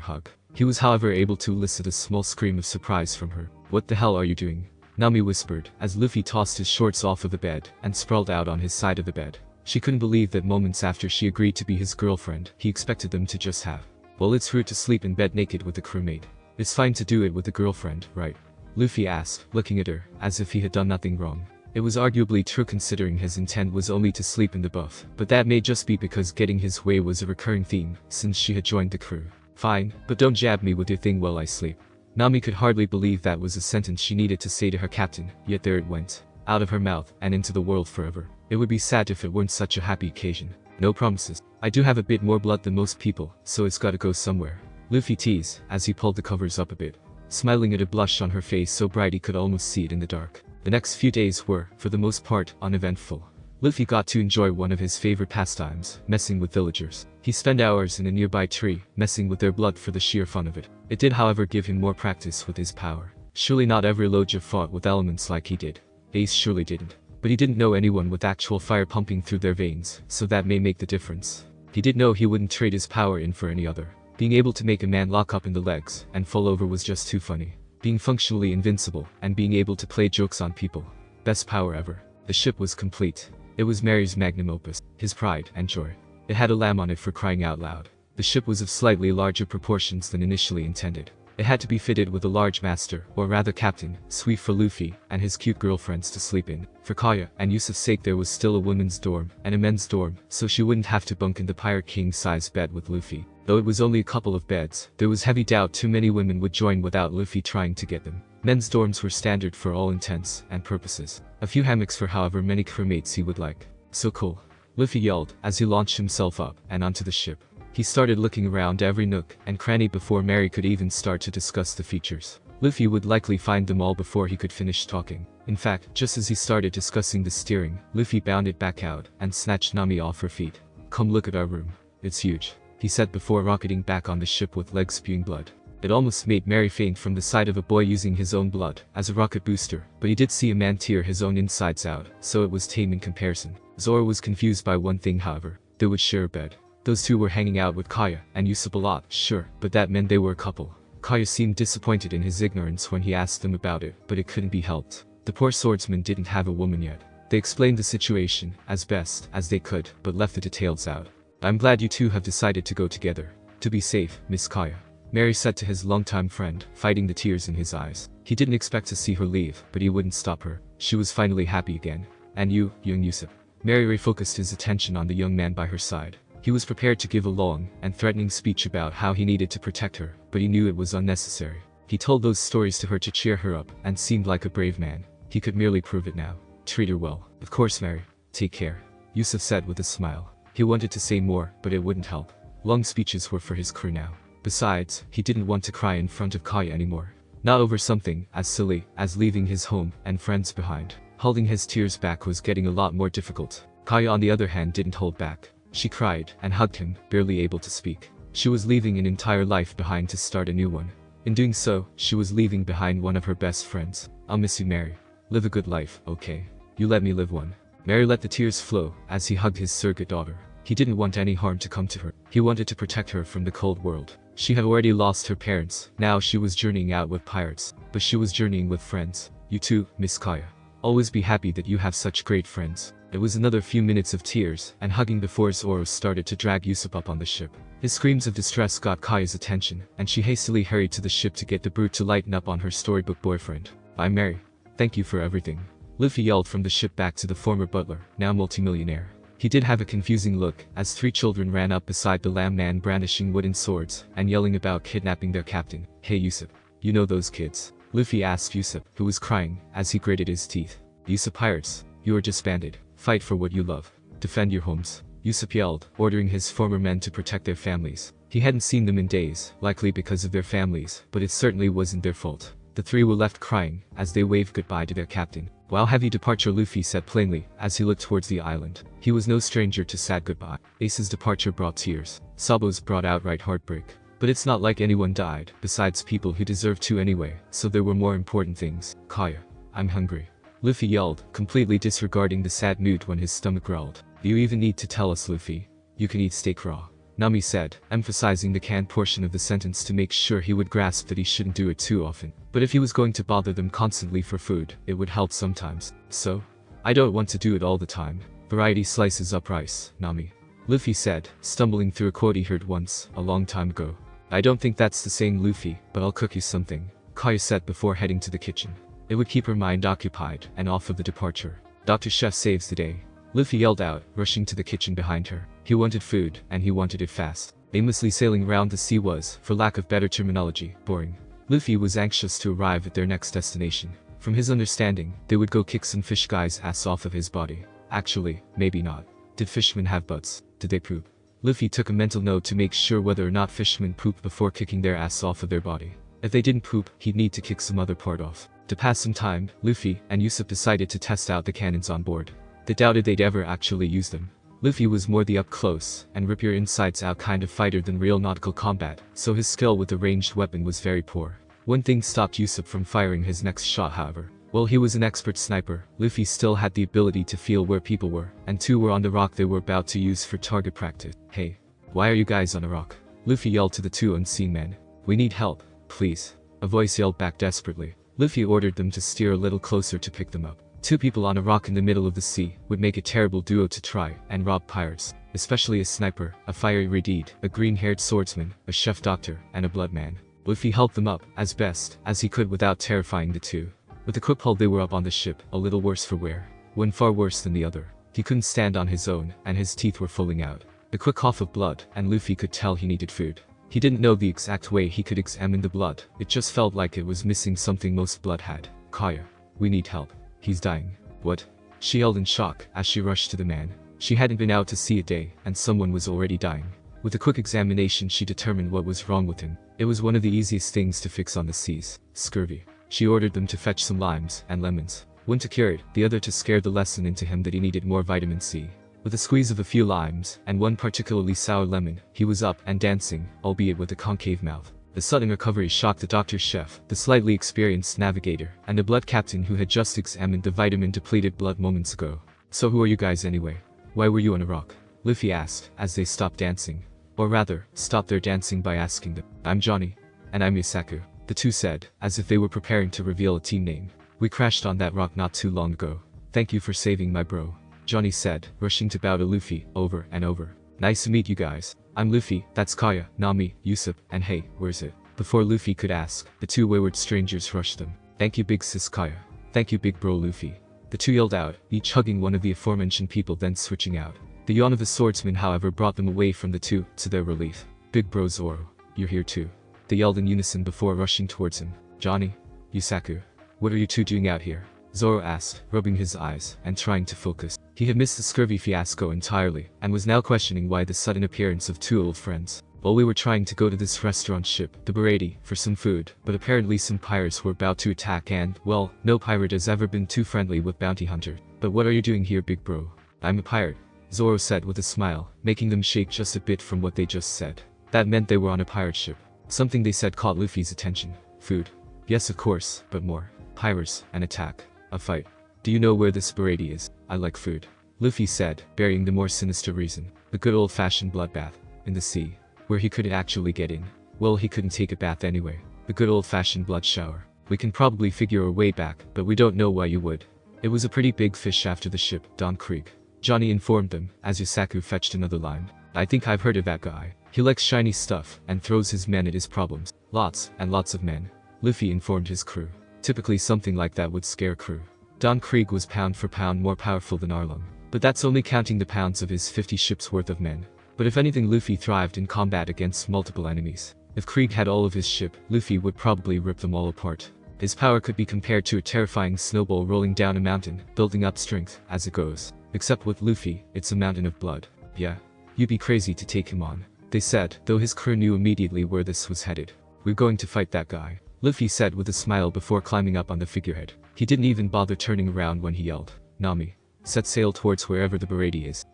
hug. He was however able to elicit a small scream of surprise from her. "What the hell are you doing?" Nami whispered, as Luffy tossed his shorts off of the bed and sprawled out on his side of the bed. She couldn't believe that moments after she agreed to be his girlfriend, he expected them to just have. "Well, it's rude to sleep in bed naked with a crewmate. It's fine to do it with a girlfriend, right?" Luffy asked, looking at her, as if he had done nothing wrong. It was arguably true considering his intent was only to sleep in the buff, but that may just be because getting his way was a recurring theme since she had joined the crew. "Fine, but don't jab me with your thing while I sleep." Nami could hardly believe that was a sentence she needed to say to her captain, yet there it went. Out of her mouth and into the world forever. It would be sad if it weren't such a happy occasion. "No promises. I do have a bit more blood than most people, so it's gotta go somewhere," Luffy teased, as he pulled the covers up a bit, smiling at a blush on her face so bright he could almost see it in the dark. The next few days were, for the most part, uneventful. Luffy got to enjoy one of his favorite pastimes, messing with villagers. He spent hours in a nearby tree, messing with their blood for the sheer fun of it. It did however give him more practice with his power. Surely not every Loja fought with elements like he did. Ace surely didn't. But he didn't know anyone with actual fire pumping through their veins, so that may make the difference. He did know he wouldn't trade his power in for any other. Being able to make a man lock up in the legs and fall over was just too funny. Being functionally invincible and being able to play jokes on people. Best power ever. The ship was complete. It was Mary's magnum opus, his pride and joy. It had a lamb on it for crying out loud. The ship was of slightly larger proportions than initially intended. It had to be fitted with a large master, or rather captain, suite for Luffy and his cute girlfriends to sleep in. For Kaya and Yusuf's sake there was still a women's dorm and a men's dorm, so she wouldn't have to bunk in the pirate king-size bed with Luffy. Though it was only a couple of beds, there was heavy doubt too many women would join without Luffy trying to get them. Men's dorms were standard for all intents and purposes. A few hammocks for however many crewmates he would like. "So cool," Luffy yelled as he launched himself up and onto the ship. He started looking around every nook and cranny before Mary could even start to discuss the features. Luffy would likely find them all before he could finish talking. In fact, just as he started discussing the steering, Luffy bounded back out and snatched Nami off her feet. "Come look at our room. It's huge," he said before rocketing back on the ship with legs spewing blood. It almost made Mary faint from the sight of a boy using his own blood as a rocket booster, but he did see a man tear his own insides out, so it was tame in comparison. Zoro was confused by one thing however. They would share a bed. Those two were hanging out with Kaya and Usopp a lot, sure, but that meant they were a couple. Kaya seemed disappointed in his ignorance when he asked them about it, but it couldn't be helped. The poor swordsman didn't have a woman yet. They explained the situation as best as they could, but left the details out. "I'm glad you two have decided to go together. To be safe, Miss Kaya," Mary said to his longtime friend, fighting the tears in his eyes. He didn't expect to see her leave, but he wouldn't stop her. She was finally happy again. "And you, young Usopp." Mary refocused his attention on the young man by her side. He was prepared to give a long and threatening speech about how he needed to protect her, but he knew it was unnecessary. He told those stories to her to cheer her up and seemed like a brave man. He could merely prove it now. "Treat her well." "Of course, Mary. Take care," Usopp said with a smile. He wanted to say more, but it wouldn't help. Long speeches were for his crew now. Besides, he didn't want to cry in front of Kaya anymore. Not over something as silly as leaving his home and friends behind. Holding his tears back was getting a lot more difficult. Kaya on the other hand didn't hold back. She cried and hugged him, barely able to speak. She was leaving an entire life behind to start a new one. In doing so, she was leaving behind one of her best friends. "I'll miss you, Mary. Live a good life, okay? You let me live one." Mary let the tears flow as he hugged his surrogate daughter. He didn't want any harm to come to her. He wanted to protect her from the cold world. She had already lost her parents. Now she was journeying out with pirates. But she was journeying with friends. "You too, Miss Kaya. Always be happy that you have such great friends." It was another few minutes of tears and hugging before Zoro started to drag Usopp up on the ship. His screams of distress got Kaya's attention, and she hastily hurried to the ship to get the brute to lighten up on her storybook boyfriend. "Bye, Mary. Thank you for everything," Luffy yelled from the ship back to the former butler, now multimillionaire. He did have a confusing look as three children ran up beside the lamb man brandishing wooden swords and yelling about kidnapping their captain. "Hey Usopp, you know those kids?" Luffy asked Usopp, who was crying as he gritted his teeth. "Usopp pirates, you are disbanded. Fight for what you love. Defend your homes," Usopp yelled, ordering his former men to protect their families. He hadn't seen them in days, likely because of their families, but it certainly wasn't their fault. The three were left crying as they waved goodbye to their captain. "Wow, heavy departure," Luffy said plainly as he looked towards the island. He was no stranger to sad goodbye. Ace's departure brought tears. Sabo's brought outright heartbreak. But it's not like anyone died, besides people who deserved to anyway, so there were more important things. "Kaya, I'm hungry," Luffy yelled, completely disregarding the sad mood when his stomach growled. "Do you even need to tell us, Luffy? You can eat steak raw." Nami said, emphasizing the canned portion of the sentence to make sure he would grasp that he shouldn't do it too often. But if he was going to bother them constantly for food, it would help sometimes. So? I don't want to do it all the time. Variety slices up rice, Nami. Luffy said, stumbling through a quote he heard once, a long time ago. I don't think that's the same Luffy, but I'll cook you something, Kaya said before heading to the kitchen. It would keep her mind occupied and off of the departure. Dr. Chef saves the day. Luffy yelled out, rushing to the kitchen behind her. He wanted food, and he wanted it fast. Aimlessly sailing around the sea was, for lack of better terminology, boring. Luffy was anxious to arrive at their next destination. From his understanding, they would go kick some fish guy's ass off of his body. Actually, maybe not. Did fishermen have butts? Did they poop? Luffy took a mental note to make sure whether or not fishermen pooped before kicking their ass off of their body. If they didn't poop, he'd need to kick some other part off. To pass some time, Luffy and Usopp decided to test out the cannons on board. They doubted they'd ever actually use them. Luffy was more the up-close and rip your insides out kind of fighter than real nautical combat, so his skill with a ranged weapon was very poor. One thing stopped Usopp from firing his next shot, however. While he was an expert sniper, Luffy still had the ability to feel where people were, and two were on the rock they were about to use for target practice. Hey, why are you guys on a rock? Luffy yelled to the two unseen men. We need help, please. A voice yelled back desperately. Luffy ordered them to steer a little closer to pick them up. Two people on a rock in the middle of the sea would make a terrible duo to try and rob pirates, especially a sniper, a fiery Redeed, a green-haired swordsman, a chef doctor, and a bloodman. Luffy helped them up as best as he could without terrifying the two. With the quick hull they were up on the ship, a little worse for wear. One far worse than the other. He couldn't stand on his own, and his teeth were falling out. A quick cough of blood, and Luffy could tell he needed food. He didn't know the exact way he could examine the blood, it just felt like it was missing something most blood had. Kaya, we need help. He's dying. What? She yelled in shock as she rushed to the man. She hadn't been out to sea a day, and someone was already dying. With a quick examination she determined what was wrong with him. It was one of the easiest things to fix on the seas. Scurvy. She ordered them to fetch some limes and lemons. One to cure it, the other to scare the lesson into him that he needed more vitamin C. With a squeeze of a few limes, and one particularly sour lemon, he was up and dancing, albeit with a concave mouth. The sudden recovery shocked the doctor's chef, the slightly experienced navigator, and the blood captain who had just examined the vitamin-depleted blood moments ago. So who are you guys anyway? Why were you on a rock? Luffy asked, as they stopped dancing. Or rather, stopped their dancing by asking them. I'm Johnny. And I'm Yusaku. The two said, as if they were preparing to reveal a team name. We crashed on that rock not too long ago. Thank you for saving my bro. Johnny said, rushing to bow to Luffy, over and over. Nice to meet you guys. I'm Luffy, that's Kaya, Nami, Usopp, and hey, where's it? Before Luffy could ask, the two wayward strangers rushed them. Thank you big sis Kaya. Thank you big bro Luffy. The two yelled out, each hugging one of the aforementioned people then switching out. The yawn of the swordsman however brought them away from the two, to their relief. Big bro Zoro, you're here too. They yelled in unison before rushing towards him. Johnny, Yusaku, what are you two doing out here? Zoro asked, rubbing his eyes and trying to focus. He had missed the scurvy fiasco entirely, and was now questioning why the sudden appearance of two old friends. Well, we were trying to go to this restaurant ship, the Bereti, for some food, but apparently some pirates were about to attack and, well, no pirate has ever been too friendly with bounty hunter. But what are you doing here big bro? I'm a pirate, Zoro said with a smile, making them shake just a bit from what they just said. That meant they were on a pirate ship. Something they said caught Luffy's attention. Food. Yes of course, but more. Pirates, an attack. A fight. Do you know where this Bereti is? I like food. Luffy said, burying the more sinister reason. The good old-fashioned bloodbath. In the sea. Where he couldn't actually get in. Well, he couldn't take a bath anyway. The good old-fashioned blood shower. We can probably figure our way back, but we don't know why you would. It was a pretty big fish after the ship, Don Krieg. Johnny informed them, as Yusaku fetched another lime. I think I've heard of that guy. He likes shiny stuff, and throws his men at his problems. Lots, and lots of men. Luffy informed his crew. Typically something like that would scare crew. Don Krieg was pound for pound more powerful than Arlong. But that's only counting the pounds of his 50 ships worth of men. But if anything Luffy thrived in combat against multiple enemies. If Krieg had all of his ship, Luffy would probably rip them all apart. His power could be compared to a terrifying snowball rolling down a mountain, building up strength, as it goes. Except with Luffy, it's a mountain of blood. Yeah. You'd be crazy to take him on. They said, though his crew knew immediately where this was headed. We're going to fight that guy. Luffy said with a smile before climbing up on the figurehead. He didn't even bother turning around when he yelled. Nami. Set sail towards wherever the Bereti is.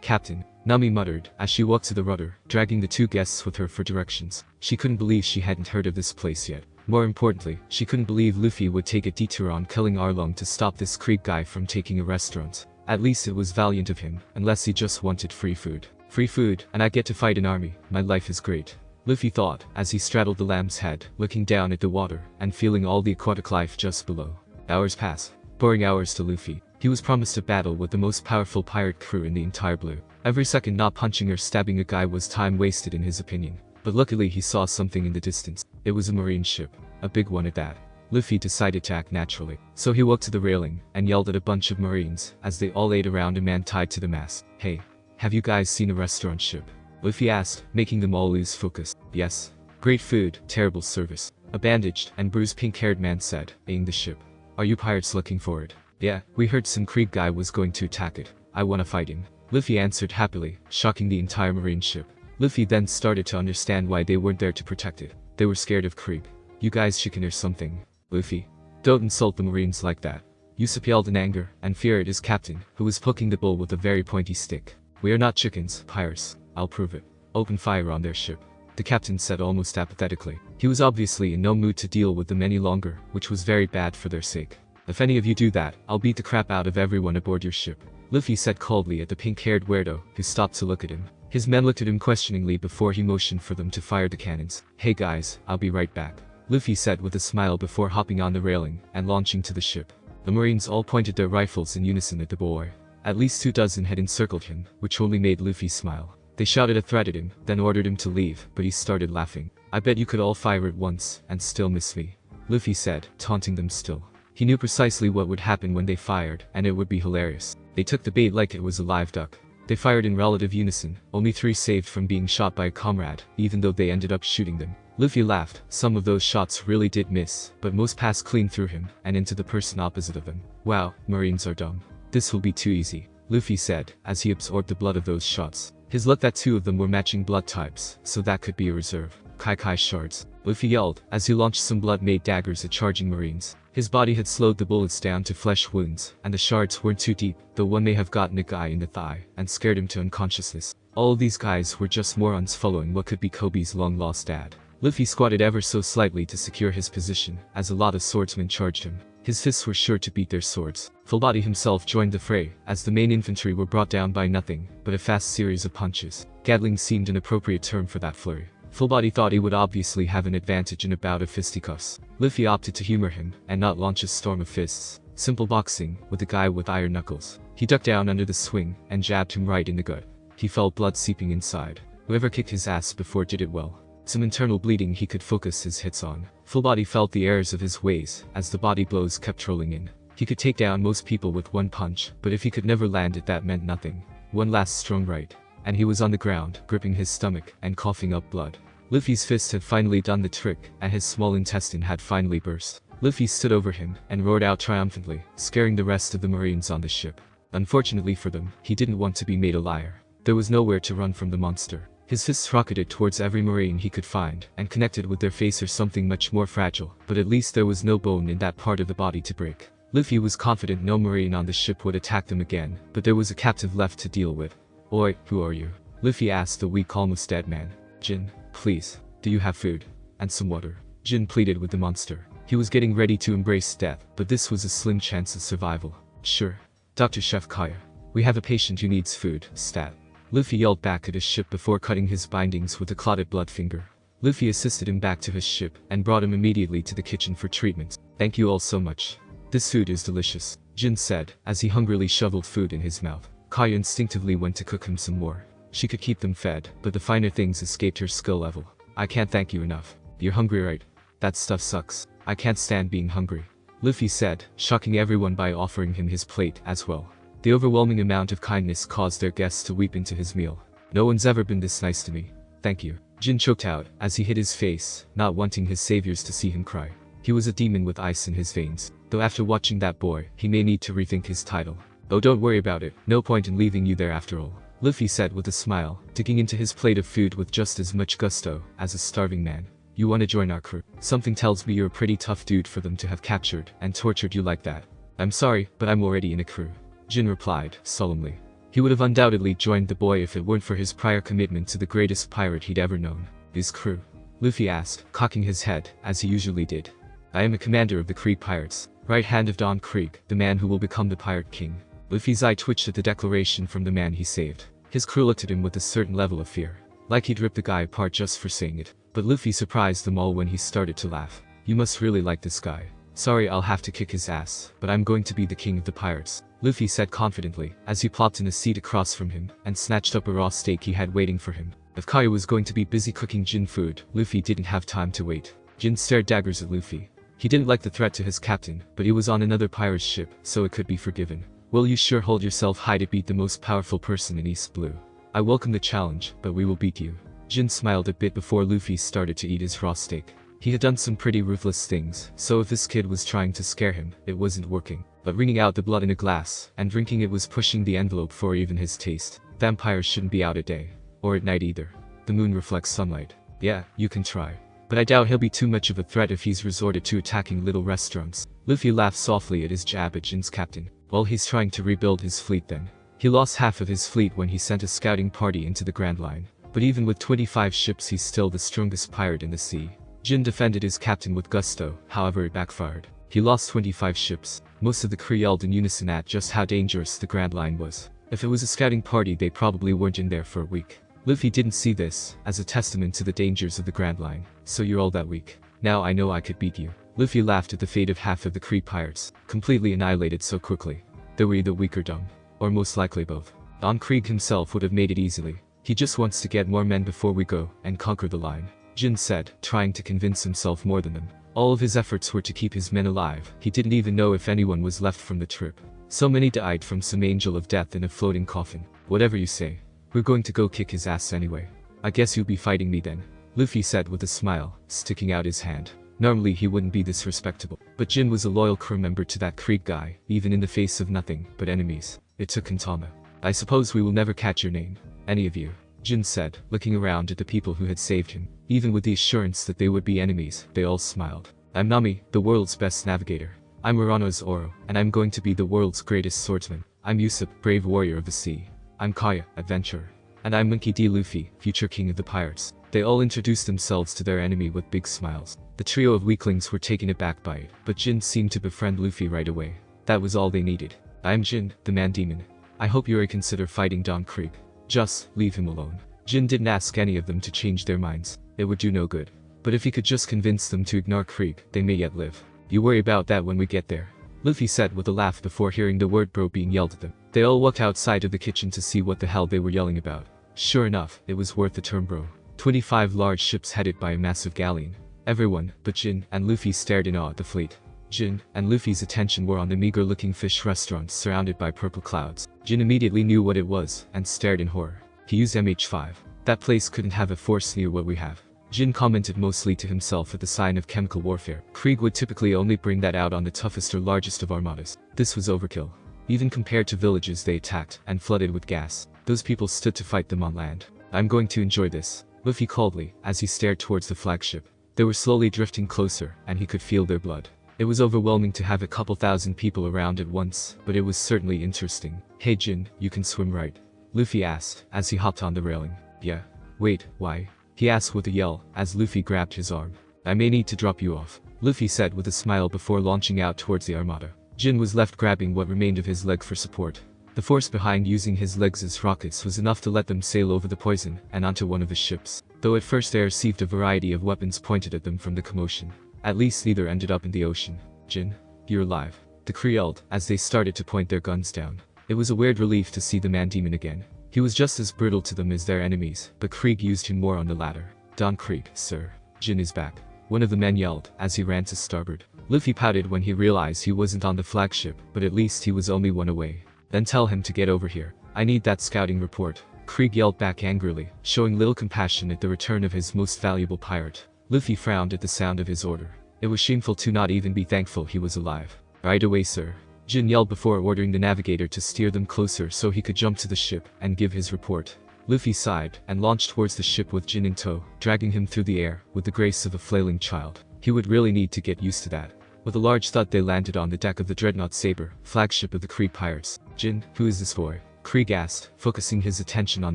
Captain. Nami muttered, as she walked to the rudder, dragging the two guests with her for directions. She couldn't believe she hadn't heard of this place yet. More importantly, she couldn't believe Luffy would take a detour on killing Arlong to stop this Krieg guy from taking a restaurant. At least it was valiant of him, unless he just wanted free food. Free food, and I get to fight an army. My life is great. Luffy thought, as he straddled the lamb's head, looking down at the water, and feeling all the aquatic life just below. Hours pass. Boring hours to Luffy. He was promised a battle with the most powerful pirate crew in the entire blue. Every second not punching or stabbing a guy was time wasted in his opinion. But luckily he saw something in the distance. It was a marine ship. A big one at that. Luffy decided to act naturally. So he walked to the railing, and yelled at a bunch of marines, as they all ate around a man tied to the mast. Hey, have you guys seen a restaurant ship? Luffy asked, making them all lose focus. Yes. Great food, terrible service. A bandaged and bruised pink-haired man said, eyeing the ship. Are you pirates looking for it? Yeah, we heard some Krieg guy was going to attack it. I wanna fight him. Luffy answered happily, shocking the entire marine ship. Luffy then started to understand why they weren't there to protect it. They were scared of Krieg. You guys chicken or something. Luffy. Don't insult the marines like that. Usopp yelled in anger, and fear at his captain, who was poking the bull with a very pointy stick. We are not chickens, pirates. I'll prove it. Open fire on their ship. The captain said almost apathetically. He was obviously in no mood to deal with them any longer, which was very bad for their sake. If any of you do that, I'll beat the crap out of everyone aboard your ship. Luffy said coldly at the pink-haired weirdo, who stopped to look at him. His men looked at him questioningly before he motioned for them to fire the cannons. Hey guys, I'll be right back. Luffy said with a smile before hopping on the railing and launching to the ship. The marines all pointed their rifles in unison at the boy. At least 24 had encircled him, which only made Luffy smile. They shouted a threat at him, then ordered him to leave, but he started laughing. I bet you could all fire at once, and still miss me. Luffy said, taunting them still. He knew precisely what would happen when they fired, and it would be hilarious. They took the bait like it was a live duck. They fired in relative unison, only 3 saved from being shot by a comrade, even though they ended up shooting them. Luffy laughed. Some of those shots really did miss, but most passed clean through him, and into the person opposite of him. Wow, marines are dumb. This will be too easy, Luffy said, as he absorbed the blood of those shots. His luck that 2 of them were matching blood types, so that could be a reserve. Kai shards. Luffy yelled, as he launched some blood-made daggers at charging marines. His body had slowed the bullets down to flesh wounds, and the shards weren't too deep, though one may have gotten a guy in the thigh, and scared him to unconsciousness. All of these guys were just morons following what could be Kobe's long-lost dad. Luffy squatted ever so slightly to secure his position, as a lot of swordsmen charged him. His fists were sure to beat their swords. Fullbody himself joined the fray, as the main infantry were brought down by nothing but a fast series of punches. Gatling seemed an appropriate term for that flurry. Fullbody thought he would obviously have an advantage in a bout of fisticuffs. Luffy opted to humor him, and not launch a storm of fists. Simple boxing, with a guy with iron knuckles. He ducked down under the swing, and jabbed him right in the gut. He felt blood seeping inside. Whoever kicked his ass before did it well. Some internal bleeding he could focus his hits on. Fullbody felt the errors of his ways, as the body blows kept rolling in. He could take down most people with one punch, but if he could never land it, that meant nothing. One last strong right, and he was on the ground, gripping his stomach, and coughing up blood. Luffy's fist had finally done the trick, and his small intestine had finally burst. Luffy stood over him, and roared out triumphantly, scaring the rest of the marines on the ship. Unfortunately for them, he didn't want to be made a liar. There was nowhere to run from the monster. His fists rocketed towards every marine he could find, and connected with their face or something much more fragile, but at least there was no bone in that part of the body to break. Luffy was confident no marine on the ship would attack them again, but there was a captive left to deal with. Oi, who are you? Luffy asked the weak, almost dead man. Jin, please, do you have food? And some water? Jin pleaded with the monster. He was getting ready to embrace death, but this was a slim chance of survival. Sure. Dr. Chef Kaya. We have a patient who needs food, stat. Luffy yelled back at his ship before cutting his bindings with a clotted blood finger. Luffy assisted him back to his ship, and brought him immediately to the kitchen for treatment. Thank you all so much. This food is delicious, Jin said, as he hungrily shoveled food in his mouth. Kaya instinctively went to cook him some more. She could keep them fed, but the finer things escaped her skill level. I can't thank you enough. You're hungry, right? That stuff sucks. I can't stand being hungry, Luffy said, shocking everyone by offering him his plate as well. The overwhelming amount of kindness caused their guests to weep into his meal. No one's ever been this nice to me. Thank you. Jin choked out, as he hid his face, not wanting his saviors to see him cry. He was a demon with ice in his veins, though after watching that boy, he may need to rethink his title. Oh, don't worry about it, no point in leaving you there after all, Luffy said with a smile, digging into his plate of food with just as much gusto as a starving man. You want to join our crew? Something tells me you're a pretty tough dude for them to have captured and tortured you like that. I'm sorry, but I'm already in a crew, Jin replied, solemnly. He would have undoubtedly joined the boy if it weren't for his prior commitment to the greatest pirate he'd ever known. His crew? Luffy asked, cocking his head, as he usually did. I am a commander of the Krieg pirates, right hand of Don Krieg, the man who will become the pirate king. Luffy's eye twitched at the declaration from the man he saved. His crew looked at him with a certain level of fear, like he'd rip the guy apart just for saying it. But Luffy surprised them all when he started to laugh. You must really like this guy. Sorry, I'll have to kick his ass, but I'm going to be the king of the pirates, Luffy said confidently, as he plopped in a seat across from him, and snatched up a raw steak he had waiting for him. If Kaya was going to be busy cooking Jin food, Luffy didn't have time to wait. Jin stared daggers at Luffy. He didn't like the threat to his captain, but he was on another pirate's ship, so it could be forgiven. Well, you sure hold yourself high to beat the most powerful person in East Blue. I welcome the challenge, but we will beat you. Jin smiled a bit before Luffy started to eat his raw steak. He had done some pretty ruthless things, so if this kid was trying to scare him, it wasn't working. But wringing out the blood in a glass and drinking it was pushing the envelope for even his taste. Vampires shouldn't be out at day. Or at night either. The moon reflects sunlight. Yeah, you can try. But I doubt he'll be too much of a threat if he's resorted to attacking little restaurants. Luffy laughed softly at his jab at Jin's captain. Well, he's trying to rebuild his fleet then. He lost half of his fleet when he sent a scouting party into the Grand Line. But even with 25 ships he's still the strongest pirate in the sea. Jin defended his captain with gusto, however it backfired. He lost 25 ships. Most of the crew yelled in unison at just how dangerous the Grand Line was. If it was a scouting party they probably weren't in there for a week. Luffy didn't see this as a testament to the dangers of the Grand Line. So you're all that weak. Now I know I could beat you. Luffy laughed at the fate of half of the Kree pirates, completely annihilated so quickly. They were either weak or dumb. Or most likely both. Don Krieg himself would have made it easily. He just wants to get more men before we go and conquer the line, Jin said, trying to convince himself more than them. All of his efforts were to keep his men alive. He didn't even know if anyone was left from the trip. So many died from some angel of death in a floating coffin. Whatever you say. We're going to go kick his ass anyway. I guess you'll be fighting me then, Luffy said with a smile, sticking out his hand. Normally he wouldn't be this respectable. But Jin was a loyal crew member to that Krieg guy, even in the face of nothing but enemies. It took Kintama. I suppose we will never catch your name. Any of you, Jin said, looking around at the people who had saved him. Even with the assurance that they would be enemies, they all smiled. I'm Nami, the world's best navigator. I'm Urano's Oro, and I'm going to be the world's greatest swordsman. I'm Usopp, brave warrior of the sea. I'm Kaya, adventurer. And I'm Monkey D. Luffy, future king of the pirates. They all introduced themselves to their enemy with big smiles. The trio of weaklings were taken aback by it, but Jin seemed to befriend Luffy right away. That was all they needed. I'm Jin, the man demon. I hope you consider fighting Don Krieg. Just leave him alone. Jin didn't ask any of them to change their minds. It would do no good. But if he could just convince them to ignore Krieg, they may yet live. You worry about that when we get there, Luffy said with a laugh before hearing the word bro being yelled at them. They all walked outside of the kitchen to see what the hell they were yelling about. Sure enough, it was worth the term bro. 25 large ships headed by a massive galleon. Everyone, but Jin and Luffy stared in awe at the fleet. Jin and Luffy's attention were on the meager-looking fish restaurants surrounded by purple clouds. Jin immediately knew what it was and stared in horror. He used MH5. That place couldn't have a force near what we have. Jin commented mostly to himself at the sign of chemical warfare. Krieg would typically only bring that out on the toughest or largest of armadas. This was overkill. Even compared to villages they attacked and flooded with gas, those people stood to fight them on land. I'm going to enjoy this, Luffy coldly, as he stared towards the flagship. They were slowly drifting closer, and he could feel their blood. It was overwhelming to have a couple thousand people around at once, but it was certainly interesting. Hey Jin, you can swim right? Luffy asked, as he hopped on the railing. Yeah. Wait, why? He asked with a yell, as Luffy grabbed his arm. I may need to drop you off, Luffy said with a smile before launching out towards the armada. Jin was left grabbing what remained of his leg for support. The force behind using his legs as rockets was enough to let them sail over the poison and onto one of the ships, though at first they received a variety of weapons pointed at them from the commotion. At least neither ended up in the ocean. Jin, you're alive, the crew yelled as they started to point their guns down. It was a weird relief to see the man demon again. He was just as brutal to them as their enemies, but Krieg used him more on the latter. Don Krieg, sir. Jin is back, one of the men yelled as he ran to starboard. Luffy pouted when he realized he wasn't on the flagship, but at least he was only one away. Then tell him to get over here. I need that scouting report. Krieg yelled back angrily, showing little compassion at the return of his most valuable pirate. Luffy frowned at the sound of his order. It was shameful to not even be thankful he was alive. Right away, sir. Jin yelled before ordering the navigator to steer them closer so he could jump to the ship and give his report. Luffy sighed and launched towards the ship with Jin in tow, dragging him through the air with the grace of a flailing child. He would really need to get used to that. With a large thud they landed on the deck of the Dreadnought Saber, flagship of the Krieg pirates. Jin, who is this boy? Krieg asked, focusing his attention on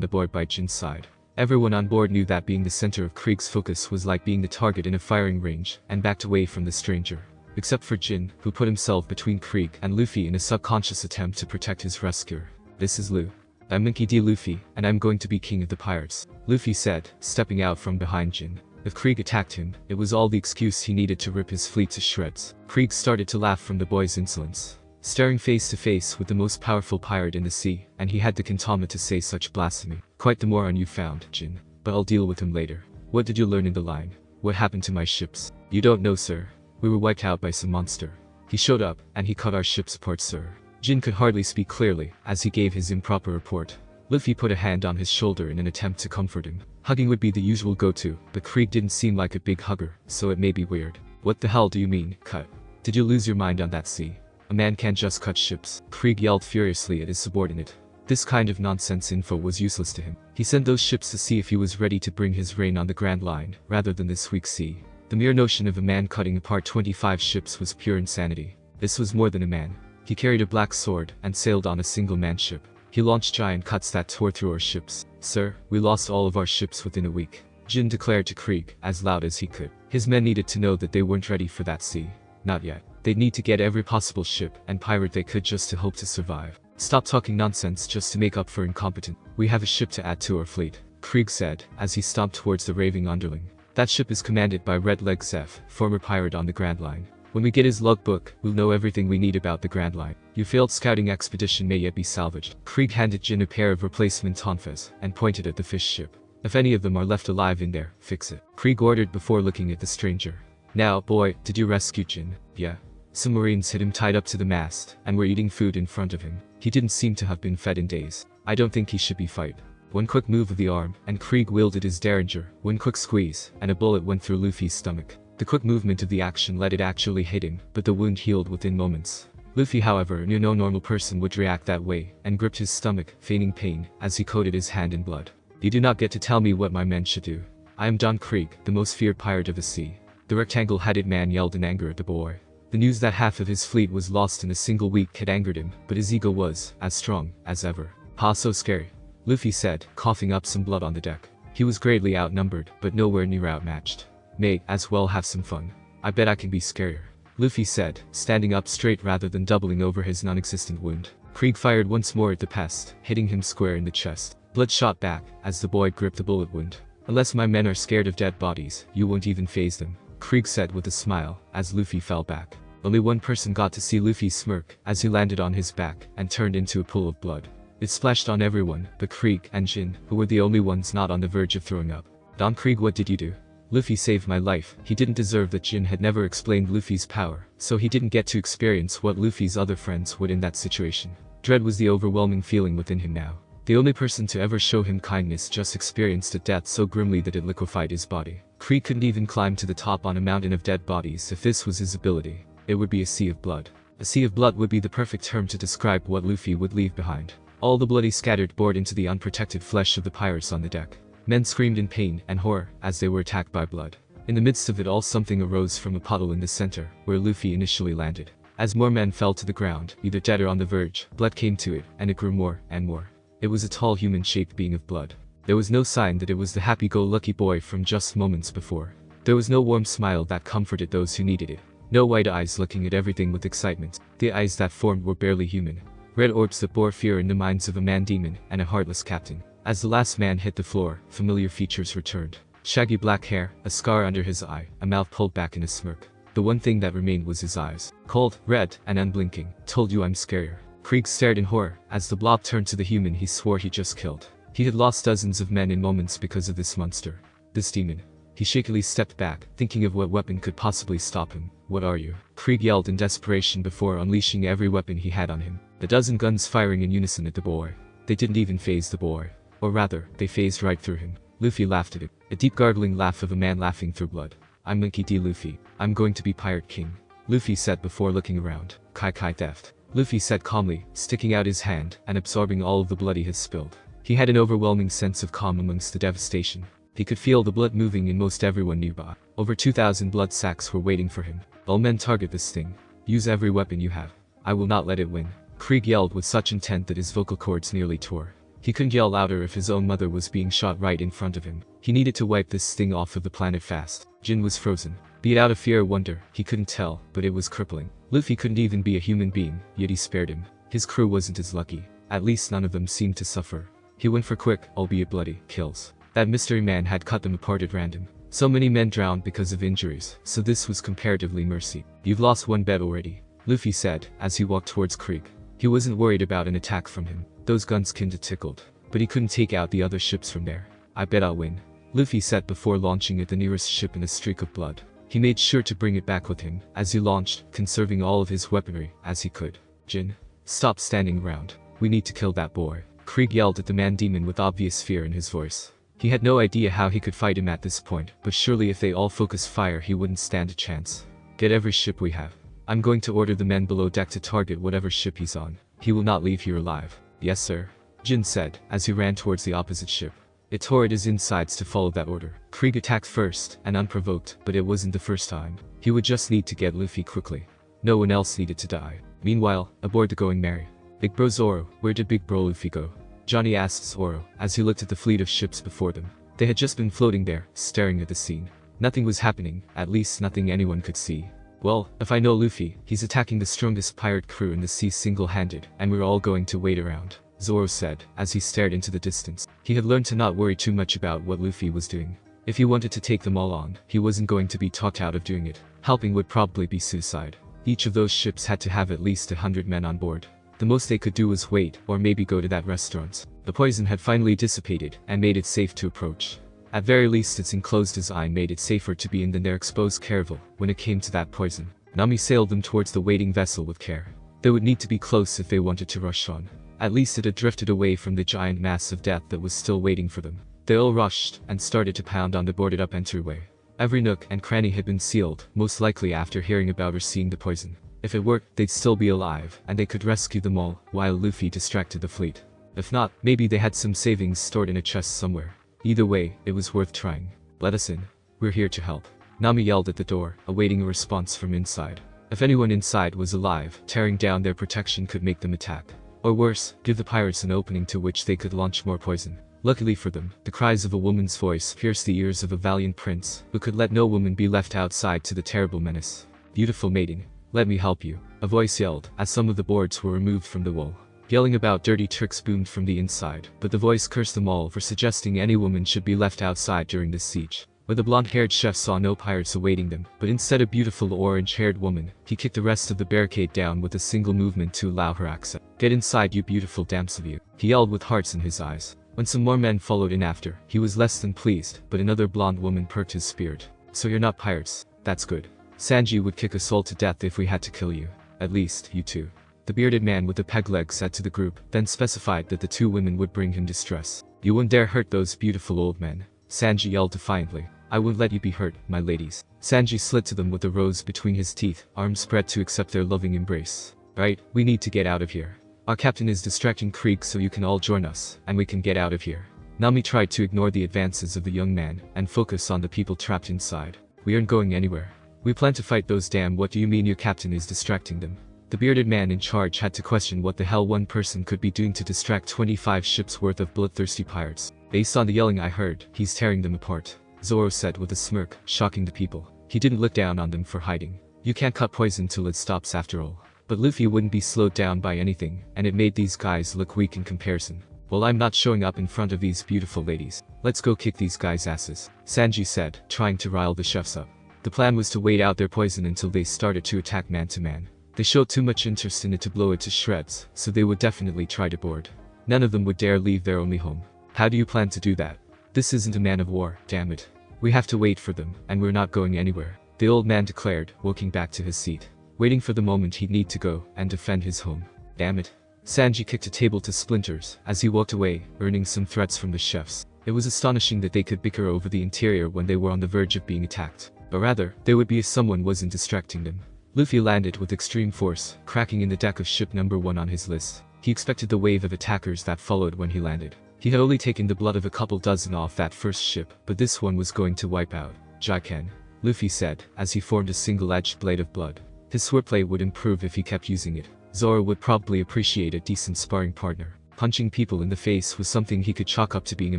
the board by Jin's side. Everyone on board knew that being the center of Krieg's focus was like being the target in a firing range, and backed away from the stranger. Except for Jin, who put himself between Krieg and Luffy in a subconscious attempt to protect his rescuer. This is Lu. I'm Monkey D. Luffy, and I'm going to be king of the pirates, Luffy said, stepping out from behind Jin. If Krieg attacked him, it was all the excuse he needed to rip his fleet to shreds. Krieg started to laugh from the boy's insolence, staring face to face with the most powerful pirate in the sea, and he had the kintama to say such blasphemy. Quite the moron you found, Jin, but I'll deal with him later. What did you learn in the line? What happened to my ships? You don't know, sir. We were wiped out by some monster. He showed up, and he cut our ships apart, sir. Jin could hardly speak clearly, as he gave his improper report. Luffy put a hand on his shoulder in an attempt to comfort him. Hugging would be the usual go-to, but Krieg didn't seem like a big hugger, so it may be weird. What the hell do you mean, cut? Did you lose your mind on that sea? A man can't just cut ships. Krieg yelled furiously at his subordinate. This kind of nonsense info was useless to him. He sent those ships to see if he was ready to bring his reign on the Grand Line, rather than this weak sea. The mere notion of a man cutting apart 25 ships was pure insanity. This was more than a man. He carried a black sword, and sailed on a single-man ship. He launched giant cuts that tore through our ships. Sir, we lost all of our ships within a week, Jin declared to Krieg, as loud as he could. His men needed to know that they weren't ready for that sea. Not yet. They'd need to get every possible ship and pirate they could just to hope to survive. Stop talking nonsense just to make up for incompetent. We have a ship to add to our fleet, Krieg said, as he stomped towards the raving underling. That ship is commanded by Red Leg Zeph, former pirate on the Grand Line. When we get his logbook, we'll know everything we need about the Grand Line. Your failed scouting expedition may yet be salvaged. Krieg handed Jin a pair of replacement tonfas, and pointed at the fish ship. If any of them are left alive in there, fix it, Krieg ordered before looking at the stranger. Now, boy, did you rescue Jin? Yeah. Some marines had him tied up to the mast, and were eating food in front of him. He didn't seem to have been fed in days. I don't think he should be fight. One quick move of the arm, and Krieg wielded his derringer. One quick squeeze, and a bullet went through Luffy's stomach. The quick movement of the action let it actually hit him, but the wound healed within moments. Luffy, however, knew no normal person would react that way, and gripped his stomach, feigning pain, as he coated his hand in blood. You do not get to tell me what my men should do. I am Don Krieg, the most feared pirate of the sea. The rectangle-headed man yelled in anger at the boy. The news that half of his fleet was lost in a single week had angered him, but his ego was as strong as ever. Ha, so scary, Luffy said, coughing up some blood on the deck. He was greatly outnumbered, but nowhere near outmatched. May as well have some fun. I bet I can be scarier, Luffy said, standing up straight rather than doubling over his non-existent wound. Krieg fired once more at the pest, hitting him square in the chest. Blood shot back, as the boy gripped the bullet wound. Unless my men are scared of dead bodies, you won't even faze them, Krieg said with a smile, as Luffy fell back. Only one person got to see Luffy smirk, as he landed on his back, and turned into a pool of blood. It splashed on everyone, but Krieg and Jin, who were the only ones not on the verge of throwing up. Don Krieg, what did you do? Luffy saved my life. He didn't deserve that. Jin had never explained Luffy's power, so he didn't get to experience what Luffy's other friends would in that situation. Dread was the overwhelming feeling within him now. The only person to ever show him kindness just experienced a death so grimly that it liquefied his body. Krieg couldn't even climb to the top on a mountain of dead bodies if this was his ability. It would be a sea of blood. A sea of blood would be the perfect term to describe what Luffy would leave behind. All the bloody scattered bored into the unprotected flesh of the pirates on the deck. Men screamed in pain and horror as they were attacked by blood. In the midst of it all, something arose from a puddle in the center, where Luffy initially landed. As more men fell to the ground, either dead or on the verge, blood came to it, and it grew more and more. It was a tall human-shaped being of blood. There was no sign that it was the happy-go-lucky boy from just moments before. There was no warm smile that comforted those who needed it. No white eyes looking at everything with excitement. The eyes that formed were barely human. Red orbs that bore fear in the minds of a man-demon and a heartless captain. As the last man hit the floor, familiar features returned. Shaggy black hair, a scar under his eye, a mouth pulled back in a smirk. The one thing that remained was his eyes. Cold, red, and unblinking. Told you I'm scarier. Krieg stared in horror, as the blob turned to the human he swore he just killed. He had lost dozens of men in moments because of this monster. This demon. He shakily stepped back, thinking of what weapon could possibly stop him. What are you? Krieg yelled in desperation before unleashing every weapon he had on him. A dozen guns firing in unison at the boy. They didn't even faze the boy. Or rather, they phased right through him. Luffy laughed at it. A deep gargling laugh of a man laughing through blood. I'm Monkey D. Luffy. I'm going to be Pirate King, Luffy said before looking around. Kai theft, Luffy said calmly, sticking out his hand and absorbing all of the blood he had spilled. He had an overwhelming sense of calm amongst the devastation. He could feel the blood moving in most everyone nearby. Over 2,000 blood sacks were waiting for him. All men, target this thing. Use every weapon you have. I will not let it win, Krieg yelled with such intent that his vocal cords nearly tore. He couldn't yell louder if his own mother was being shot right in front of him. He needed to wipe this thing off of the planet fast. Jin was frozen. Be it out of fear or wonder, he couldn't tell, but it was crippling. Luffy couldn't even be a human being, yet he spared him. His crew wasn't as lucky. At least none of them seemed to suffer. He went for quick, albeit bloody, kills. That mystery man had cut them apart at random. So many men drowned because of injuries, so this was comparatively mercy. "You've lost one bet already," Luffy said, as he walked towards Krieg. He wasn't worried about an attack from him. Those guns kinda tickled. But he couldn't take out the other ships from there. "I bet I'll win," Luffy said before launching at the nearest ship in a streak of blood. He made sure to bring it back with him, as he launched, conserving all of his weaponry, as he could. "Jin, stop standing around. We need to kill that boy," Krieg yelled at the man-demon with obvious fear in his voice. He had no idea how he could fight him at this point, but surely if they all focused fire he wouldn't stand a chance. "Get every ship we have. I'm going to order the men below deck to target whatever ship he's on. He will not leave here alive." "Yes sir," Jin said, as he ran towards the opposite ship. It tore at his insides to follow that order. Krieg attacked first, and unprovoked, but it wasn't the first time. He would just need to get Luffy quickly. No one else needed to die. Meanwhile, aboard the Going Merry. "Big bro Zoro, where did big bro Luffy go?" Johnny asked Zoro, as he looked at the fleet of ships before them. They had just been floating there, staring at the scene. Nothing was happening, at least nothing anyone could see. "Well, if I know Luffy, he's attacking the strongest pirate crew in the sea single-handed, and we're all going to wait around," Zoro said, as he stared into the distance. He had learned to not worry too much about what Luffy was doing. If he wanted to take them all on, he wasn't going to be talked out of doing it. Helping would probably be suicide. Each of those ships had to have at least 100 men on board. The most they could do was wait, or maybe go to that restaurant. The poison had finally dissipated, and made it safe to approach. At very least its enclosed design made it safer to be in than their exposed caravel when it came to that poison. Nami sailed them towards the waiting vessel with care. They would need to be close if they wanted to rush on. At least it had drifted away from the giant mass of death that was still waiting for them. They all rushed, and started to pound on the boarded-up entryway. Every nook and cranny had been sealed, most likely after hearing about or seeing the poison. If it worked, they'd still be alive, and they could rescue them all, while Luffy distracted the fleet. If not, maybe they had some savings stored in a chest somewhere. Either way, it was worth trying. "Let us in. We're here to help," Nami yelled at the door, awaiting a response from inside. If anyone inside was alive, tearing down their protection could make them attack. Or worse, give the pirates an opening to which they could launch more poison. Luckily for them, the cries of a woman's voice pierced the ears of a valiant prince, who could let no woman be left outside to the terrible menace. "Beautiful maiden, let me help you," a voice yelled, as some of the boards were removed from the wall. Yelling about dirty tricks boomed from the inside, but the voice cursed them all for suggesting any woman should be left outside during this siege. Where the blonde-haired chef saw no pirates awaiting them, but instead a beautiful orange-haired woman, he kicked the rest of the barricade down with a single movement to allow her access. "Get inside, you beautiful damsel you," he yelled with hearts in his eyes. When some more men followed in after, he was less than pleased, but another blonde woman perked his spirit. "So you're not pirates. That's good. Sanji would kick us all to death if we had to kill you. At least, you two," the bearded man with the peg leg said to the group, then specified that the two women would bring him distress. "You wouldn't dare hurt those beautiful old men," Sanji yelled defiantly. "I won't let you be hurt, my ladies." Sanji slid to them with a rose between his teeth, arms spread to accept their loving embrace. "Right, we need to get out of here. Our captain is distracting Krieg so you can all join us, and we can get out of here." Nami tried to ignore the advances of the young man, and focus on the people trapped inside. "We aren't going anywhere. We plan to fight those damn. What do you mean your captain is distracting them?" The bearded man in charge had to question what the hell one person could be doing to distract 25 ships worth of bloodthirsty pirates. "Based on the yelling I heard, he's tearing them apart," Zoro said with a smirk, shocking the people. He didn't look down on them for hiding. You can't cut poison till it stops after all. But Luffy wouldn't be slowed down by anything, and it made these guys look weak in comparison. "Well, I'm not showing up in front of these beautiful ladies. Let's go kick these guys' asses," Sanji said, trying to rile the chefs up. The plan was to wait out their poison until they started to attack man to man. They showed too much interest in it to blow it to shreds, so they would definitely try to board. None of them would dare leave their only home. "How do you plan to do that? This isn't a man of war, damn it. We have to wait for them, and we're not going anywhere," the old man declared, walking back to his seat. Waiting for the moment he'd need to go and defend his home. "Damn it." Sanji kicked a table to splinters as he walked away, earning some threats from the chefs. It was astonishing that they could bicker over the interior when they were on the verge of being attacked. But rather, they would be if someone wasn't distracting them. Luffy landed with extreme force, cracking in the deck of ship number 1 on his list. He expected the wave of attackers that followed when he landed. He had only taken the blood of a couple dozen off that first ship, but this one was going to wipe out. "Jaiken," Luffy said, as he formed a single-edged blade of blood. His swordplay would improve if he kept using it. Zoro would probably appreciate a decent sparring partner. Punching people in the face was something he could chalk up to being a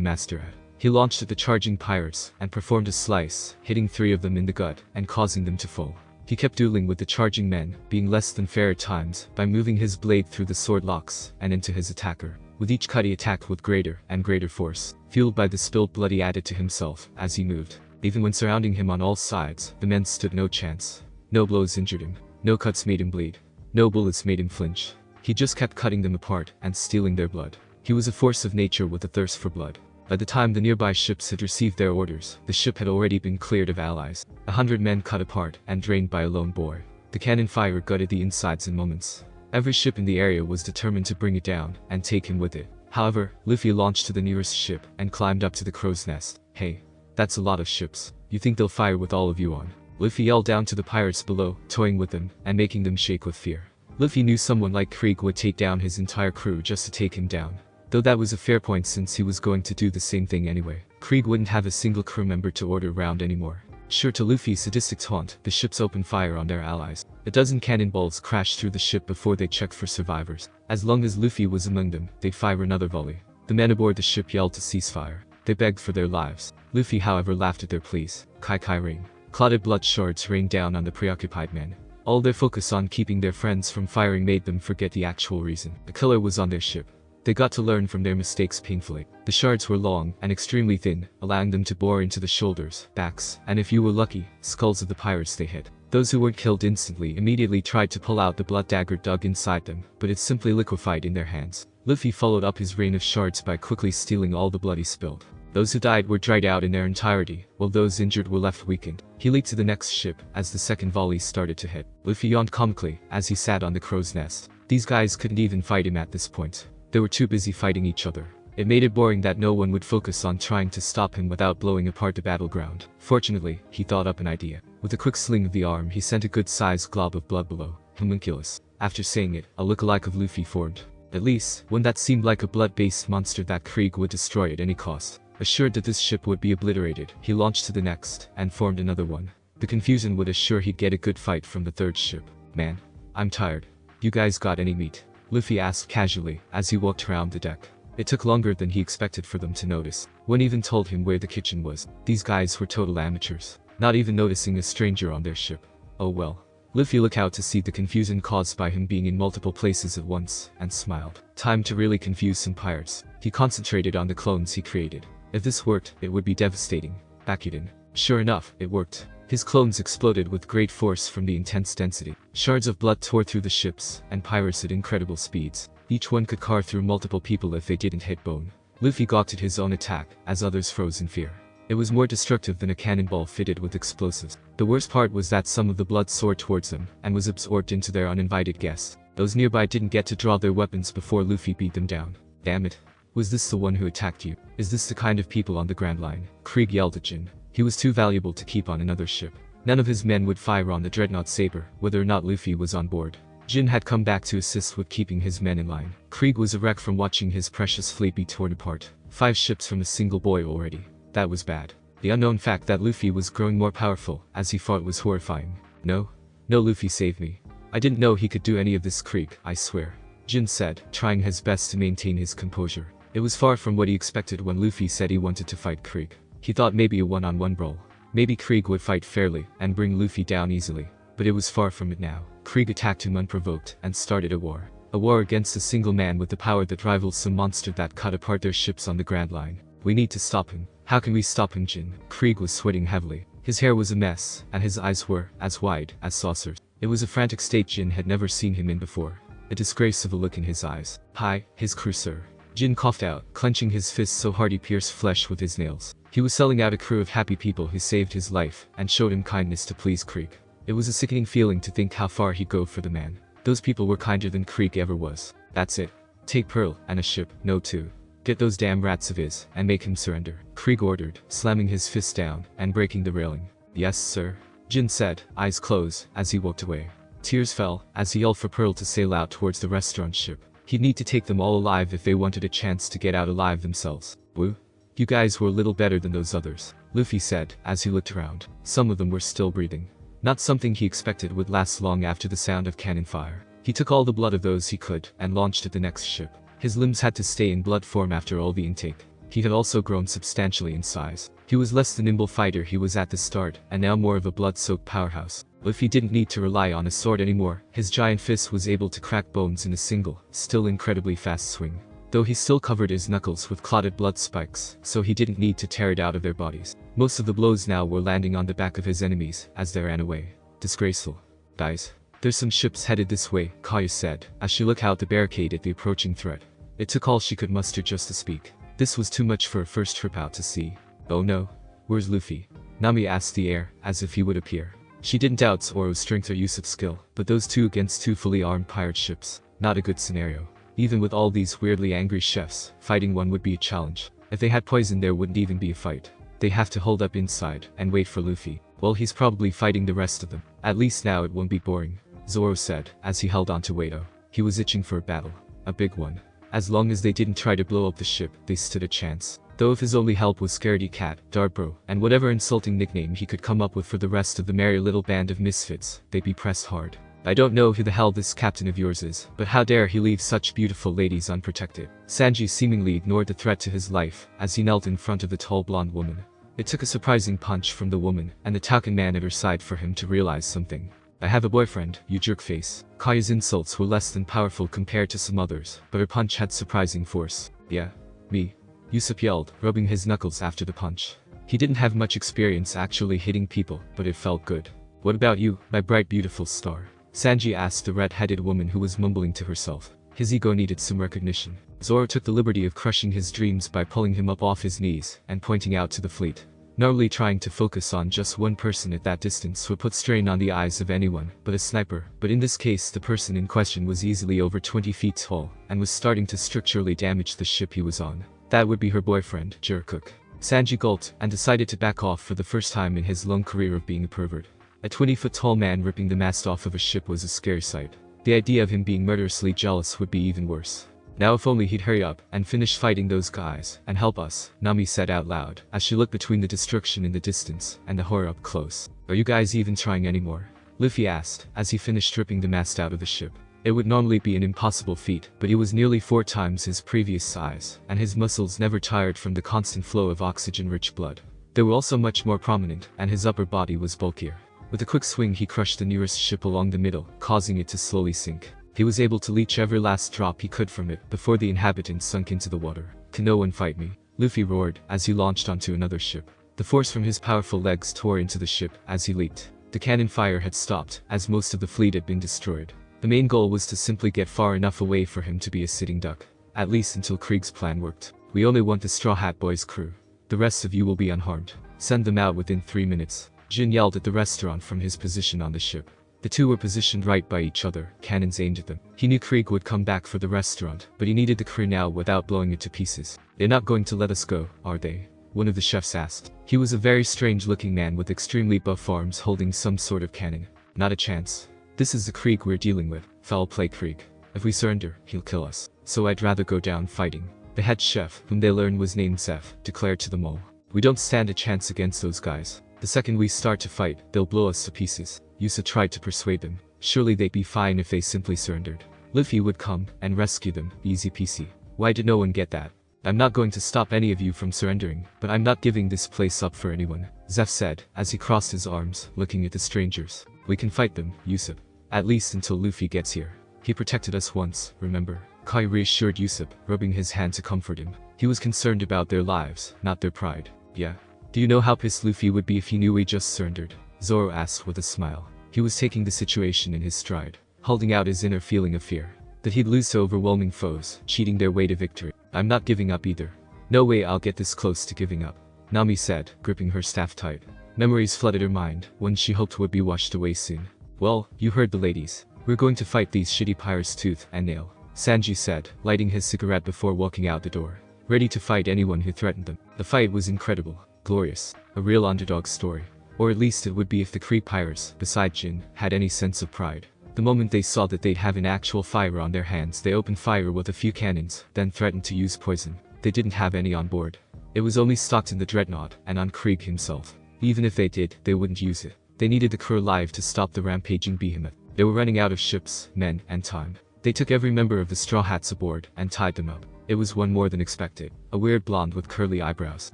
master at. He launched at the charging pirates, and performed a slice, hitting 3 of them in the gut, and causing them to fall. He kept dueling with the charging men, being less than fair at times, by moving his blade through the sword locks and into his attacker. With each cut he attacked with greater and greater force, fueled by the spilled blood he added to himself as he moved. Even when surrounding him on all sides, the men stood no chance. No blows injured him, no cuts made him bleed, no bullets made him flinch. He just kept cutting them apart and stealing their blood. He was a force of nature with a thirst for blood. By the time the nearby ships had received their orders, the ship had already been cleared of allies. 100 men cut apart and drained by a lone boy. The cannon fire gutted the insides in moments. Every ship in the area was determined to bring it down and take him with it. However, Luffy launched to the nearest ship and climbed up to the crow's nest. "Hey, that's a lot of ships. You think they'll fire with all of you on?" Luffy yelled down to the pirates below, toying with them and making them shake with fear. Luffy knew someone like Krieg would take down his entire crew just to take him down. Though that was a fair point since he was going to do the same thing anyway. Krieg wouldn't have a single crew member to order around anymore. Sure, to Luffy's sadistic taunt, the ships opened fire on their allies. A dozen cannonballs crashed through the ship before they checked for survivors. As long as Luffy was among them, they'd fire another volley. The men aboard the ship yelled to cease fire. They begged for their lives. Luffy, however, laughed at their pleas. Kai rain. Clotted blood shards rained down on the preoccupied men. All their focus on keeping their friends from firing made them forget the actual reason. The killer was on their ship. They got to learn from their mistakes painfully. The shards were long and extremely thin, allowing them to bore into the shoulders, backs, and if you were lucky, skulls of the pirates they hit. Those who weren't killed instantly immediately tried to pull out the blood dagger dug inside them, but it simply liquefied in their hands. Luffy followed up his rain of shards by quickly stealing all the blood he spilled. Those who died were dried out in their entirety, while those injured were left weakened. He leaped to the next ship as the second volley started to hit. Luffy yawned comically as he sat on the crow's nest. These guys couldn't even fight him at this point. They were too busy fighting each other. It made it boring that no one would focus on trying to stop him without blowing apart the battleground. Fortunately, he thought up an idea. With a quick sling of the arm, he sent a good-sized glob of blood below. Homunculus. After saying it, a look-alike of Luffy formed. At least, one that seemed like a blood-based monster that Krieg would destroy at any cost. Assured that this ship would be obliterated, he launched to the next, and formed another one. The confusion would assure he'd get a good fight from the third ship. "Man, I'm tired. You guys got any meat?" Luffy asked casually, as he walked around the deck. It took longer than he expected for them to notice. One even told him where the kitchen was. These guys were total amateurs, not even noticing a stranger on their ship. Oh well. Luffy looked out to see the confusion caused by him being in multiple places at once, and smiled. Time to really confuse some pirates. He concentrated on the clones he created. If this worked, it would be devastating. Bakuden. Sure enough, it worked. His clones exploded with great force from the intense density. Shards of blood tore through the ships, and pirates at incredible speeds. Each one could carve through multiple people if they didn't hit bone. Luffy gawked at his own attack, as others froze in fear. It was more destructive than a cannonball fitted with explosives. The worst part was that some of the blood soared towards them, and was absorbed into their uninvited guests. Those nearby didn't get to draw their weapons before Luffy beat them down. Damn it. Was this the one who attacked you? Is this the kind of people on the Grand Line? Krieg yelled at Jin. He was too valuable to keep on another ship. None of his men would fire on the Dreadnought Saber, whether or not Luffy was on board. Jin had come back to assist with keeping his men in line. Krieg was a wreck from watching his precious fleet be torn apart. 5 ships from a single boy already. That was bad. The unknown fact that Luffy was growing more powerful as he fought was horrifying. No, Luffy saved me. I didn't know he could do any of this, Krieg, I swear. Jin said, trying his best to maintain his composure. It was far from what he expected when Luffy said he wanted to fight Krieg. He thought maybe a one-on-one brawl. Maybe Krieg would fight fairly and bring Luffy down easily. But it was far from it now. Krieg attacked him unprovoked and started a war. A war against a single man with the power that rivals some monster that cut apart their ships on the Grand Line. We need to stop him. How can we stop him, Jin? Krieg was sweating heavily. His hair was a mess, and his eyes were as wide as saucers. It was a frantic state Jin had never seen him in before. A disgrace of a look in his eyes. Hi, his crew, sir. Jin coughed out, clenching his fists so hard he pierced flesh with his nails. He was selling out a crew of happy people who saved his life and showed him kindness to please Krieg. It was a sickening feeling to think how far he'd go for the man. Those people were kinder than Krieg ever was. That's it. Take Pearl and a ship, no two. Get those damn rats of his and make him surrender, Krieg ordered, slamming his fist down and breaking the railing. Yes, sir, Jin said, eyes closed, as he walked away. Tears fell as he yelled for Pearl to sail out towards the restaurant ship. He'd need to take them all alive if they wanted a chance to get out alive themselves. Woo? You guys were a little better than those others, Luffy said, as he looked around. Some of them were still breathing. Not something he expected would last long after the sound of cannon fire. He took all the blood of those he could and launched at the next ship. His limbs had to stay in blood form after all the intake. He had also grown substantially in size. He was less the nimble fighter he was at the start, and now more of a blood-soaked powerhouse. Luffy didn't need to rely on a sword anymore. His giant fist was able to crack bones in a single, still incredibly fast swing. Though he still covered his knuckles with clotted blood spikes, so he didn't need to tear it out of their bodies. Most of the blows now were landing on the back of his enemies as they ran away. Disgraceful. Guys, there's some ships headed this way, Kaya said, as she looked out the barricade at the approaching threat. It took all she could muster just to speak. This was too much for a first trip out to sea. Oh no. Where's Luffy? Nami asked the air, as if he would appear. She didn't doubt Zoro's strength or use of skill, but those two against two fully armed pirate ships, not a good scenario. Even with all these weirdly angry chefs, fighting one would be a challenge. If they had poison there wouldn't even be a fight. They have to hold up inside, and wait for Luffy. Well, he's probably fighting the rest of them. At least now it won't be boring, Zoro said, as he held onto Wado. He was itching for a battle. A big one. As long as they didn't try to blow up the ship, they stood a chance. Though if his only help was Scaredy Cat, Darbro, and whatever insulting nickname he could come up with for the rest of the merry little band of misfits, they'd be pressed hard. I don't know who the hell this captain of yours is, but how dare he leave such beautiful ladies unprotected. Sanji seemingly ignored the threat to his life, as he knelt in front of the tall blonde woman. It took a surprising punch from the woman, and the token man at her side for him to realize something. I have a boyfriend, you jerkface. Kaya's insults were less than powerful compared to some others, but her punch had surprising force. Yeah. Me. Usopp yelled, rubbing his knuckles after the punch. He didn't have much experience actually hitting people, but it felt good. What about you, my bright beautiful star? Sanji asked the red-headed woman who was mumbling to herself. His ego needed some recognition. Zoro took the liberty of crushing his dreams by pulling him up off his knees and pointing out to the fleet. Normally trying to focus on just one person at that distance would put strain on the eyes of anyone but a sniper, but in this case the person in question was easily over 20 feet tall and was starting to structurally damage the ship he was on. That would be her boyfriend, Jurkook. Sanji gulped and decided to back off for the first time in his long career of being a pervert. A 20-foot-tall man ripping the mast off of a ship was a scary sight. The idea of him being murderously jealous would be even worse. Now if only he'd hurry up and finish fighting those guys and help us, Nami said out loud, as she looked between the destruction in the distance and the horror up close. Are you guys even trying anymore? Luffy asked, as he finished stripping the mast out of the ship. It would normally be an impossible feat, but he was nearly 4 times his previous size, and his muscles never tired from the constant flow of oxygen-rich blood. They were also much more prominent, and his upper body was bulkier. With a quick swing he crushed the nearest ship along the middle, causing it to slowly sink. He was able to leach every last drop he could from it before the inhabitants sunk into the water. Can no one fight me? Luffy roared as he launched onto another ship. The force from his powerful legs tore into the ship as he leaped. The cannon fire had stopped, as most of the fleet had been destroyed. The main goal was to simply get far enough away for him to be a sitting duck. At least until Krieg's plan worked. We only want the Straw Hat Boys crew. The rest of you will be unharmed. Send them out within 3 minutes. Jin yelled at the restaurant from his position on the ship. The two were positioned right by each other, cannons aimed at them. He knew Krieg would come back for the restaurant, but he needed the crew now without blowing it to pieces. They're not going to let us go, are they? One of the chefs asked. He was a very strange-looking man with extremely buff arms holding some sort of cannon. Not a chance. This is the Krieg we're dealing with. Foul play Krieg. If we surrender, he'll kill us. So I'd rather go down fighting. The head chef, whom they learned was named Zeph, declared to them all. We don't stand a chance against those guys. The second we start to fight, they'll blow us to pieces. Yusa tried to persuade them. Surely they'd be fine if they simply surrendered. Luffy would come and rescue them, easy peasy. Why did no one get that? I'm not going to stop any of you from surrendering, but I'm not giving this place up for anyone, Zeph said, as he crossed his arms, looking at the strangers. We can fight them, Usopp. At least until Luffy gets here. He protected us once, remember? Kai reassured Usopp, rubbing his hand to comfort him. He was concerned about their lives, not their pride. Yeah. Do you know how pissed Luffy would be if he knew we just surrendered? Zoro asked with a smile. He was taking the situation in his stride, holding out his inner feeling of fear. That he'd lose to overwhelming foes, cheating their way to victory. I'm not giving up either. No way I'll get this close to giving up, Nami said, gripping her staff tight. Memories flooded her mind, ones she hoped would be washed away soon. Well, you heard the ladies. We're going to fight these shitty pirates tooth and nail, Sanji said, lighting his cigarette before walking out the door. Ready to fight anyone who threatened them. The fight was incredible, glorious, a real underdog story. Or at least it would be if the Kree pirates, besides Jin, had any sense of pride. The moment they saw that they'd have an actual fire on their hands, they opened fire with a few cannons, then threatened to use poison. They didn't have any on board. It was only stocked in the dreadnought and on Krieg himself. Even if they did, they wouldn't use it. They needed the crew alive to stop the rampaging behemoth. They were running out of ships, men, and time. They took every member of the Straw Hats aboard and tied them up. It was one more than expected. A weird blonde with curly eyebrows.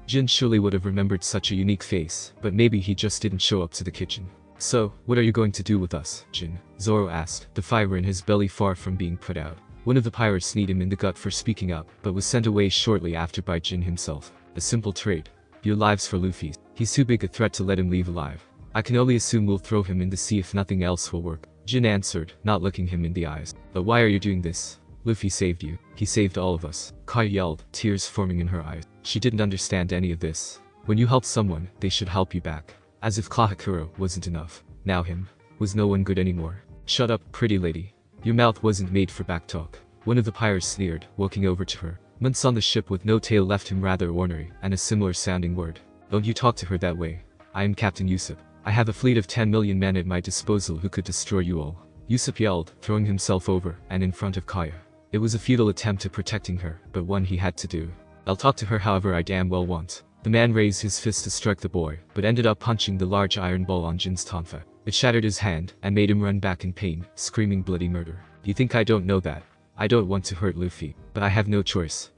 Jin surely would have remembered such a unique face, but maybe he just didn't show up to the kitchen. So, what are you going to do with us, Jin? Zoro asked, the fire in his belly far from being put out. One of the pirates kneed him in the gut for speaking up, but was sent away shortly after by Jin himself. A simple trade. Your lives for Luffy's. He's too big a threat to let him leave alive. I can only assume we'll throw him in the sea if nothing else will work. Jin answered, not looking him in the eyes. But why are you doing this? Luffy saved you. He saved all of us. Kai yelled, tears forming in her eyes. She didn't understand any of this. When you help someone, they should help you back. As if Kahakura wasn't enough. Now him. Was no one good anymore? Shut up, pretty lady. Your mouth wasn't made for backtalk. One of the pirates sneered, walking over to her. Months on the ship with no tail left him rather ornery, and a similar sounding word. Don't you talk to her that way. I am Captain Usopp. I have a fleet of 10 million men at my disposal who could destroy you all. Usopp yelled, throwing himself over and in front of Kaya. It was a futile attempt at protecting her, but one he had to do. I'll talk to her however I damn well want. The man raised his fist to strike the boy, but ended up punching the large iron ball on Jin's tonfa. It shattered his hand, and made him run back in pain, screaming bloody murder. You think I don't know that? I don't want to hurt Luffy, but I have no choice.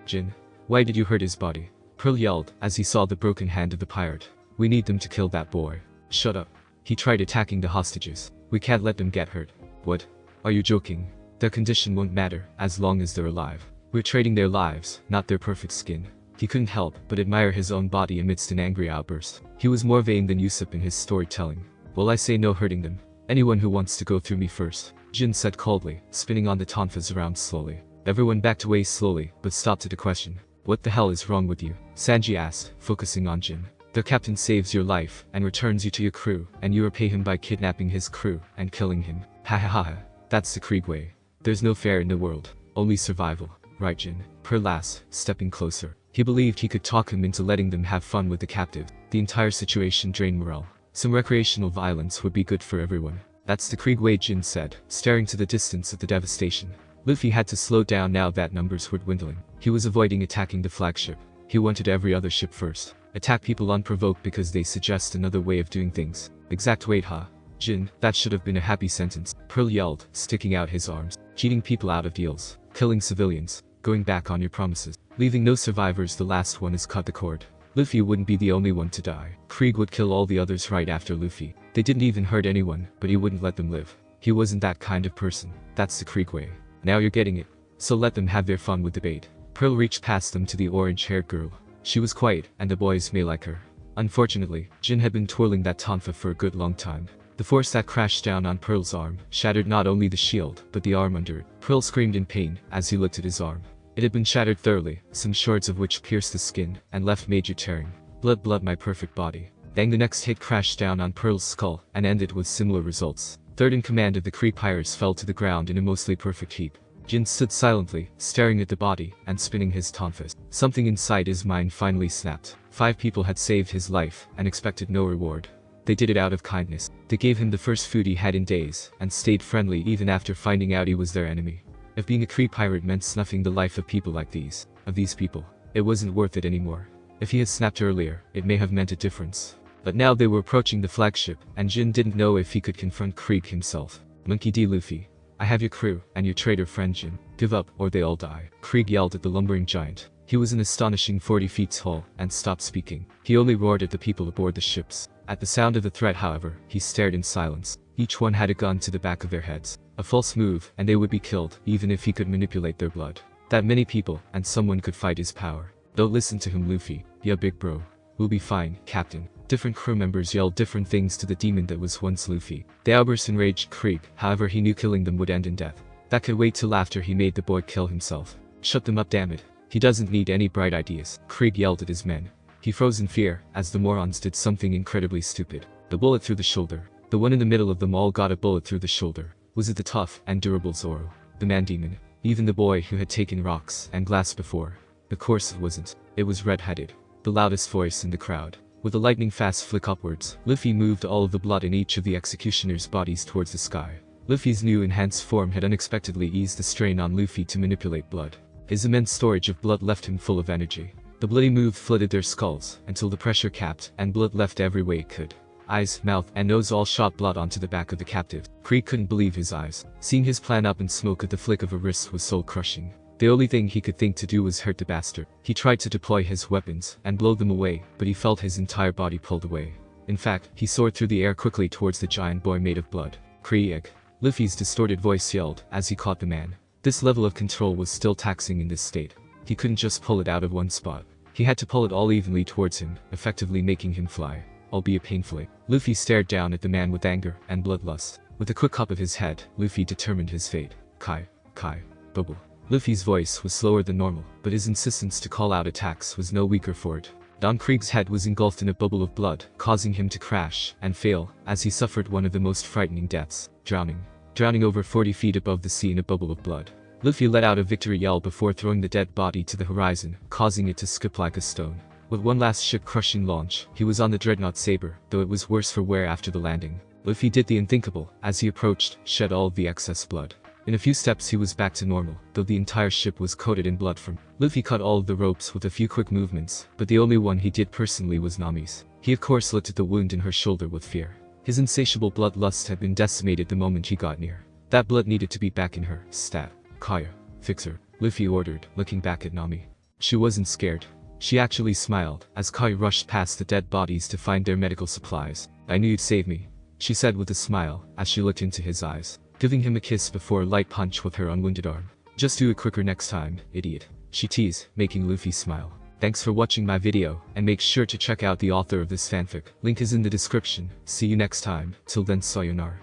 Jin. Why did you hurt his body? Pearl yelled, as he saw the broken hand of the pirate. We need them to kill that boy. Shut up. He tried attacking the hostages. We can't let them get hurt. What? Are you joking? Their condition won't matter, as long as they're alive. We're trading their lives, not their perfect skin. He couldn't help but admire his own body amidst an angry outburst. He was more vain than Usopp in his storytelling. Well, I say no hurting them. Anyone who wants to go through me first, Jin said coldly, spinning on the tonfas around slowly. Everyone backed away slowly, but stopped at a question. What the hell is wrong with you? Sanji asked, focusing on Jin. The captain saves your life, and returns you to your crew, and you repay him by kidnapping his crew, and killing him. Ha ha ha ha. That's the Krieg way. There's no fair in the world. Only survival. Right, Jin? Pearl asked, stepping closer. He believed he could talk him into letting them have fun with the captive. The entire situation drained morale. Some recreational violence would be good for everyone. That's the Krieg way, Jin said, staring to the distance at the devastation. Luffy had to slow down now that numbers were dwindling. He was avoiding attacking the flagship. He wanted every other ship first. Attack people unprovoked because they suggest another way of doing things. Exact wait, huh? Jin, that should have been a happy sentence. Pearl yelled, sticking out his arms. Cheating people out of deals. Killing civilians. Going back on your promises. Leaving no survivors, the last one is cut the cord. Luffy wouldn't be the only one to die. Krieg would kill all the others right after Luffy. They didn't even hurt anyone, but he wouldn't let them live. He wasn't that kind of person. That's the Krieg way. Now you're getting it. So let them have their fun with the bait. Pearl reached past them to the orange-haired girl. She was quiet, and the boys may like her. Unfortunately, Jin had been twirling that tonfa for a good long time. The force that crashed down on Pearl's arm shattered not only the shield, but the arm under it. Pearl screamed in pain as he looked at his arm. It had been shattered thoroughly, some shards of which pierced the skin and left major tearing. Blood, my perfect body. Bang, the next hit crashed down on Pearl's skull and ended with similar results. Third in command of the Krieg pirates fell to the ground in a mostly perfect heap. Jin stood silently, staring at the body and spinning his tonfas. Something inside his mind finally snapped. 5 people had saved his life and expected no reward. They did it out of kindness. They gave him the first food he had in days and stayed friendly even after finding out he was their enemy. If being a Krieg pirate meant snuffing the life of people like these, people, it wasn't worth it anymore. If he had snapped earlier, it may have meant a difference. But now they were approaching the flagship, and Jin didn't know if he could confront Krieg himself. Monkey D. Luffy. I have your crew, and your traitor friend Jin. Give up, or they all die. Krieg yelled at the lumbering giant. He was an astonishing 40 feet tall, and stopped speaking. He only roared at the people aboard the ships. At the sound of the threat, however, he stared in silence. Each one had a gun to the back of their heads. A false move, and they would be killed, even if he could manipulate their blood. That many people, and someone could fight his power. Don't listen to him, Luffy. Yeah, big bro. We'll be fine, Captain. Different crew members yelled different things to the demon that was once Luffy. The outburst enraged Krieg, however he knew killing them would end in death. That could wait till after he made the boy kill himself. Shut them up, damn it. He doesn't need any bright ideas. Krieg yelled at his men. He froze in fear, as the morons did something incredibly stupid. The bullet through the shoulder. The one in the middle of them all got a bullet through the shoulder. Was it the tough and durable Zoro? The man demon? Even the boy who had taken rocks and glass before? Of course it wasn't. It was red-headed. The loudest voice in the crowd. With a lightning-fast flick upwards, Luffy moved all of the blood in each of the executioners' bodies towards the sky. Luffy's new enhanced form had unexpectedly eased the strain on Luffy to manipulate blood. His immense storage of blood left him full of energy. The bloody move flooded their skulls, until the pressure capped, and blood left every way it could. Eyes, mouth, and nose all shot blood onto the back of the captive. Krieg couldn't believe his eyes. Seeing his plan up in smoke at the flick of a wrist was soul-crushing. The only thing he could think to do was hurt the bastard. He tried to deploy his weapons and blow them away, but he felt his entire body pulled away. In fact, he soared through the air quickly towards the giant boy made of blood. Krieg. Luffy's distorted voice yelled as he caught the man. This level of control was still taxing in this state. He couldn't just pull it out of one spot. He had to pull it all evenly towards him, effectively making him fly, albeit painfully. Luffy stared down at the man with anger and bloodlust. With a quick hop of his head, Luffy determined his fate. Kai. Bubble. Luffy's voice was slower than normal, but his insistence to call out attacks was no weaker for it. Don Krieg's head was engulfed in a bubble of blood, causing him to crash and fail as he suffered one of the most frightening deaths, drowning over 40 feet above the sea in a bubble of blood. Luffy let out a victory yell before throwing the dead body to the horizon, causing it to skip like a stone. With one last ship-crushing launch, he was on the dreadnought Saber, though it was worse for wear after the landing. Luffy did the unthinkable. As he approached, shed all of the excess blood. In a few steps he was back to normal, though the entire ship was coated in blood from. Luffy cut all of the ropes with a few quick movements, but the only one he did personally was Nami's. He of course looked at the wound in her shoulder with fear. His insatiable bloodlust had been decimated the moment he got near. That blood needed to be back in her. Stat. Kaya. Fix her. Luffy ordered, looking back at Nami. She wasn't scared. She actually smiled, as Kai rushed past the dead bodies to find their medical supplies. "I knew you'd save me," she said with a smile, as she looked into his eyes, giving him a kiss before a light punch with her unwounded arm. "Just do it quicker next time, idiot," she teased, making Luffy smile. Thanks for watching my video, and make sure to check out the author of this fanfic. Link is in the description. See you next time. Till then, sayonara.